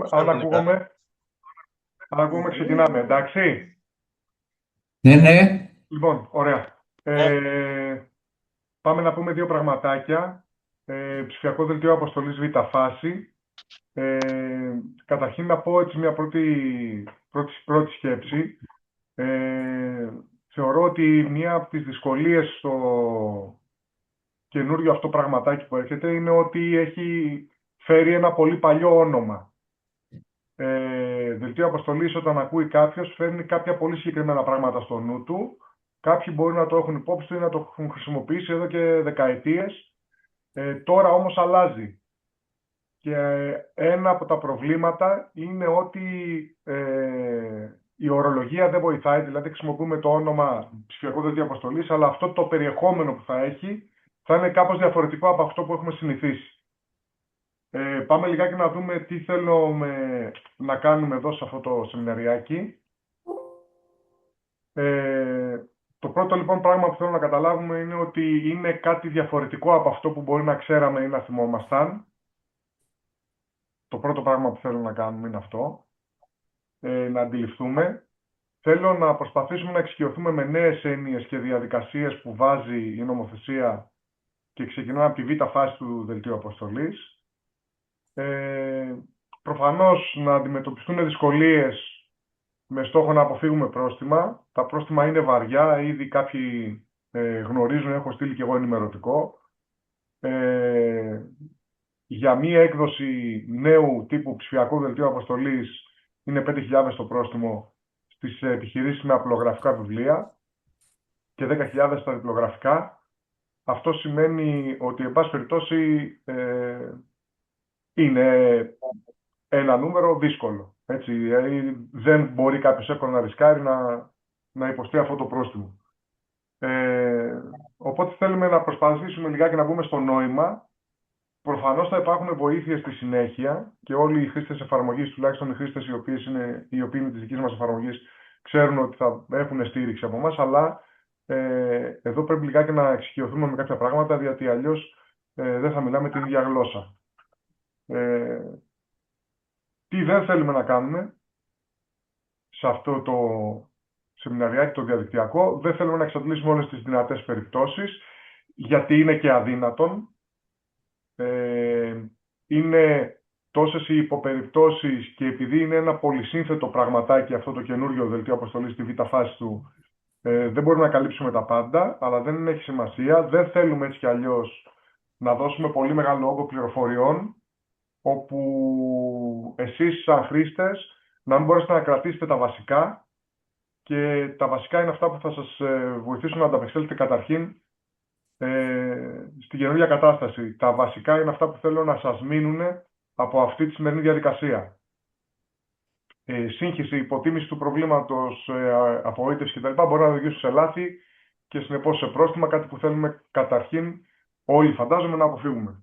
Αν ακούγομαι, ξεκινάμε, εντάξει. Ναι, ναι. Λοιπόν, ωραία. Πάμε να πούμε δύο πραγματάκια. Ψηφιακό δελτίο αποστολής Β' φάση. Καταρχήν να πω έτσι μια πρώτη σκέψη. Θεωρώ ότι μία από τις δυσκολίες στο καινούριο αυτό πραγματάκι που έρχεται είναι ότι έχει φέρει ένα πολύ παλιό όνομα. Δελτίο αποστολής, όταν ακούει κάποιος, φέρνει κάποια πολύ συγκεκριμένα πράγματα στο νου του. Κάποιοι μπορεί να το έχουν υπόψη του ή να το έχουν χρησιμοποιήσει εδώ και δεκαετίες. Τώρα όμως αλλάζει. Και ένα από τα προβλήματα είναι ότι η ορολογία δεν βοηθάει. Δηλαδή χρησιμοποιούμε το όνομα ψηφιακό δελτίο αποστολής, αλλά αυτό το περιεχόμενο που θα έχει θα είναι κάπως διαφορετικό από αυτό που έχουμε συνηθίσει. Πάμε λιγάκι να δούμε τι θέλουμε να κάνουμε εδώ σε αυτό το σεμιναριάκι. Το πρώτο λοιπόν πράγμα που θέλω να καταλάβουμε είναι ότι είναι κάτι διαφορετικό από αυτό που μπορεί να ξέραμε ή να θυμόμασταν. Το πρώτο πράγμα που θέλω να κάνουμε είναι αυτό. Να αντιληφθούμε. Θέλω να προσπαθήσουμε να εξοικειωθούμε με νέες έννοιες και διαδικασίες που βάζει η νομοθεσία και ξεκινάμε από τη β' φάση του δελτίου αποστολής. Προφανώς να αντιμετωπιστούν δυσκολίες με στόχο να αποφύγουμε πρόστιμα. Τα πρόστιμα είναι βαριά, ήδη κάποιοι γνωρίζουν, έχω στείλει και εγώ ενημερωτικό. Για μία έκδοση νέου τύπου ψηφιακού δελτίου αποστολής είναι 5.000 το πρόστιμο στις επιχειρήσεις με απλογραφικά βιβλία και 10.000 στα διπλογραφικά. Αυτό σημαίνει ότι, εν πάση περιπτώσει, είναι ένα νούμερο δύσκολο. Έτσι. Δεν μπορεί κάποιος εύκολα να ρισκάρει να υποστεί αυτό το πρόστιμο. Οπότε θέλουμε να προσπαθήσουμε λιγάκι να μπούμε στο νόημα. Προφανώς θα υπάρχουν βοήθειες στη συνέχεια και όλοι οι χρήστες εφαρμογής, τουλάχιστον οι χρήστες οι οποίοι είναι της δικής μας εφαρμογής, ξέρουν ότι θα έχουν στήριξη από εμάς, αλλά εδώ πρέπει λιγάκι να εξοικειωθούμε με κάποια πράγματα, γιατί αλλιώς δεν θα μιλάμε την ίδια γλώσσα. Τι δεν θέλουμε να κάνουμε σε αυτό το σεμιναριάκι το διαδικτυακό? Δεν θέλουμε να εξαντλήσουμε όλες τις δυνατές περιπτώσεις, γιατί είναι και αδύνατον. Είναι τόσες οι υποπεριπτώσεις και επειδή είναι ένα πολυσύνθετο πραγματάκι αυτό το καινούριο δελτίο αποστολής στη β' φάση του, δεν μπορούμε να καλύψουμε τα πάντα, αλλά δεν έχει σημασία. Δεν θέλουμε έτσι κι αλλιώς να δώσουμε πολύ μεγάλο όγκο πληροφοριών, όπου εσείς σαν χρήστες να μην μπορέσετε να κρατήσετε τα βασικά, και τα βασικά είναι αυτά που θα σας βοηθήσουν να ανταπεξέλθετε καταρχήν στην καινούργια κατάσταση. Τα βασικά είναι αυτά που θέλω να σας μείνουν από αυτή τη σημερινή διαδικασία. Σύγχυση, υποτίμηση του προβλήματος, απογοήτευση κτλ. Μπορεί να οδηγήσουν σε λάθη και συνεπώς σε πρόστιμα, κάτι που θέλουμε καταρχήν όλοι φαντάζομαι να αποφύγουμε.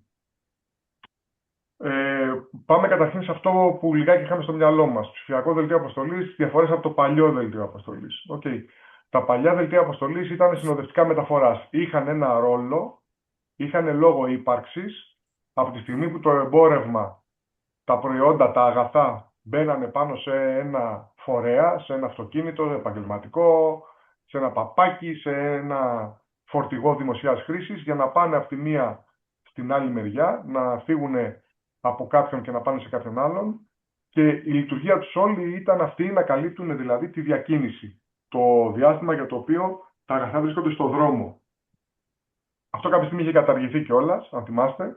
Πάμε καταρχήν σε αυτό που λιγάκι είχαμε στο μυαλό μας. Ψηφιακό δελτίο αποστολής, διαφορές από το παλιό δελτίο αποστολής. Okay. Τα παλιά δελτία αποστολής ήταν συνοδευτικά μεταφοράς. Είχαν ένα ρόλο, είχαν λόγο ύπαρξης. Από τη στιγμή που το εμπόρευμα, τα προϊόντα, τα αγαθά μπαίνανε πάνω σε ένα φορέα, σε ένα αυτοκίνητο επαγγελματικό, σε ένα παπάκι, σε ένα φορτηγό δημοσίας χρήσης, για να πάνε από τη μία στην άλλη μεριά, να φύγουν από κάποιον και να πάνε σε κάποιον άλλον, και η λειτουργία τους όλη ήταν αυτή, να καλύπτουν δηλαδή τη διακίνηση, το διάστημα για το οποίο τα αγαθά βρίσκονται στο δρόμο. Αυτό κάποια στιγμή είχε καταργηθεί κιόλας, αν θυμάστε,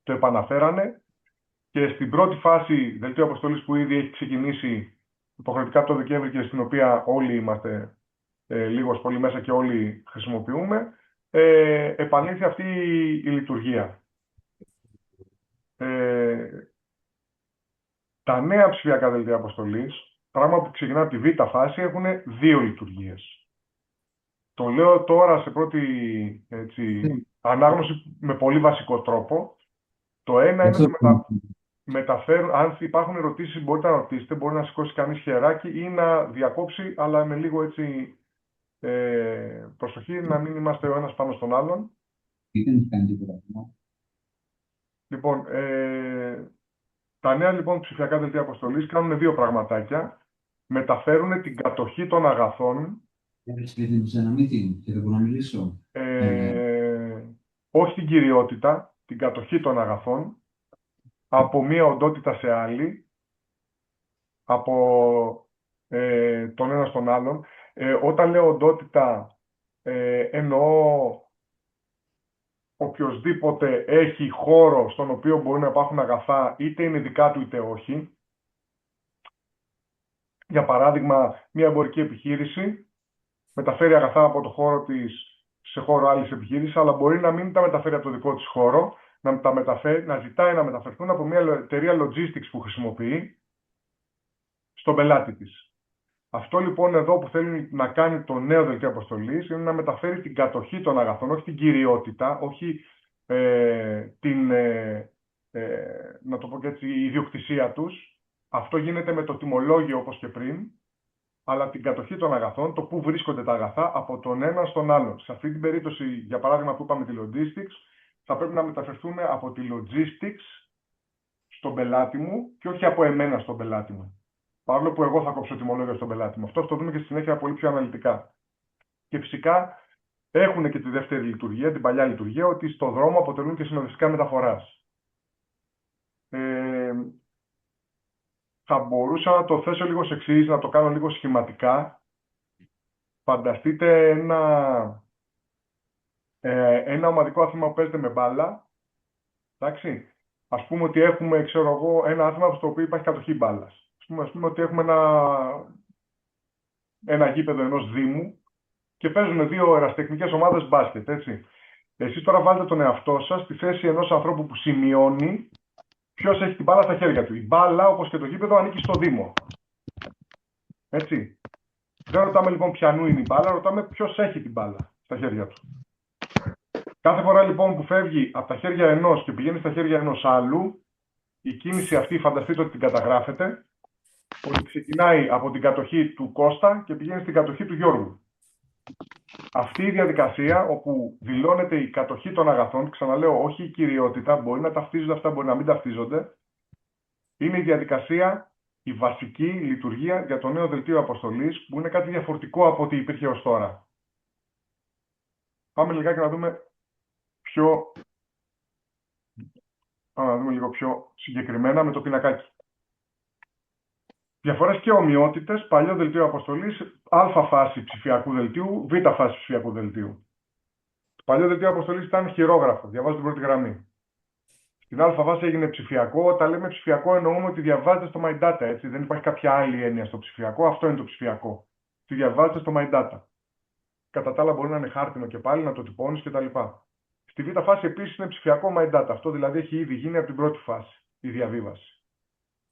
το επαναφέρανε, και στην πρώτη φάση δελτίου αποστολής που ήδη έχει ξεκινήσει υποχρεωτικά το Δεκέμβρη και στην οποία όλοι είμαστε λίγος πολύ μέσα και όλοι χρησιμοποιούμε, επανήλθε αυτή η λειτουργία. Τα νέα ψηφιακά δελτία αποστολής, πράγμα που ξεκινά από τη β' φάση, έχουν δύο λειτουργίες. Το λέω τώρα σε πρώτη ανάγνωση με πολύ βασικό τρόπο. Το ένα είναι ότι μεταφέρουν, αν υπάρχουν ερωτήσεις μπορείτε να ρωτήσετε, μπορεί να σηκώσει κανείς χεράκι ή να διακόψει, αλλά με λίγο έτσι προσοχή, να μην είμαστε ο ένας πάνω στον άλλον. Λοιπόν, Τα νέα λοιπόν ψηφιακά δελτία αποστολής κάνουν δύο πραγματάκια. Μεταφέρουν την κατοχή των αγαθών, Έχεις ένα meeting και δεν μπορώ να μιλήσω. ε, όχι την κυριότητα, την κατοχή των αγαθών, από μία οντότητα σε άλλη, από τον ένα στον άλλον. Όταν λέω οντότητα, εννοώ οποιοσδήποτε έχει χώρο στον οποίο μπορεί να υπάρχουν αγαθά, είτε είναι δικά του είτε όχι. Για παράδειγμα, μια εμπορική επιχείρηση μεταφέρει αγαθά από το χώρο της σε χώρο άλλης επιχείρησης, αλλά μπορεί να μην τα μεταφέρει από το δικό της χώρο, να ζητάει να μεταφερθούν από μια εταιρεία logistics που χρησιμοποιεί στον πελάτη της. Αυτό λοιπόν εδώ που θέλει να κάνει το νέο δελτίο αποστολής είναι να μεταφέρει την κατοχή των αγαθών, όχι την κυριότητα, όχι να το πω και έτσι, η ιδιοκτησία τους. Αυτό γίνεται με το τιμολόγιο όπως και πριν, αλλά την κατοχή των αγαθών, το πού βρίσκονται τα αγαθά από τον ένα στον άλλον. Σε αυτή την περίπτωση, για παράδειγμα που είπαμε τη logistics, θα πρέπει να μεταφερθούν από τη logistics στον πελάτη μου και όχι από εμένα στον πελάτη μου. Παρόλο που εγώ θα κόψω τιμολόγιο στον πελάτη μου. Αυτό θα το δούμε και στη συνέχεια πολύ πιο αναλυτικά. Και φυσικά έχουν και τη δεύτερη λειτουργία, την παλιά λειτουργία, ότι στο δρόμο αποτελούν και συνοδευτικά μεταφοράς. Θα μπορούσα να το θέσω λίγο σε εξής, να το κάνω λίγο σχηματικά. Φανταστείτε ένα ομαδικό άθλημα που παίζεται με μπάλα. Εντάξει. Ας πούμε ότι έχουμε, ξέρω εγώ, ένα άθλημα στο οποίο υπάρχει κατοχή μπάλας. Ας πούμε ότι έχουμε ένα γήπεδο ενός δήμου και παίζουν δύο ερασιτεχνικές ομάδες μπάσκετ, έτσι. Εσείς τώρα βάλετε τον εαυτό σας στη θέση ενός ανθρώπου που σημειώνει ποιος έχει την μπάλα στα χέρια του. Η μπάλα, όπως και το γήπεδο, ανήκει στο Δήμο. Έτσι. Δεν ρωτάμε λοιπόν ποιανού είναι η μπάλα, ρωτάμε ποιος έχει την μπάλα στα χέρια του. Κάθε φορά λοιπόν που φεύγει από τα χέρια ενός και πηγαίνει στα χέρια ενός άλλου, η κίνηση αυτή φανταστείτε ότι την καταγράφετε, ότι ξεκινάει από την κατοχή του Κώστα και πηγαίνει στην κατοχή του Γιώργου. Αυτή η διαδικασία όπου δηλώνεται η κατοχή των αγαθών, ξαναλέω, όχι η κυριότητα, μπορεί να ταυτίζονται αυτά, μπορεί να μην ταυτίζονται, είναι η διαδικασία, η βασική λειτουργία για το νέο δελτίο αποστολής, που είναι κάτι διαφορετικό από ό,τι υπήρχε ως τώρα. Πάμε λιγάκι να δούμε λίγο πιο συγκεκριμένα με το πινακάκι. Διαφορές και ομοιότητες, παλιό δελτίο αποστολής, α φάση ψηφιακού δελτίου, β φάση ψηφιακού δελτίου. Το παλιό δελτίο αποστολής ήταν χειρόγραφο, διαβάζω την πρώτη γραμμή. Στην α φάση έγινε ψηφιακό. Όταν λέμε ψηφιακό, εννοούμε ότι διαβάζετε στο My Data, έτσι. Δεν υπάρχει κάποια άλλη έννοια στο ψηφιακό, αυτό είναι το ψηφιακό. Τι διαβάζετε στο My Data. Κατά τα άλλα, μπορεί να είναι χάρτινο και πάλι, να το τυπώνεις κτλ. Στη β φάση επίσης είναι ψηφιακό My Data. Αυτό δηλαδή έχει ήδη γίνει από την πρώτη φάση, η διαβίβαση.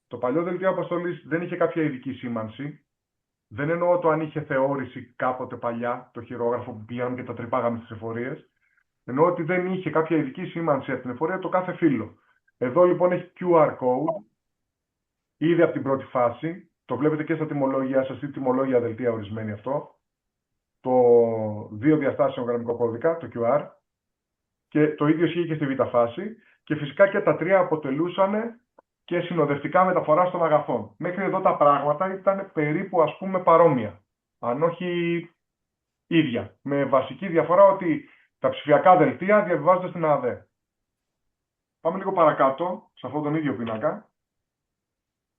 Το παλιό δελτίο αποστολής δεν είχε κάποια ειδική σήμανση. Δεν εννοώ το αν είχε θεώρηση κάποτε παλιά, το χειρόγραφο που πήγαμε και τα τρυπάγαμε στις εφορίες. Εννοώ ότι δεν είχε κάποια ειδική σήμανση από την εφορία το κάθε φύλλο. Εδώ λοιπόν έχει QR code, ήδη από την πρώτη φάση. Το βλέπετε και στα τιμολόγια σας ή τιμολόγια δελτία ορισμένη αυτό. Το 2 διαστάσεων γραμμικό κώδικα, το QR. Και το ίδιο ισχύει και στη β' φάση. Και φυσικά και τα τρία αποτελούσαν και συνοδευτικά μεταφορά των αγαθών. Μέχρι εδώ τα πράγματα ήταν περίπου ας πούμε παρόμοια, αν όχι ίδια. Με βασική διαφορά ότι τα ψηφιακά δελτία διαβιβάζονται στην ΑΔΕ. Πάμε λίγο παρακάτω, σε αυτόν τον ίδιο πίνακα.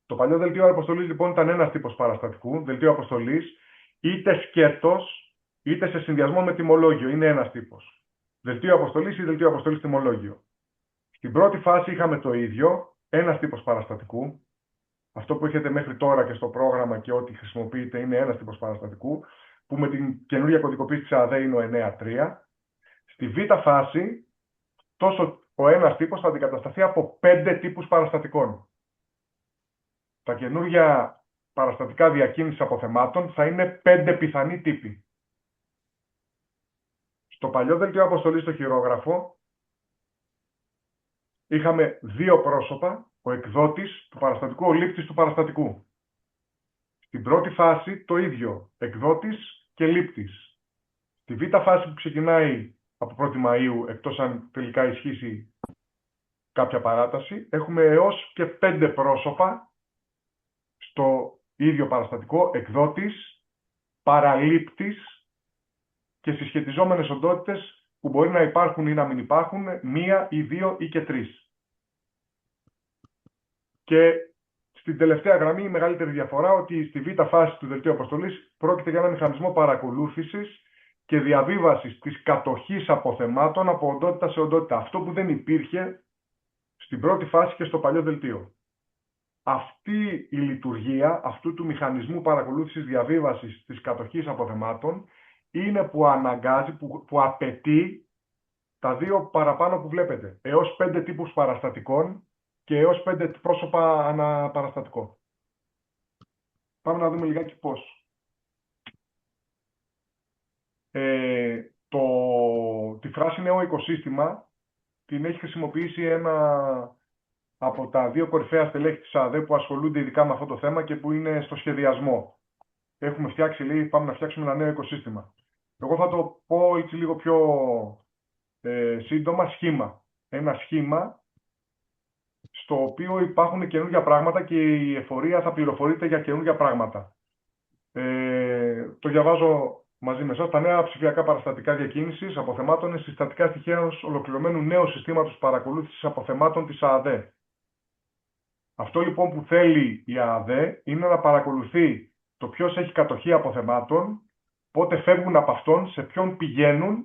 Το παλιό δελτίο αποστολής λοιπόν ήταν ένας τύπος παραστατικού, δελτίο αποστολής, είτε σκέτος, είτε σε συνδυασμό με τιμολόγιο. Είναι ένας τύπος. Δελτίο αποστολής ή δελτίο αποστολής τιμολόγιο. Στην πρώτη φάση είχαμε το ίδιο. Ένας τύπος παραστατικού. Αυτό που έχετε μέχρι τώρα και στο πρόγραμμα και ό,τι χρησιμοποιείτε είναι ένας τύπος παραστατικού, που με την καινούργια κωδικοποίηση της ΑΔΕ είναι ο 9.3. Στη β' φάση, τόσο ο ένας τύπος θα αντικατασταθεί από 5 τύπους παραστατικών. Τα καινούργια παραστατικά διακίνησης αποθεμάτων θα είναι 5 πιθανοί τύποι. Στο παλιό δελτίο αποστολής στο χειρόγραφο, είχαμε 2 πρόσωπα, ο εκδότης του παραστατικού, ο λήπτης του παραστατικού. Στην πρώτη φάση το ίδιο, εκδότης και λήπτης. Στη β' φάση που ξεκινάει από 1η Μαΐου, εκτός αν τελικά ισχύσει κάποια παράταση. Έχουμε έως και 5 πρόσωπα στο ίδιο παραστατικό, εκδότης, παραλήπτης και συσχετιζόμενες οντότητες που μπορεί να υπάρχουν ή να μην υπάρχουν, 1 ή 2 ή και 3. Και στην τελευταία γραμμή η μεγαλύτερη διαφορά ότι στη β' φάση του δελτίου αποστολής πρόκειται για ένα μηχανισμό παρακολούθησης και διαβίβασης της κατοχής αποθεμάτων από οντότητα σε οντότητα. Αυτό που δεν υπήρχε στην πρώτη φάση και στο παλιό δελτίο. Αυτή η λειτουργία αυτού του μηχανισμού παρακολούθησης διαβίβασης της κατοχής αποθεμάτων είναι που αναγκάζει, που απαιτεί τα 2 παραπάνω που βλέπετε. Έως 5 τύπους παραστατικών και έως 5 πρόσωπα ανά παραστατικό. Πάμε να δούμε λιγάκι πώς. Τη φράση νέο οικοσύστημα την έχει χρησιμοποιήσει ένα από τα 2 κορυφαία στελέχη της ΑΔΕ που ασχολούνται ειδικά με αυτό το θέμα και που είναι στο σχεδιασμό. Έχουμε φτιάξει, λέει, πάμε να φτιάξουμε ένα νέο οικοσύστημα. Εγώ θα το πω έτσι λίγο πιο σύντομα, σχήμα. Ένα σχήμα στο οποίο υπάρχουν καινούργια πράγματα και η εφορία θα πληροφορείται για καινούργια πράγματα. Το διαβάζω μαζί με εσάς. Τα νέα ψηφιακά παραστατικά διακίνησης αποθεμάτων είναι συστατικά στοιχεία ενός ολοκληρωμένου νέου συστήματος παρακολούθησης αποθεμάτων της ΑΔΕ. Αυτό λοιπόν που θέλει η ΑΔΕ είναι να παρακολουθεί το ποιος έχει κατοχή αποθεμάτων, πότε φεύγουν από αυτόν, σε ποιον πηγαίνουν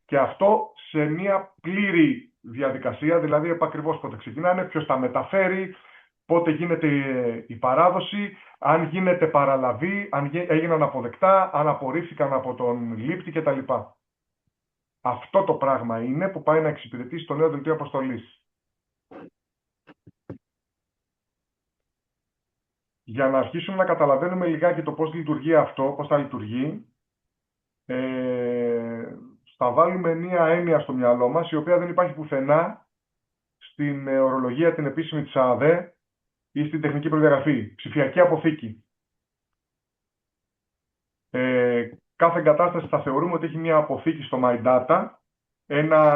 και αυτό σε μια πλήρη διαδικασία, δηλαδή επακριβώς πότε ξεκινάνε, ποιος τα μεταφέρει, πότε γίνεται η παράδοση, αν γίνεται παραλαβή, αν έγιναν αποδεκτά, αν απορρίφθηκαν από τον λήπτη κτλ. Αυτό το πράγμα είναι που πάει να εξυπηρετήσει το νέο δελτίο αποστολής. Για να αρχίσουμε να καταλαβαίνουμε λιγάκι το πώς λειτουργεί αυτό, πώς θα λειτουργεί, θα βάλουμε μία έννοια στο μυαλό μας, η οποία δεν υπάρχει πουθενά στην ορολογία την επίσημη της ΑΔΕ ή στην τεχνική προδιαγραφή. Ψηφιακή αποθήκη. Κάθε εγκατάσταση θα θεωρούμε ότι έχει μία αποθήκη στο My Data, ένα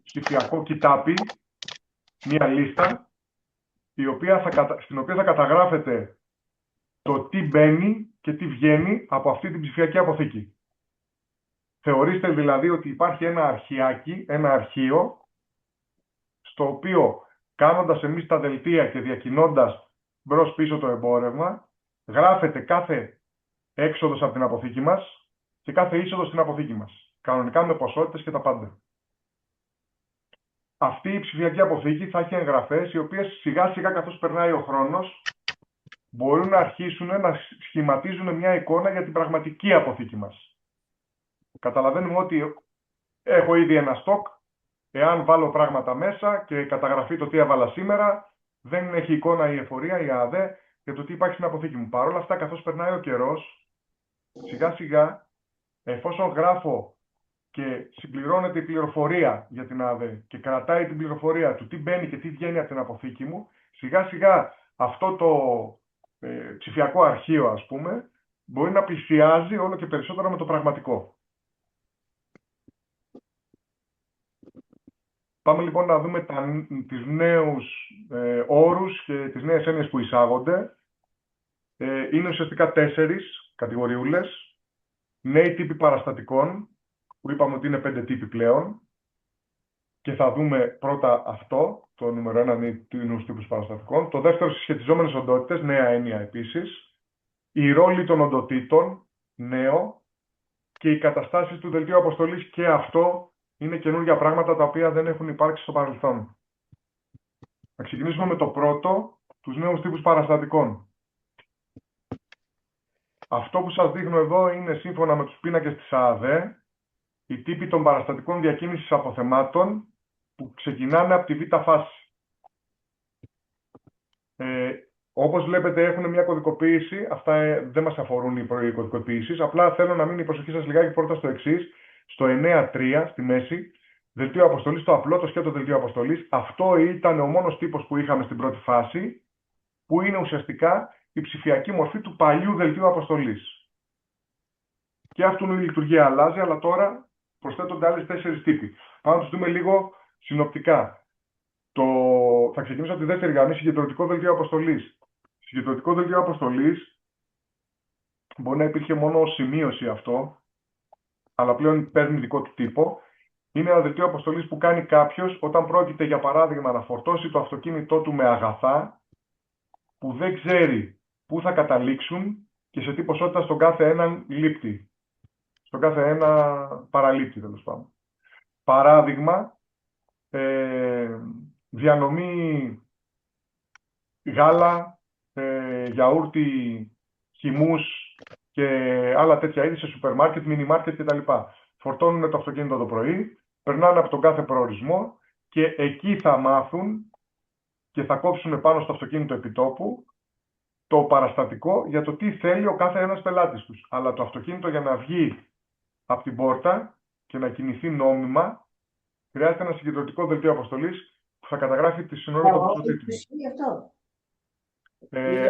ψηφιακό κοιτάπι, μία λίστα, στην οποία θα καταγράφεται το τι μπαίνει και τι βγαίνει από αυτή την ψηφιακή αποθήκη. Θεωρήστε δηλαδή ότι υπάρχει ένα αρχιάκι, ένα αρχείο, στο οποίο κάνοντας εμείς τα δελτία και διακινώντας μπρος πίσω το εμπόρευμα, γράφεται κάθε έξοδος από την αποθήκη μας και κάθε είσοδος στην αποθήκη μας. Κανονικά με ποσότητες και τα πάντα. Αυτή η ψηφιακή αποθήκη θα έχει εγγραφές, οι οποίες σιγά σιγά καθώς περνάει ο χρόνος, μπορούν να αρχίσουν να σχηματίζουν μια εικόνα για την πραγματική αποθήκη μας. Καταλαβαίνουμε ότι έχω ήδη ένα στόκ, εάν βάλω πράγματα μέσα και καταγραφεί το τι έβαλα σήμερα, δεν έχει εικόνα η εφορία, η ΑΔΕ, για το τι υπάρχει στην αποθήκη μου. Παρ' όλα αυτά, καθώς περνάει ο καιρός, σιγά σιγά, εφόσον γράφω και συμπληρώνεται η πληροφορία για την ΑΔΕ και κρατάει την πληροφορία του τι μπαίνει και τι βγαίνει από την αποθήκη μου, σιγά σιγά αυτό το ψηφιακό αρχείο, ας πούμε, μπορεί να πλησιάζει όλο και περισσότερο με το πραγματικό. Πάμε λοιπόν να δούμε τις νέους όρους και τις νέες έννοιες που εισάγονται. Είναι ουσιαστικά 4 κατηγοριούλες. Νέοι τύποι παραστατικών, που είπαμε ότι είναι 5 τύποι πλέον. Και θα δούμε πρώτα αυτό, το νούμερο 1, νέους τύπους παραστατικών. Το δεύτερο, συσχετιζόμενες οντότητες, νέα έννοια επίσης. Η ρόλη των οντοτήτων, νέο. Και οι καταστάσεις του δελτίου αποστολής, και αυτό είναι καινούργια πράγματα τα οποία δεν έχουν υπάρξει στο παρελθόν. Να ξεκινήσουμε με το πρώτο, τους νέους τύπους παραστατικών. Αυτό που σας δείχνω εδώ είναι σύμφωνα με τους πίνακες της ΑΔΕ, οι τύποι των παραστατικών διακίνησης αποθεμάτων που ξεκινάνε από τη β' φάση. Όπως βλέπετε έχουν μια κωδικοποίηση, αυτά δεν μας αφορούν οι κωδικοποιήσεις, απλά θέλω να μείνει η προσοχή σας λιγάκι πρώτα στο εξής, στο 9.3 στη μέση, δελτίο αποστολής, το απλό, το σκέτο δελτίο αποστολής. Αυτό ήταν ο μόνος τύπος που είχαμε στην πρώτη φάση, που είναι ουσιαστικά η ψηφιακή μορφή του παλιού δελτίου αποστολής. Και αυτού η λειτουργία αλλάζει, αλλά τώρα προσθέτονται άλλες 4 τύποι. Πάμε να τους δούμε λίγο Συνοπτικά, θα ξεκινήσω από τη δεύτερη γραμμή, συγκεντρωτικό δελτίο αποστολής. Συγκεντρωτικό δελτίο αποστολής μπορεί να υπήρχε μόνο ως σημείωση αυτό, αλλά πλέον παίρνει δικό του τύπο. Είναι ένα δελτίο αποστολής που κάνει κάποιος όταν πρόκειται, για παράδειγμα, να φορτώσει το αυτοκίνητό του με αγαθά που δεν ξέρει πού θα καταλήξουν και σε τι ποσότητα στον κάθε έναν λήπτη. Στον κάθε ένα παραλήπτη, τέλος πάντων. Παράδειγμα, διανομή γάλα, γιαούρτι, χυμούς και άλλα τέτοια είδη σε σούπερ μάρκετ, μίνι μάρκετ κτλ. Φορτώνουν το αυτοκίνητο το πρωί, περνάνε από τον κάθε προορισμό και εκεί θα μάθουν και θα κόψουν πάνω στο αυτοκίνητο επιτόπου το παραστατικό για το τι θέλει ο κάθε ένας πελάτης τους. Αλλά το αυτοκίνητο, για να βγει από την πόρτα και να κινηθεί νόμιμα, χρειάζεται ένα συγκεντρωτικό δελτίο αποστολής που θα καταγράφει τη συνολική του ποσότητα.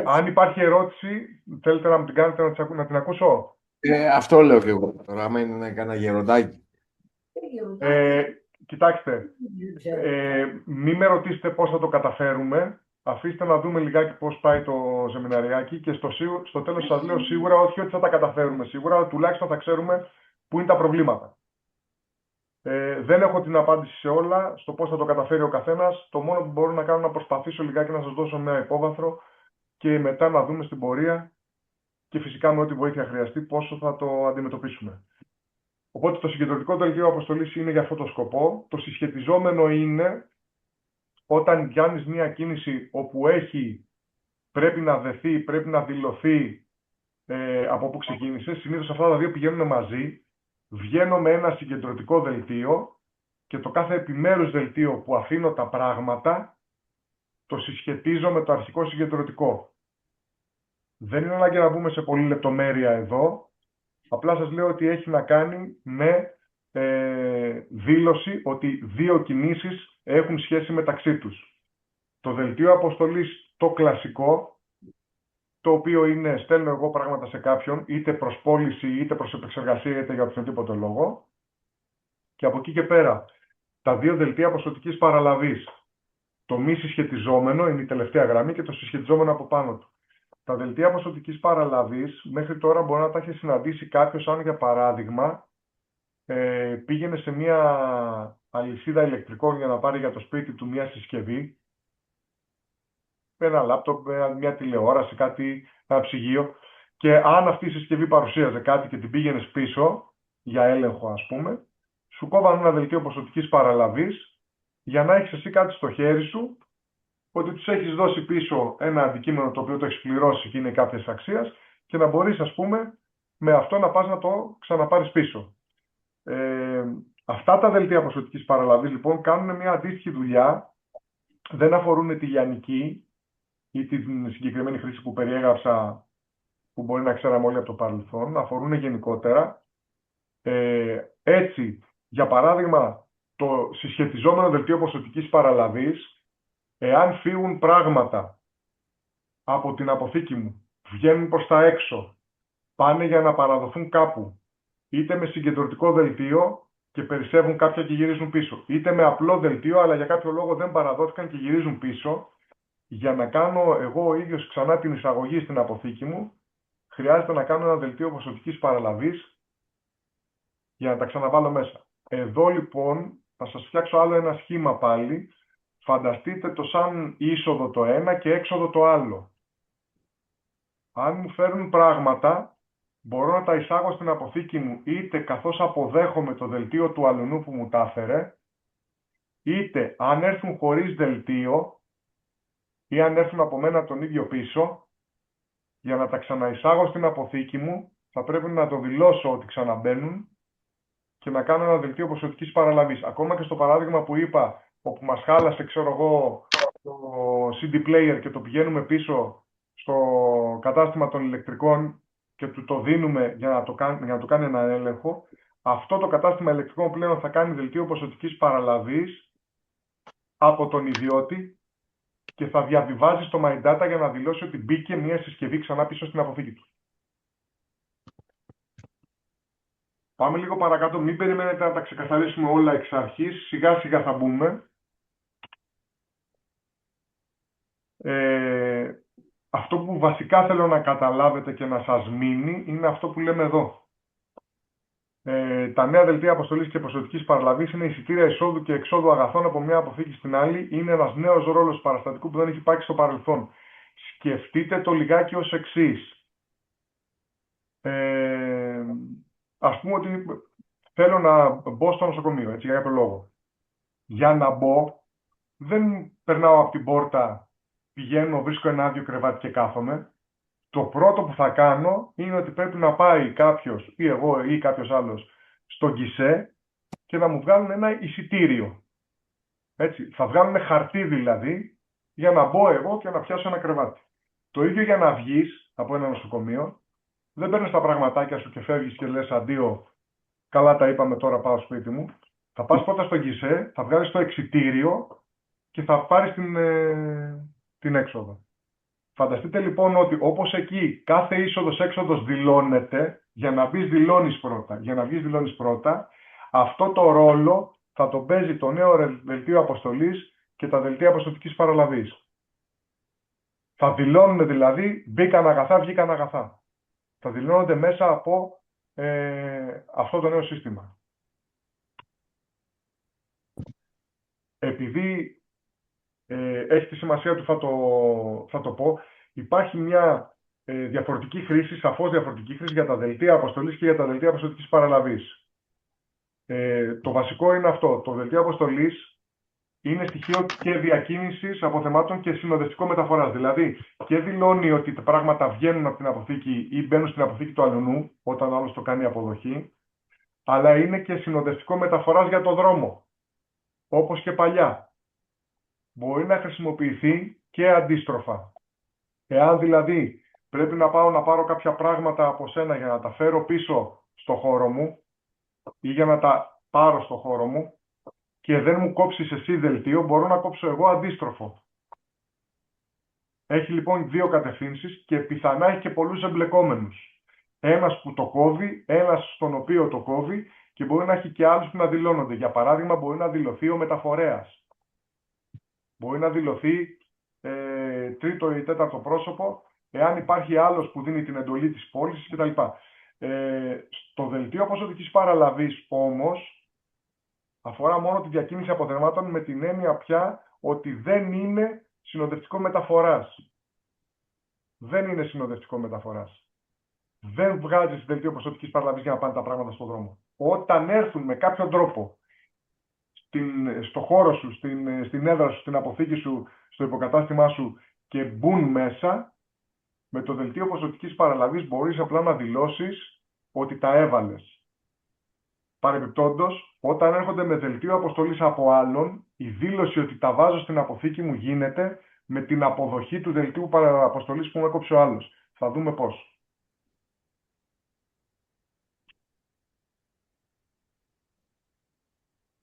Αν υπάρχει ερώτηση, θέλετε να μου την κάνετε να την ακούσω. Αυτό λέω και εγώ. Τώρα, άμα είναι κανένα γεροντάκι. Κοιτάξτε, μην με ρωτήσετε πώς θα το καταφέρουμε. Αφήστε να δούμε λιγάκι πώς πάει το σεμιναριάκι και στο τέλος σας λέω σίγουρα, όχι ότι θα τα καταφέρουμε σίγουρα, αλλά τουλάχιστον θα ξέρουμε πού είναι τα προβλήματα. Δεν έχω την απάντηση σε όλα, στο πώς θα το καταφέρει ο καθένας. Το μόνο που μπορώ να κάνω είναι να προσπαθήσω λιγάκι να σας δώσω μια υπόβαθρο και μετά να δούμε στην πορεία και φυσικά με ό,τι βοήθεια χρειαστεί πόσο θα το αντιμετωπίσουμε. Οπότε το συγκεντρωτικό δελτίο αποστολής είναι για αυτό το σκοπό. Το συσχετιζόμενο είναι όταν πιάνεις μια κίνηση όπου πρέπει να δεθεί, πρέπει να δηλωθεί από πού ξεκίνησε. Συνήθως αυτά τα δύο πηγαίνουν μαζί. Βγαίνω με ένα συγκεντρωτικό δελτίο και το κάθε επιμέρους δελτίο που αφήνω τα πράγματα το συσχετίζω με το αρχικό συγκεντρωτικό. Δεν είναι ανάγκη να μπούμε σε πολλή λεπτομέρεια εδώ. Απλά σας λέω ότι έχει να κάνει με δήλωση ότι δύο κινήσεις έχουν σχέση μεταξύ τους. Το δελτίο αποστολής το κλασικό, το οποίο είναι στέλνω εγώ πράγματα σε κάποιον, είτε προς πώληση, είτε προς επεξεργασία, είτε για οποιονδήποτε λόγο. Και από εκεί και πέρα, τα δύο δελτία ποσοτικής παραλαβής. Το μη συσχετιζόμενο είναι η τελευταία γραμμή και το συσχετιζόμενο από πάνω του. Τα δελτία ποσοτικής παραλαβής μέχρι τώρα μπορεί να τα έχει συναντήσει κάποιος, αν για παράδειγμα πήγαινε σε μια αλυσίδα ηλεκτρικών για να πάρει για το σπίτι του μια συσκευή, ένα λάπτοπ, μια τηλεόραση, ένα ψυγείο, και αν αυτή η συσκευή παρουσίαζε κάτι και την πήγαινες πίσω για έλεγχο, ας πούμε, σου κόβανε ένα δελτίο ποσοτικής παραλαβής για να έχεις εσύ κάτι στο χέρι σου, ότι τους έχεις δώσει πίσω ένα αντικείμενο το οποίο το έχεις πληρώσει και είναι κάποιες αξίας και να μπορείς, ας πούμε, με αυτό να πας να το ξαναπάρεις πίσω. Αυτά τα δελτία ποσοτικής παραλαβής, λοιπόν, κάνουν μια αντίστοιχη δουλειά. Δεν αφορούν τη λιανική ή την συγκεκριμένη χρήση που περιέγραψα, που μπορεί να ξέραμε όλοι από το παρελθόν. Αφορούν γενικότερα. Έτσι, για παράδειγμα, το συσχετιζόμενο δελτίο ποσοτικής παραλαβής, εάν φύγουν πράγματα από την αποθήκη μου, βγαίνουν προς τα έξω, πάνε για να παραδοθούν κάπου, είτε με συγκεντρωτικό δελτίο και περισσεύουν κάποια και γυρίζουν πίσω, είτε με απλό δελτίο, αλλά για κάποιο λόγο δεν παραδόθηκαν και γυρίζουν πίσω, για να κάνω εγώ ο ίδιος ξανά την εισαγωγή στην αποθήκη μου, χρειάζεται να κάνω ένα δελτίο ποσοτικής παραλαβής για να τα ξαναβάλω μέσα. Εδώ λοιπόν θα σας φτιάξω άλλο ένα σχήμα πάλι. Φανταστείτε το σαν είσοδο το ένα και έξοδο το άλλο. Αν μου φέρνουν πράγματα, μπορώ να τα εισάγω στην αποθήκη μου είτε καθώς αποδέχομαι το δελτίο του αλουνού που μου τα έφερε, είτε αν έρθουν χωρίς δελτίο ή αν έρθουν από μένα τον ίδιο πίσω, για να τα ξαναεισάγω στην αποθήκη μου, θα πρέπει να το δηλώσω ότι ξαναμπαίνουν και να κάνω ένα δελτίο ποσοτικής παραλαβής. Ακόμα και στο παράδειγμα που είπα, όπου μας χάλασε, ξέρω εγώ, το CD player και το πηγαίνουμε πίσω στο κατάστημα των ηλεκτρικών και του το δίνουμε για να το κάνει ένα έλεγχο, αυτό το κατάστημα ηλεκτρικών πλέον θα κάνει δελτίο ποσοτικής παραλαβής από τον ιδιώτη και θα διαβιβάζει στο My Data για να δηλώσει ότι μπήκε μια συσκευή ξανά πίσω στην αποθήκη του. Πάμε λίγο παρακάτω, μην περιμένετε να τα ξεκαθαρίσουμε όλα εξ αρχής, σιγά σιγά θα μπούμε. Ε, αυτό που βασικά θέλω να καταλάβετε και να σας μείνει είναι αυτό που λέμε εδώ. Τα νέα δελτία αποστολής και ποσοτικής παραλαβής είναι εισιτήρια εισόδου και εξόδου αγαθών από μια αποθήκη στην άλλη. Είναι ένας νέος ρόλος παραστατικού που δεν έχει υπάρξει στο παρελθόν. Σκεφτείτε το λιγάκι ως εξής. Ας πούμε ότι θέλω να μπω στο νοσοκομείο, έτσι, για κάποιο λόγο. Για να μπω, δεν περνάω από την πόρτα, πηγαίνω, βρίσκω ένα άδειο κρεβάτι και κάθομαι. Το πρώτο που θα κάνω είναι ότι πρέπει να πάει κάποιος, ή εγώ ή κάποιος άλλος, στο γκισέ και να μου βγάλουν ένα εισιτήριο. Έτσι, θα βγάλουν χαρτί δηλαδή, για να μπω εγώ και να πιάσω ένα κρεβάτι. Το ίδιο για να βγεις από ένα νοσοκομείο, δεν παίρνεις τα πραγματάκια σου και φεύγεις και λες αντίο, καλά τα είπαμε, τώρα πάω σπίτι μου. Θα πας πρώτα στο γκισέ, θα βγάλεις το εξιτήριο και θα πάρεις την έξοδο. Φανταστείτε λοιπόν ότι όπως εκεί κάθε είσοδος-έξοδος δηλώνεται, για να μπεις δηλώνεις πρώτα, για να βγεις δηλώνεις πρώτα, αυτό το ρόλο θα το παίζει το νέο δελτίο αποστολής και τα δελτία αποστολικής παραλαβής. Θα δηλώνουν δηλαδή μπήκαν αγαθά, βγήκαν αγαθά. Θα δηλώνονται μέσα από αυτό το νέο σύστημα. Επειδή έχει τη σημασία του, θα το πω, υπάρχει μια διαφορετική χρήση, σαφώς διαφορετική χρήση για τα δελτία αποστολής και για τα δελτία αποστολικής παραλαβής. Το βασικό είναι αυτό. Το δελτίο αποστολής είναι στοιχείο και διακίνησης αποθεμάτων και συνοδευτικό μεταφοράς. Δηλαδή, και δηλώνει ότι τα πράγματα βγαίνουν από την αποθήκη ή μπαίνουν στην αποθήκη του αλουνού, όταν ο άλλος το κάνει αποδοχή, αλλά είναι και συνοδευτικό μεταφοράς για το δρόμο, όπως και παλιά. Μπορεί να χρησιμοποιηθεί και αντίστροφα. Εάν δηλαδή πρέπει να πάω να πάρω κάποια πράγματα από σένα για να τα φέρω πίσω στο χώρο μου ή για να τα πάρω στο χώρο μου και δεν μου κόψεις εσύ δελτίο, μπορώ να κόψω εγώ αντίστροφο. Έχει λοιπόν δύο κατευθύνσεις και πιθανά έχει και πολλούς εμπλεκόμενους. Ένας που το κόβει, ένας στον οποίο το κόβει και μπορεί να έχει και άλλους που να δηλώνονται. Για παράδειγμα, μπορεί να δηλωθεί ο μεταφορέας. Μπορεί να δηλωθεί τρίτο ή τέταρτο πρόσωπο, εάν υπάρχει άλλος που δίνει την εντολή της πώλησης κτλ. Στο δελτίο ποσοτικής παραλαβής όμως αφορά μόνο τη διακίνηση αποθεμάτων με την έννοια πια ότι δεν είναι συνοδευτικό μεταφοράς. Δεν είναι συνοδευτικό μεταφοράς. Δεν βγάζεις δελτίο ποσοτικής παραλαβής για να πάνε τα πράγματα στον δρόμο. Όταν έρθουν με κάποιον τρόπο στο χώρο σου, στην έδρα σου, στην αποθήκη σου, στο υποκατάστημά σου και μπουν μέσα, με το δελτίο ποσοτικής παραλαβής μπορείς απλά να δηλώσεις ότι τα έβαλες. Παρεμπιπτόντως, όταν έρχονται με δελτίο αποστολής από άλλον, η δήλωση ότι τα βάζω στην αποθήκη μου γίνεται με την αποδοχή του δελτίου αποστολής που μου έκοψε ο άλλος. Θα δούμε πώς.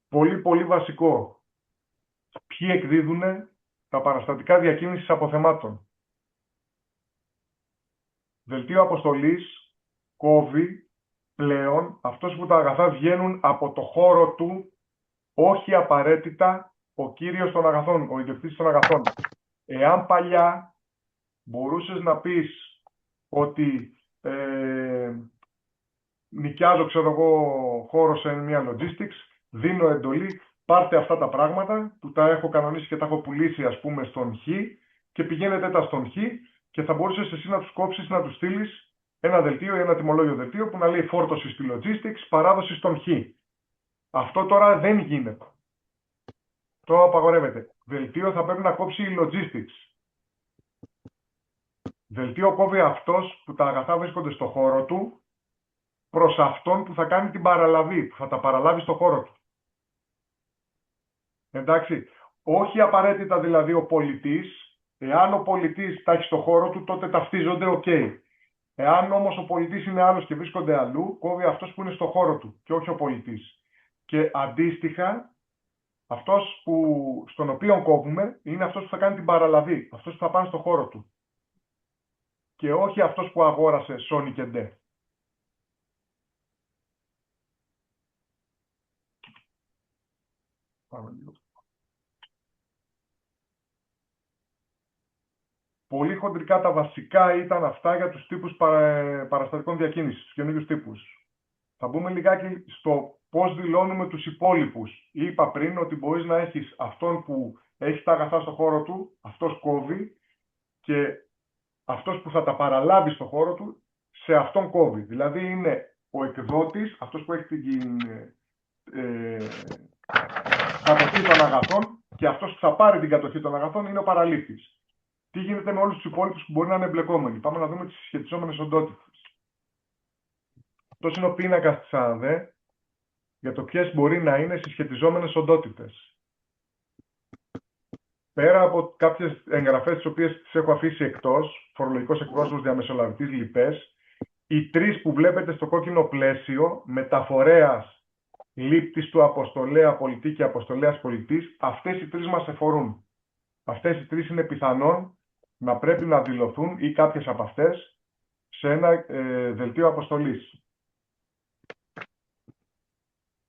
Πολύ πολύ βασικό. Ποιοι εκδίδουν τα παραστατικά διακίνησης αποθεμάτων. Δελτίο αποστολής κόβει πλέον αυτός που τα αγαθά βγαίνουν από το χώρο του, όχι απαραίτητα ο κύριος των αγαθών, ο ιδιοκτήτης των αγαθών. Εάν παλιά μπορούσες να πεις ότι νοικιάζω, ξέρω εγώ, χώρο σε μια logistics, δίνω εντολή, πάρτε αυτά τα πράγματα που τα έχω κανονίσει και τα έχω πουλήσει, ας πούμε, στον Χ και πηγαίνετε τα στον Χ και θα μπορούσες εσύ να τους κόψεις, να τους στείλεις ένα δελτίο ή ένα τιμολόγιο δελτίο που να λέει φόρτωση στη logistics, παράδοση στον Χ. Αυτό τώρα δεν γίνεται. Το απαγορεύεται. Δελτίο θα πρέπει να κόψει η logistics. Δελτίο κόβει αυτός που τα αγαθά βρίσκονται στο χώρο του προς αυτόν που θα κάνει την παραλαβή, που θα τα παραλάβει στο χώρο του. Εντάξει, όχι απαραίτητα δηλαδή ο πολιτής. Εάν ο πολιτής τα έχει στο χώρο του, τότε ταυτίζονται ok. Εάν όμως ο πολιτής είναι άλλος και βρίσκονται αλλού, κόβει αυτός που είναι στο χώρο του και όχι ο πολιτής. Και αντίστοιχα, αυτός στον οποίο κόβουμε είναι αυτός που θα κάνει την παραλαβή, αυτός που θα πάνε στο χώρο του. Και όχι αυτός που αγόρασε Sony και D. Πάμε λίγο. πολύ χοντρικά τα βασικά ήταν αυτά για τους τύπους παραστατικών διακίνησης, τους καινούριους τύπους. Θα μπούμε λιγάκι στο πώς δηλώνουμε τους υπόλοιπους. Είπα πριν ότι μπορείς να έχεις αυτόν που έχει τα αγαθά στο χώρο του, αυτός κόβει, και αυτός που θα τα παραλάβει στο χώρο του, σε αυτόν κόβει. Δηλαδή είναι ο εκδότης, αυτός που έχει την κατοχή των αγαθών, και αυτός που θα πάρει την κατοχή των αγαθών είναι ο παραλήπτης. Τι γίνεται με όλους τους υπόλοιπους που μπορεί να είναι εμπλεκόμενοι? Πάμε να δούμε τις συσχετιζόμενες οντότητες. Αυτός είναι ο πίνακας της ΑΔΕ για το ποιες μπορεί να είναι συσχετιζόμενες οντότητες. Πέρα από κάποιες εγγραφές τις οποίες τις έχω αφήσει εκτός, φορολογικός εκπρόσωπος, διαμεσολαβητής, λοιπές, οι τρεις που βλέπετε στο κόκκινο πλαίσιο, μεταφορέας, λήπτης του αποστολέα πολιτή και αποστολέας πολιτής, αυτές οι τρεις μας αφορούν. Αυτές οι τρεις είναι πιθανόν να πρέπει να δηλωθούν, ή κάποιες από αυτές, σε ένα δελτίο αποστολής.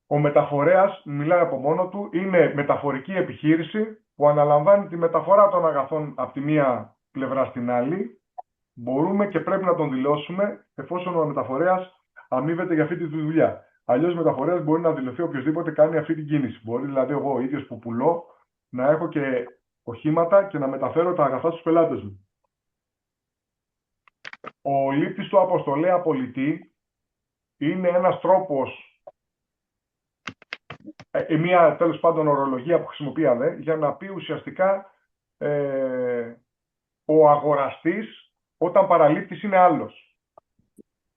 Ο μεταφορέας μιλάει από μόνο του, είναι μεταφορική επιχείρηση που αναλαμβάνει τη μεταφορά των αγαθών από τη μία πλευρά στην άλλη. Μπορούμε και πρέπει να τον δηλώσουμε εφόσον ο μεταφορέας αμείβεται για αυτή τη δουλειά. Αλλιώς μεταφορέας μπορεί να δηλωθεί οποιοδήποτε κάνει αυτή την κίνηση. Μπορεί δηλαδή εγώ ο ίδιος που πουλώ να έχω και οχήματα και να μεταφέρω τα αγαθά στους πελάτες μου. Ο λήπτης του αποστολέα πολιτή είναι ένας τρόπος, μία τέλος πάντων ορολογία που χρησιμοποιείται για να πει ουσιαστικά ο αγοραστής όταν παραλήπτης είναι άλλος.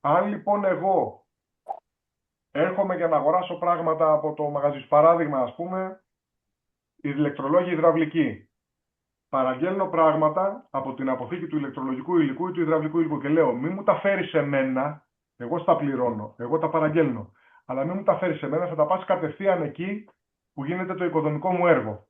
Αν λοιπόν εγώ έρχομαι για να αγοράσω πράγματα από το μαγαζί, παράδειγμα ας πούμε ηλεκτρολόγια υδραυλική, παραγγέλνω πράγματα από την αποθήκη του ηλεκτρολογικού υλικού ή του υδραυλικού υλικού και λέω μη μου τα φέρεις σε μένα, εγώ στα πληρώνω, εγώ τα παραγγέλνω, αλλά μην μου τα φέρεις σε μένα, θα τα πας κατευθείαν εκεί που γίνεται το οικοδομικό μου έργο.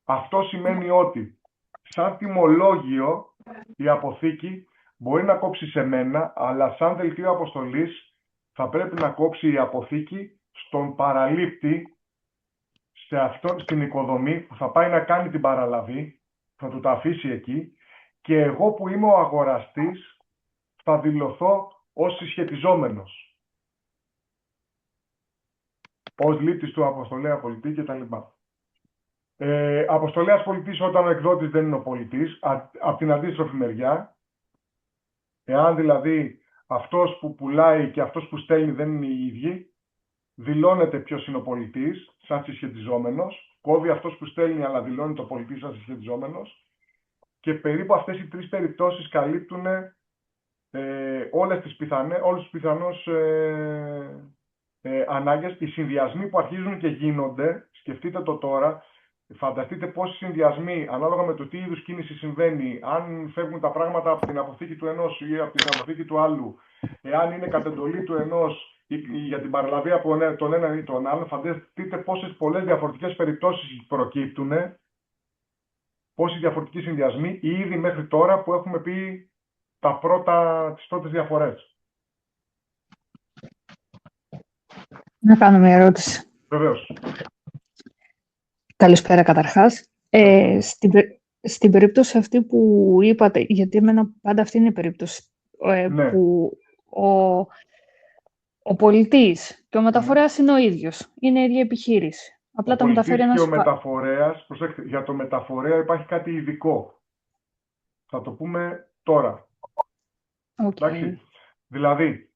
Αυτό σημαίνει ότι σαν τιμολόγιο η αποθήκη μπορεί να κόψει σε μένα, αλλά σαν δελτίο αποστολής θα πρέπει να κόψει η αποθήκη στον παραλήπτη, σε αυτόν, στην οικοδομή που θα πάει να κάνει την παραλαβή, θα του τα αφήσει εκεί, και εγώ που είμαι ο αγοραστής θα δηλωθώ ως συσχετιζόμενος, ως λήπτης του αποστολέα πολιτή κτλ. Αποστολέας πολιτής όταν ο εκδότης δεν είναι ο πολιτής, από την αντίστροφη μεριά, εάν δηλαδή αυτός που πουλάει και αυτός που στέλνει δεν είναι οι ίδιοι, δηλώνεται ποιος είναι ο πολιτής σαν συσχετιζόμενος, κόβει αυτός που στέλνει αλλά δηλώνει το πολιτή σαν συσχετιζόμενος, και περίπου αυτές οι τρεις περιπτώσεις καλύπτουν όλους τους πιθανούς ανάγκες. Οι συνδυασμοί που αρχίζουν και γίνονται, σκεφτείτε το τώρα, φανταστείτε πόσοι συνδυασμοί, ανάλογα με το τι είδους κίνηση συμβαίνει, αν φεύγουν τα πράγματα από την αποθήκη του ενός ή από την αποθήκη του άλλου, εάν είναι κατ' εντολή του ενός ή για την παραλαβή από τον έναν ή τον άλλον, φανταστείτε πόσες πολλές διαφορετικές περιπτώσεις προκύπτουν, πόσοι διαφορετικοί συνδυασμοί, ήδη μέχρι τώρα που έχουμε πει τις πρώτες διαφορές. Να κάνω μια ερώτηση. Βεβαίως. Καλησπέρα καταρχάς. Στην περίπτωση αυτή που είπατε, γιατί εμένα πάντα αυτή είναι η περίπτωση, Ναι. που ο πολιτής και ο μεταφορέας είναι ο ίδιος, είναι η ίδια επιχείρηση. Απλά τα μεταφέρει ένας... Και ο μεταφορέας, προσέξτε, για το μεταφορέα υπάρχει κάτι ειδικό. Θα το πούμε τώρα. Okay. Δηλαδή,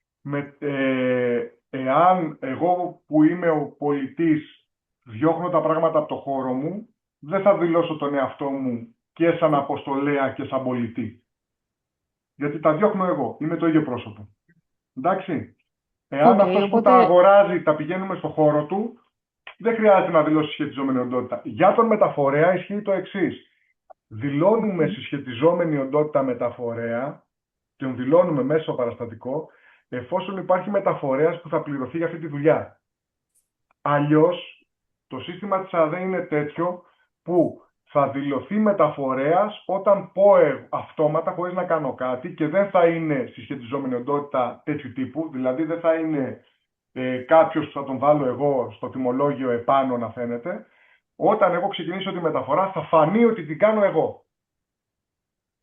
εάν εγώ που είμαι ο πολιτής διώχνω τα πράγματα από το χώρο μου, δεν θα δηλώσω τον εαυτό μου και σαν αποστολέα και σαν πολιτή. Γιατί τα διώχνω εγώ, είμαι το ίδιο πρόσωπο. Εντάξει. Εάν αυτός που τα αγοράζει τα πηγαίνουμε στο χώρο του, δεν χρειάζεται να δηλώσει συσχετιζόμενη οντότητα. Για τον μεταφορέα ισχύει το εξής. Δηλώνουμε συσχετιζόμενη οντότητα μεταφορέα, τον δηλώνουμε μέσα στο παραστατικό, εφόσον υπάρχει μεταφορέας που θα πληρωθεί για αυτή τη δουλειά. Αλλιώς, το σύστημα της ΑΔΕ είναι τέτοιο που θα δηλωθεί μεταφορέας όταν πω αυτόματα, χωρίς να κάνω κάτι, και δεν θα είναι συσχετιζόμενη οντότητα τέτοιου τύπου, δηλαδή δεν θα είναι κάποιος που θα τον βάλω εγώ στο τιμολόγιο επάνω να φαίνεται. Όταν εγώ ξεκινήσω τη μεταφορά θα φανεί ότι την κάνω εγώ.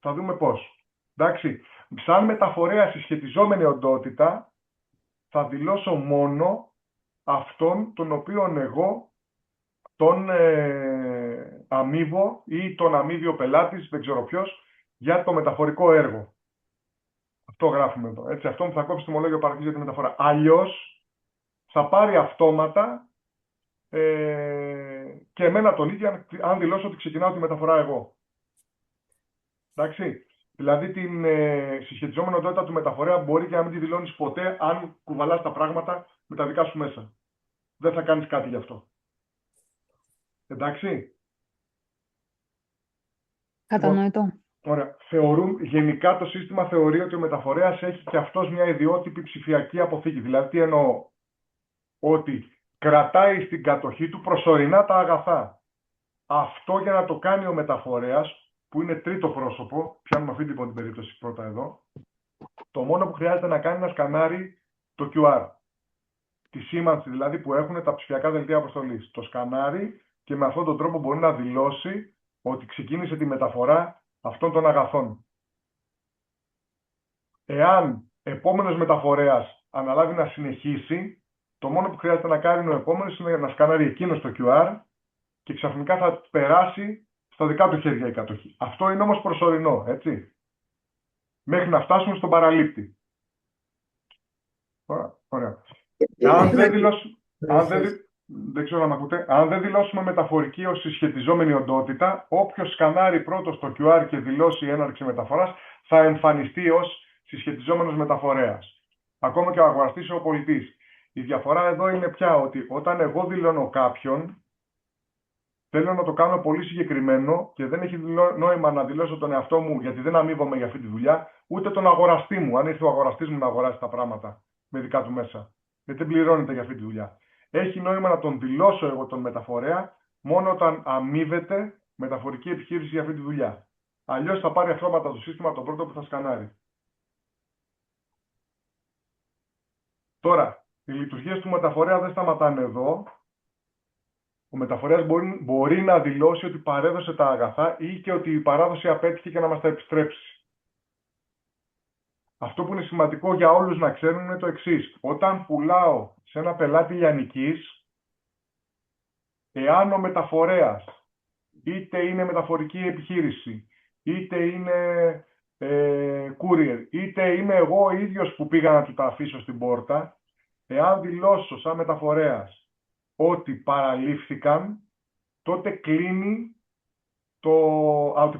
Θα δούμε πώς. Εντάξει. Σαν μεταφορέα συσχετιζόμενη οντότητα, θα δηλώσω μόνο αυτόν τον οποίον εγώ τον αμείβω ή τον αμείβει ο πελάτης, δεν ξέρω ποιος, για το μεταφορικό έργο. Αυτό γράφουμε εδώ. Έτσι, αυτό που θα κόψει το τιμολόγιο παροχής για τη μεταφορά. Αλλιώς θα πάρει αυτόματα και εμένα τον ίδιο αν δηλώσω ότι ξεκινάω τη μεταφορά εγώ. Εντάξει. Δηλαδή την συσχετιζόμενη οντότητα του μεταφορέα μπορεί και να μην τη δηλώνεις ποτέ αν κουβαλάς τα πράγματα με τα δικά σου μέσα. Δεν θα κάνεις κάτι γι' αυτό. Εντάξει. Κατανοητό. Ωραία. Γενικά το σύστημα θεωρεί ότι ο μεταφορέας έχει και αυτός μια ιδιότυπη ψηφιακή αποθήκη. Δηλαδή τι εννοώ? Ότι κρατάει στην κατοχή του προσωρινά τα αγαθά. Αυτό για να το κάνει ο μεταφορέας, που είναι τρίτο πρόσωπο, πιάνουμε αυτή την περίπτωση πρώτα εδώ, το μόνο που χρειάζεται να κάνει είναι να σκανάρει το QR. Τη σήμανση δηλαδή που έχουν τα ψηφιακά δελτία αποστολής. Το σκανάρει και με αυτόν τον τρόπο μπορεί να δηλώσει ότι ξεκίνησε τη μεταφορά αυτών των αγαθών. Εάν επόμενος μεταφορέας αναλάβει να συνεχίσει, το μόνο που χρειάζεται να κάνει ο επόμενος είναι να σκανάρει εκείνο το QR και ξαφνικά θα περάσει στα δικά του χέρια η κατοχή. Αυτό είναι όμως προσωρινό, έτσι. Μέχρι να φτάσουμε στον παραλήπτη. Ωραία. Αν δεν δηλώσουμε μεταφορική ως συσχετιζόμενη οντότητα, όποιος σκανάρει πρώτος το QR και δηλώσει έναρξη μεταφοράς, θα εμφανιστεί ως συσχετιζόμενος μεταφορέας. Ακόμα και ο αγοραστής ή ο πολιτής. Η διαφορά εδώ είναι πια ότι όταν εγώ δηλώνω κάποιον, θέλω να το κάνω πολύ συγκεκριμένο και δεν έχει νόημα να δηλώσω τον εαυτό μου γιατί δεν αμείβομαι για αυτή τη δουλειά, ούτε τον αγοραστή μου, αν ήρθε ο αγοραστής μου να αγοράσει τα πράγματα με δικά του μέσα. Γιατί δεν πληρώνεται για αυτή τη δουλειά. Έχει νόημα να τον δηλώσω εγώ τον μεταφορέα μόνο όταν αμείβεται μεταφορική επιχείρηση για αυτή τη δουλειά. Αλλιώς θα πάρει αυτόματα το σύστημα τον πρώτο που θα σκανάρει. Τώρα, οι λειτουργίες του μεταφορέα δεν σταματάνε εδώ. Ο μεταφορέας μπορεί να δηλώσει ότι παρέδωσε τα αγαθά ή και ότι η παράδοση απέτυχε και να μας τα επιστρέψει. Αυτό που είναι σημαντικό για όλους να ξέρουν είναι το εξής. Όταν πουλάω σε ένα πελάτη λιανικής, εάν ο μεταφορέας είτε είναι μεταφορική επιχείρηση, είτε είναι courier, είτε είμαι εγώ ο ίδιος που πήγα να του τα αφήσω στην πόρτα, εάν δηλώσω σαν μεταφορέας ότι παραλήφθηκαν, τότε κλείνει ότι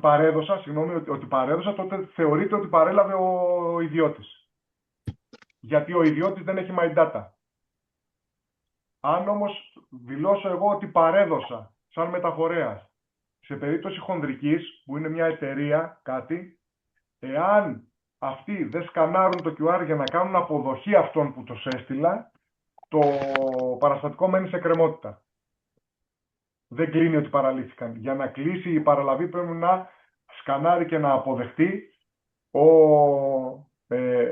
παρέδωσα, τότε θεωρείται ότι παρέλαβε ο ιδιώτης. Γιατί ο ιδιώτης δεν έχει my data. Αν όμως δηλώσω εγώ ότι παρέδωσα σαν μεταφορέας, σε περίπτωση χονδρικής, που είναι μια εταιρεία, κάτι, εάν αυτοί δεν σκανάρουν το QR για να κάνουν αποδοχή αυτών που τους έστειλα, το παραστατικό μένει σε κρεμότητα. Δεν κλείνει ότι παραλήφθηκαν. Για να κλείσει η παραλαβή πρέπει να σκανάρει και να αποδεχτεί ο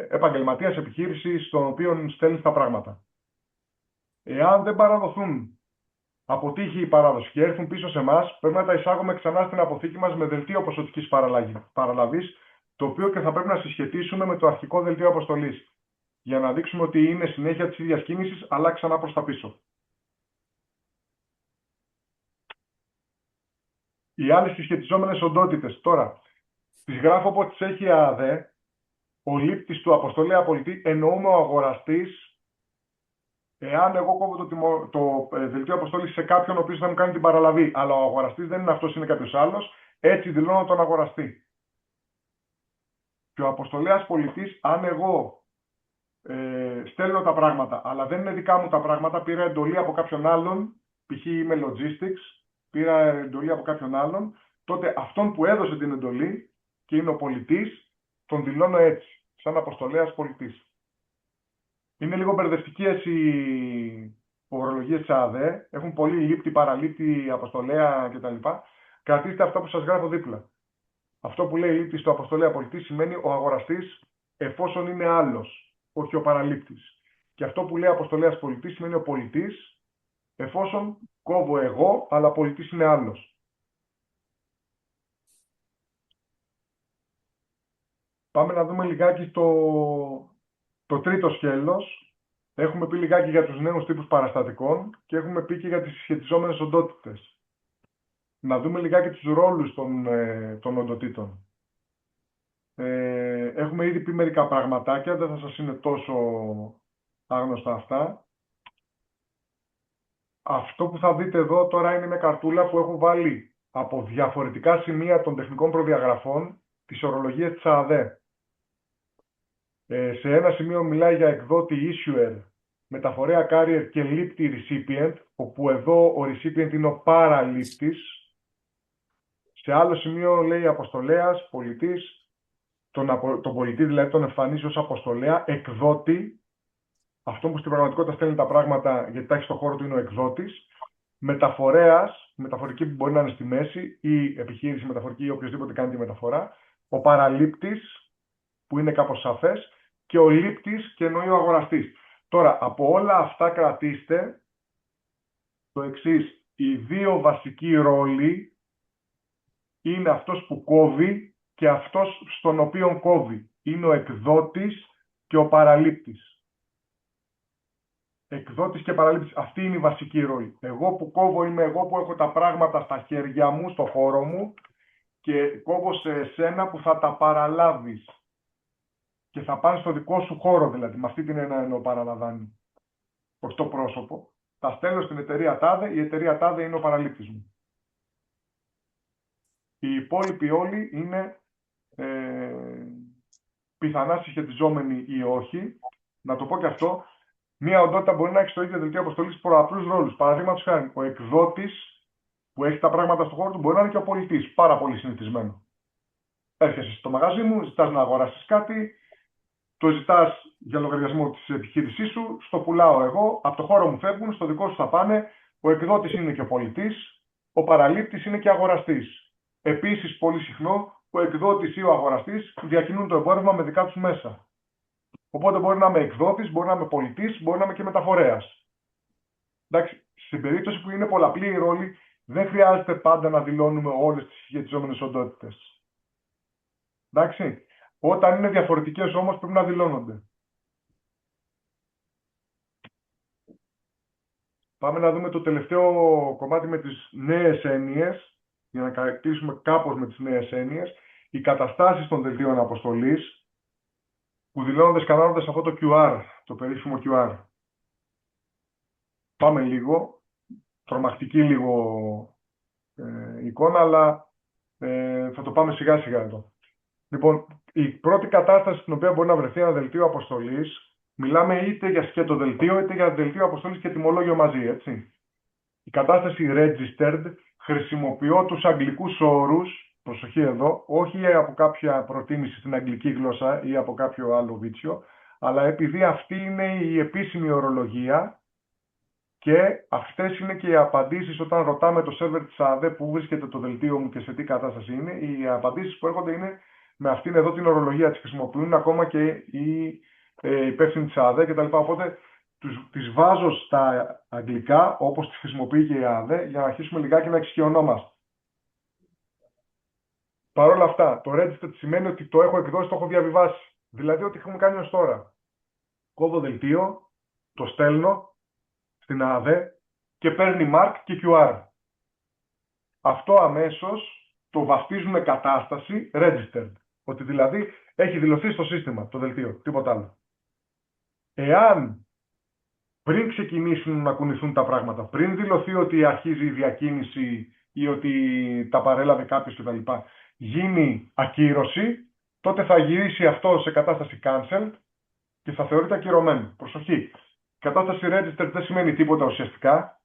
επαγγελματίας επιχείρησης στον οποίο στέλνει τα πράγματα. Εάν δεν παραδοθούν, αποτύχει η παράδοση και έρθουν πίσω σε εμάς, πρέπει να τα εισάγουμε ξανά στην αποθήκη μας με δελτίο ποσοτικής παραλαβής, το οποίο και θα πρέπει να συσχετίσουμε με το αρχικό δελτίο αποστολής, για να δείξουμε ότι είναι συνέχεια της ίδιας κίνησης, αλλά ξανά προς τα πίσω. Οι άλλες συσχετιζόμενες οντότητες, τώρα, τις γράφω όπως τις έχει η ΑΔΕ, ο λήπτης του αποστολέα πολιτή, εννοούμε ο αγοραστής, εάν εγώ κόβω το δελτίο αποστολής σε κάποιον ο οποίος θα μου κάνει την παραλαβή, αλλά ο αγοραστής δεν είναι αυτός, είναι κάποιος άλλος, έτσι δηλώνω τον αγοραστή. Και ο αποστολέας πολιτής, αν εγώ στέλνω τα πράγματα, αλλά δεν είναι δικά μου τα πράγματα, πήρα εντολή από κάποιον άλλον, π.χ. είμαι logistics, πήρα εντολή από κάποιον άλλον, τότε αυτόν που έδωσε την εντολή και είναι ο πολιτής, τον δηλώνω έτσι, σαν αποστολέας πολιτής. Είναι λίγο μπερδευτικές οι ορολογίες της ΑΔΕ, έχουν πολύ λήπτη, παραλήπτη, αποστολέα κτλ. Κρατήστε αυτό που σας γράφω δίπλα. Αυτό που λέει λήπτη στο αποστολέα πολιτή σημαίνει ο αγοραστής εφόσον είναι άλλος, όχι ο παραλήπτης. Και αυτό που λέει αποστολέας πολιτή σημαίνει ο πολιτής εφόσον κόβω εγώ, αλλά πολιτής είναι άλλος. Πάμε να δούμε λιγάκι το τρίτο σκέλος. Έχουμε πει λιγάκι για τους νέους τύπους παραστατικών και έχουμε πει και για τις συσχετιζόμενες οντότητες. Να δούμε λιγάκι τους ρόλους των οντοτήτων. Έχουμε ήδη πει μερικά πραγματάκια, δεν θα σας είναι τόσο άγνωστα αυτά. Αυτό που θα δείτε εδώ τώρα είναι μια καρτούλα που έχω βάλει από διαφορετικά σημεία των τεχνικών προδιαγραφών τις ορολογίες της ΑΔΕ. Σε ένα σημείο μιλάει για εκδότη issuer, μεταφορέα carrier και λήπτη recipient, όπου εδώ ο recipient είναι ο παραλήπτης. Σε άλλο σημείο λέει αποστολέας, πολιτής, τον πολιτή δηλαδή τον εμφανίζει ως αποστολέα, εκδότη, αυτό που στην πραγματικότητα στέλνει τα πράγματα γιατί τα έχει στο χώρο του είναι ο εκδότης, μεταφορέας, μεταφορική που μπορεί να είναι στη μέση ή επιχείρηση μεταφορική ή οποιοδήποτε κάνει τη μεταφορά, ο παραλήπτης που είναι κάπως σαφές και ο λήπτης και εννοεί ο αγοραστής. Τώρα, από όλα αυτά κρατήστε το εξής, οι δύο βασικοί ρόλοι είναι αυτός που κόβει και αυτός στον οποίο κόβει. Είναι ο εκδότης και ο παραλήπτης. Εκδότης και παραλήπτης, αυτή είναι η βασική ρόλη. Εγώ που κόβω είμαι εγώ που έχω τα πράγματα στα χέρια μου, στο χώρο μου και κόβω σε εσένα που θα τα παραλάβεις. Και θα πάνε στο δικό σου χώρο, δηλαδή, με αυτή την έννοια εννοώ παραλαμβάνει. Όχι το πρόσωπο. Τα στέλνω στην εταιρεία τάδε, η εταιρεία τάδε είναι ο παραλήπτης μου. Οι υπόλοιποι όλοι είναι πιθανά συσχετιζόμενοι ή όχι. Να το πω και αυτό, μία οντότητα μπορεί να έχει στο ίδιο δελτίο αποστολής προαπλούς ρόλους. Παραδείγματος χάρη, ο εκδότης που έχει τα πράγματα στον χώρο του μπορεί να είναι και ο πολιτής. Πάρα πολύ συνηθισμένο. Έρχεσαι στο μαγαζί μου, ζητάς να αγοράσεις κάτι, το ζητάς για λογαριασμό της επιχείρησής σου, στο πουλάω εγώ, από το χώρο μου φεύγουν, στο δικό σου θα πάνε, ο εκδότης είναι και ο πολιτής, ο παραλήπτης είναι και αγοραστής. Επίσης, πολύ συχνό, ο εκδότης ή ο αγοραστής διακινούν το εμπόρευμα με δικά τους μέσα. Οπότε μπορεί να είμαι εκδότης, μπορεί να είμαι πολιτής, μπορεί να είμαι και μεταφορέας. Εντάξει, στην περίπτωση που είναι πολλαπλή η ρόλη, δεν χρειάζεται πάντα να δηλώνουμε όλες τις συσχετιζόμενες οντότητες. Εντάξει. Όταν είναι διαφορετικές όμως πρέπει να δηλώνονται. Πάμε να δούμε το τελευταίο κομμάτι με τις νέες έννοιες, για να κλείσουμε κάπως με τις νέες έννοιες. Οι καταστάσεις των δελτίων αποστολής, που δηλώνονται σκανάροντας αυτό το QR, το περίφημο QR. Πάμε λίγο, τρομακτική λίγο εικόνα, αλλά θα το πάμε σιγά σιγά εδώ. Λοιπόν, η πρώτη κατάσταση στην οποία μπορεί να βρεθεί ένα δελτίο αποστολής, μιλάμε είτε για σκέτο δελτίο, είτε για δελτίο αποστολής και τιμολόγιο μαζί, έτσι. Η κατάσταση registered, χρησιμοποιώ τους αγγλικούς όρους, προσοχή εδώ, όχι από κάποια προτίμηση στην αγγλική γλώσσα ή από κάποιο άλλο βίτσιο, αλλά επειδή αυτή είναι η επίσημη ορολογία και αυτές είναι και οι απαντήσεις όταν ρωτάμε το σερβερ της ΑΔΕ που βρίσκεται το δελτίο μου και σε τι κατάσταση είναι, οι απαντήσεις που έρχονται είναι με αυτήν εδώ την ορολογία, τις χρησιμοποιούν ακόμα και οι υπεύθυνοι της ΑΔΕ κτλ. Οπότε τις βάζω στα αγγλικά, όπως τις χρησιμοποιεί και η ΑΔΕ, για να αρχίσουμε λιγάκι να εξοικειωνόμαστε. Παρ' όλα αυτά, το register σημαίνει ότι το έχω εκδώσει, το έχω διαβιβάσει. Δηλαδή, ό,τι έχουμε κάνει ως τώρα. Κόβω δελτίο, το στέλνω στην ΑΔΕ και παίρνει mark και QR. Αυτό αμέσως το βαφτίζουμε κατάσταση registered. Ότι δηλαδή έχει δηλωθεί στο σύστημα το δελτίο, τίποτα άλλο. Εάν πριν ξεκινήσουν να κουνηθούν τα πράγματα, πριν δηλωθεί ότι αρχίζει η διακίνηση ή ότι τα παρέλαβε κάποιος κτλ., γίνει ακύρωση, τότε θα γυρίσει αυτό σε κατάσταση cancelled και θα θεωρείται ακυρωμένο. Προσοχή. Η κατάσταση registered δεν σημαίνει τίποτα ουσιαστικά.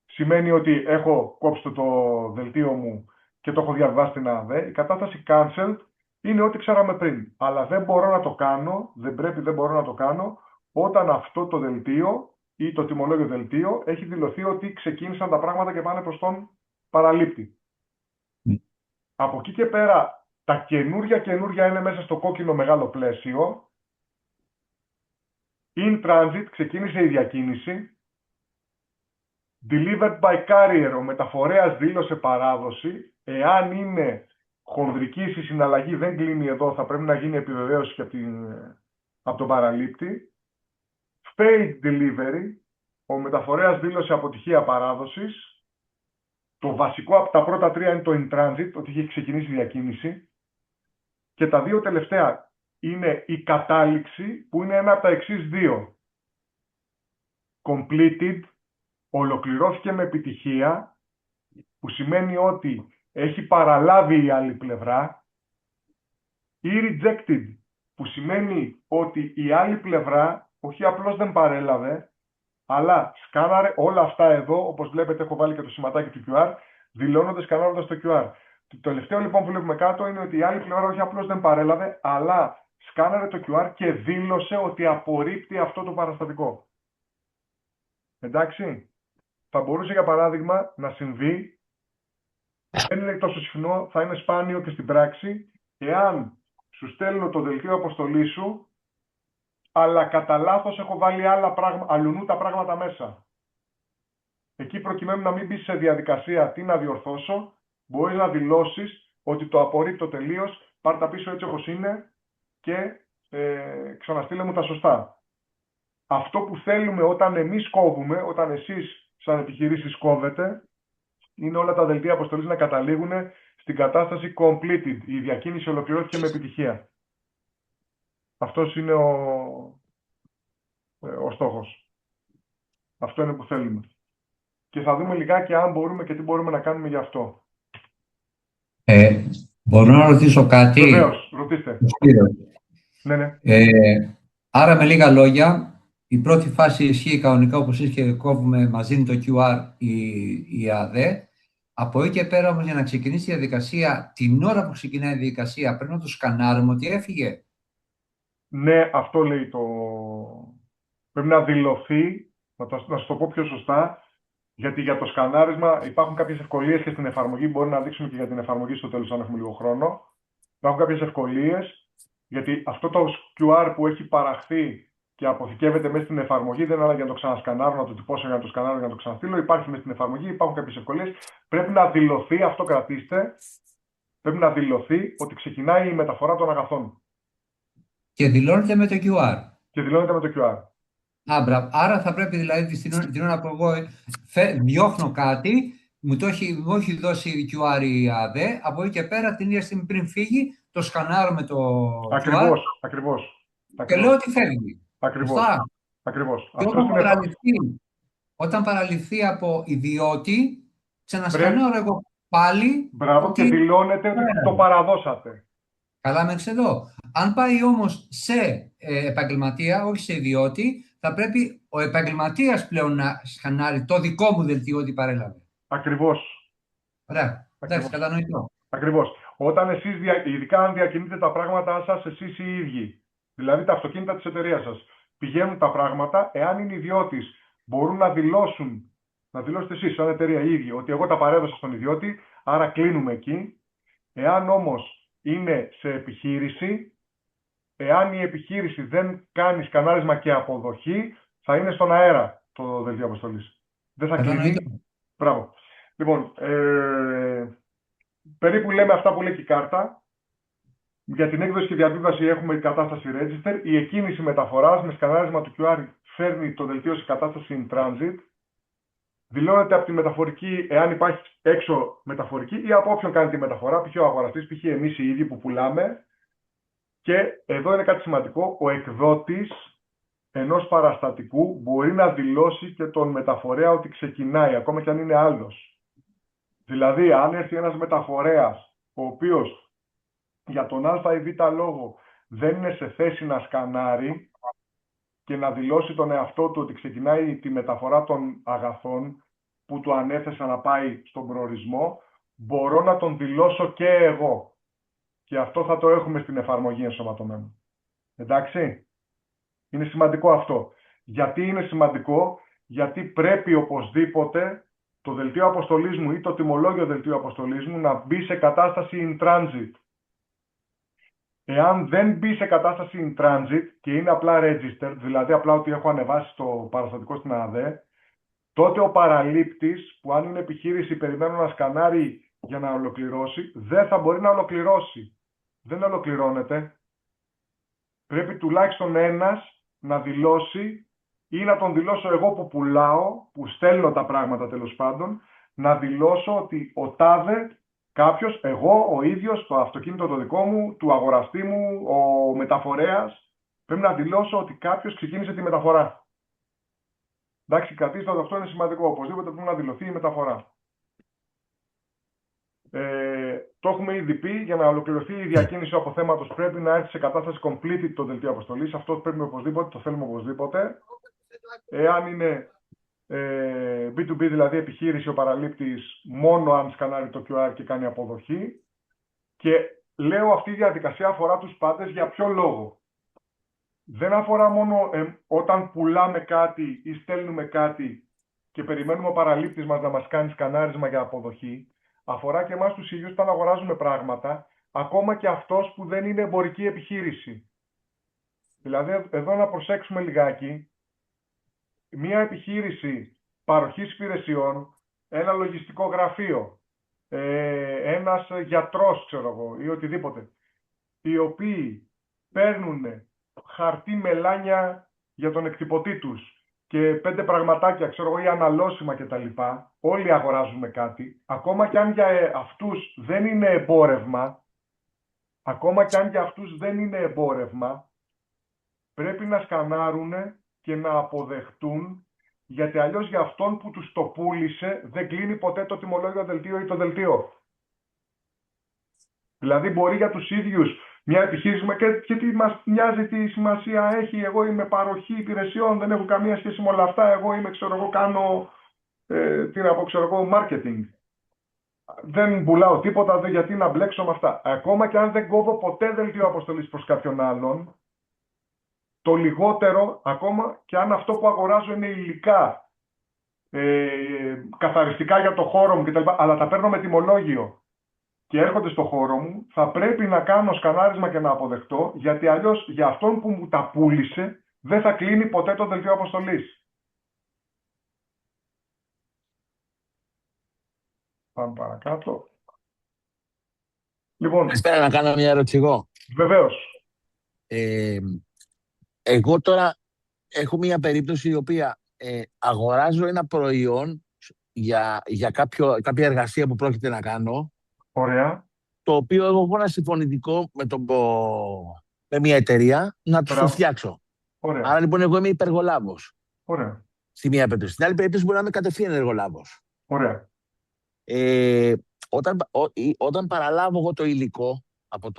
Σημαίνει ότι έχω κόψει το δελτίο μου και το έχω διαβάσει στην ΑΔΕ. Η κατάσταση cancelled είναι ό,τι ξέραμε πριν. Αλλά δεν μπορώ να το κάνω, δεν μπορώ να το κάνω όταν αυτό το δελτίο ή το τιμολόγιο δελτίο έχει δηλωθεί ότι ξεκίνησαν τα πράγματα και πάνε προς τον παραλήπτη. Από εκεί και πέρα, τα καινούρια είναι μέσα στο κόκκινο μεγάλο πλαίσιο. In transit, ξεκίνησε η διακίνηση. Delivered by carrier, ο μεταφορέας δήλωσε παράδοση. Εάν είναι χονδρικής η συναλλαγή δεν κλείνει εδώ, θα πρέπει να γίνει επιβεβαίωση και από τον παραλήπτη. Failed delivery, ο μεταφορέας δήλωσε αποτυχία παράδοσης. Το βασικό από τα πρώτα τρία είναι το in transit, ότι έχει ξεκινήσει η διακίνηση. Και τα δύο τελευταία είναι η κατάληξη, που είναι ένα από τα εξής δύο. Completed, ολοκληρώθηκε με επιτυχία, που σημαίνει ότι έχει παραλάβει η άλλη πλευρά. Ή rejected, που σημαίνει ότι η άλλη πλευρά όχι απλώς δεν παρέλαβε, αλλά σκάναρε όλα αυτά εδώ, όπως βλέπετε έχω βάλει και το σηματάκι του QR, δηλώνοντας σκανάροντας το QR. Το τελευταίο λοιπόν που βλέπουμε κάτω είναι ότι η άλλη πλευρά όχι απλώς δεν παρέλαβε, αλλά σκάναρε το QR και δήλωσε ότι απορρίπτει αυτό το παραστατικό. Εντάξει, θα μπορούσε για παράδειγμα να συμβεί, δεν είναι τόσο συχνό, θα είναι σπάνιο και στην πράξη, εάν σου στέλνω το δελτίο αποστολή σου, αλλά κατά λάθος έχω βάλει αλλουνού τα πράγματα μέσα. Εκεί προκειμένου να μην μπει σε διαδικασία τι να διορθώσω, μπορείς να δηλώσεις ότι το απορρίπτω τελείως, πάρ' τα πίσω έτσι όπως είναι και ξαναστείλε μου τα σωστά. Αυτό που θέλουμε όταν εμείς κόβουμε, όταν εσείς σαν επιχειρήσεις κόβετε, είναι όλα τα δελτία αποστολής να καταλήγουν στην κατάσταση completed. Η διακίνηση ολοκληρώθηκε με επιτυχία. Αυτός είναι ο στόχος. Αυτό είναι που θέλουμε. Και θα δούμε λιγάκι αν μπορούμε και τι μπορούμε να κάνουμε γι' αυτό. Μπορώ να ρωτήσω κάτι? Βεβαίως, ρωτήστε. Ναι. Άρα με λίγα λόγια, η πρώτη φάση ισχύει κανονικά όπως και κόβουμε μαζί το QR η ΑΔΕ. Από εκεί και πέρα όμως για να ξεκινήσει η διαδικασία, την ώρα που ξεκινάει η διαδικασία πρέπει να το σκανάρουμε ότι έφυγε. Ναι, αυτό λέει Πρέπει να δηλωθεί, να σου το πω πιο σωστά, γιατί για το σκανάρισμα υπάρχουν κάποιες ευκολίες και στην εφαρμογή, μπορεί να δείξουμε και για την εφαρμογή στο τέλος αν έχουμε λίγο χρόνο. Υπάρχουν κάποιες ευκολίες, γιατί αυτό το QR που έχει παραχθεί και αποθηκεύεται μέσα στην εφαρμογή δεν είναι για να το ξανασκανάρω, να το τυπώσω για να το σκανάρω, για να το ξαναστείλω. Υπάρχει μέσα στην εφαρμογή, υπάρχουν κάποιες ευκολίες. Πρέπει να δηλωθεί, αυτό κρατήστε, πρέπει να δηλωθεί ότι ξεκινάει η μεταφορά των αγαθών. Και δηλώνεται με το QR. Και δηλώνεται με το QR. Άρα θα πρέπει δηλαδή την ώρα που εγώ διώχνω κάτι, μου έχει δώσει QR η ΑΔΕ, από εκεί και πέρα την ίδια στιγμή πριν φύγει, το σκανάρω με το QR. Ακριβώς. Και λέω ότι φεύγει. Ακριβώς. Και όταν παραλυφθεί από ιδιώτη, ξανασκανάρω εγώ πάλι. Μπράβο, και δηλώνεται ότι το παραδώσατε. Καλά μέχρι εδώ. Αν πάει όμως σε επαγγελματία, όχι σε ιδιώτη, θα πρέπει ο επαγγελματίας πλέον να σκανάρει το δικό μου δελτίο ότι παρέλαβε. Ακριβώς. Ωραία. Εντάξει, κατανοητό. Ακριβώς. Όταν εσείς, ειδικά αν διακινείτε τα πράγματά σας εσείς οι ίδιοι, δηλαδή τα αυτοκίνητα της εταιρείας σας, πηγαίνουν τα πράγματα, εάν είναι ιδιώτης, μπορούν να δηλώσουν, να δηλώσετε εσείς σαν εταιρεία οι ίδιοι, ότι εγώ τα παρέδωσα στον ιδιώτη, άρα κλείνουμε εκεί. Εάν όμως είναι σε επιχείρηση, εάν η επιχείρηση δεν κάνει σκανάρισμα και αποδοχή, θα είναι στον αέρα το δελτίο αποστολής. Δεν θα κλείνει. Μπράβο. Λοιπόν, περίπου λέμε αυτά που λέει και η κάρτα. Για την έκδοση και διαβίβαση έχουμε κατάσταση register. Η εκκίνηση μεταφοράς με σκανάρισμα του QR φέρνει το δελτίο σε κατάσταση in transit. Δηλώνεται από τη μεταφορική, εάν υπάρχει έξω μεταφορική ή από όποιον κάνει τη μεταφορά, π.χ. ο αγοραστής, π.χ. εμείς οι ίδιοι που πουλάμε. Και εδώ είναι κάτι σημαντικό, ο εκδότης ενός παραστατικού μπορεί να δηλώσει και τον μεταφορέα ότι ξεκινάει, ακόμα και αν είναι άλλος. Δηλαδή, αν έρθει ένας μεταφορέας, ο οποίος για τον α ή β λόγο δεν είναι σε θέση να σκανάρει και να δηλώσει τον εαυτό του ότι ξεκινάει τη μεταφορά των αγαθών που του ανέθεσα να πάει στον προορισμό, μπορώ να τον δηλώσω και εγώ. Και αυτό θα το έχουμε στην εφαρμογή ενσωματωμένο. Εντάξει. Είναι σημαντικό αυτό. Γιατί είναι σημαντικό? Γιατί πρέπει οπωσδήποτε το δελτίο αποστολής μου ή το τιμολόγιο δελτίου αποστολής μου να μπει σε κατάσταση in transit. Εάν δεν μπει σε κατάσταση in transit και είναι απλά registered, δηλαδή απλά ότι έχω ανεβάσει το παραστατικό στην ΑΔΕ, τότε ο παραλήπτης, που αν είναι επιχείρηση περιμένω να σκανάρει για να ολοκληρώσει, δεν θα μπορεί να ολοκληρώσει. Δεν ολοκληρώνεται. Πρέπει τουλάχιστον ένας να δηλώσει ή να τον δηλώσω εγώ που πουλάω, που στέλνω τα πράγματα τέλος πάντων, να δηλώσω ότι ο τάδε κάποιος, εγώ ο ίδιος, το αυτοκίνητο το δικό μου, του αγοραστή μου, ο μεταφορέας, πρέπει να δηλώσω ότι κάποιος ξεκίνησε τη μεταφορά. Εντάξει, κρατήστε το, αυτό είναι σημαντικό. Οπωσδήποτε πρέπει να δηλωθεί η μεταφορά. Το έχουμε ήδη πει, για να ολοκληρωθεί η διακίνηση του αποθέματος πρέπει να έρθει σε κατάσταση completed το δελτίο αποστολής. Αυτό πρέπει οπωσδήποτε, το θέλουμε οπωσδήποτε. Εάν είναι B2B, δηλαδή επιχείρηση, ο παραλήπτης μόνο αν σκανάρει το QR και κάνει αποδοχή. Και λέω αυτή η διαδικασία αφορά τους πάντες για ποιο λόγο. Δεν αφορά μόνο όταν πουλάμε κάτι ή στέλνουμε κάτι και περιμένουμε ο παραλήπτης μας να μας κάνει σκανάρισμα για αποδοχή. Αφορά και εμάς τους ίδιους όταν αγοράζουμε πράγματα, ακόμα και αυτός που δεν είναι εμπορική επιχείρηση. Δηλαδή, εδώ να προσέξουμε λιγάκι, μία επιχείρηση παροχής υπηρεσιών, ένα λογιστικό γραφείο, ένας γιατρός, ξέρω εγώ, ή οτιδήποτε, οι οποίοι παίρνουν χαρτί μελάνια για τον εκτυπωτή τους και 5 πραγματάκια, ξέρω εγώ, ή αναλώσιμα κτλ. Όλοι αγοράζουμε κάτι. Ακόμα και αν για αυτούς δεν είναι εμπόρευμα, πρέπει να σκανάρουν και να αποδεχτούν, γιατί αλλιώς για αυτόν που τους το πούλησε δεν κλείνει ποτέ το τιμολόγιο δελτίο ή το δελτίο. Δηλαδή μπορεί για τους ίδιους μια επιχείρηση και τι μας νοιάζει, τι σημασία έχει, εγώ είμαι παροχή υπηρεσιών, δεν έχω καμία σχέση με όλα αυτά, εγώ είμαι, ξέρω εγώ, κάνω, marketing. Δεν πουλάω τίποτα, γιατί να μπλέξω με αυτά. Ακόμα και αν δεν κόβω ποτέ δελτίο αποστολής προς κάποιον άλλον, το λιγότερο, ακόμα και αν αυτό που αγοράζω είναι υλικά, καθαριστικά για το χώρο μου κτλ., αλλά τα παίρνω με τιμολόγιο και έρχονται στο χώρο μου, θα πρέπει να κάνω σκανάρισμα και να αποδεχτώ, γιατί αλλιώς για αυτόν που μου τα πούλησε δεν θα κλείνει ποτέ το δελτίο αποστολής. Πάμε παρακάτω. Λοιπόν, Espera να κάνω μια ερώτηση εγώ. βεβαίως. Εγώ τώρα έχω μια περίπτωση η οποία αγοράζω ένα προϊόν για κάποια εργασία που πρόκειται να κάνω. Ωραία. Το οποίο εγώ έχω ένα συμφωνητικό με μια εταιρεία να το φτιάξω. Ωραία. Άρα λοιπόν εγώ είμαι υπεργολάβος. Ωραία. Στη μία περίπτωση. Στην άλλη περίπτωση μπορεί να είμαι κατευθείαν εργολάβος. Ωραία. Όταν παραλάβω εγώ το υλικό από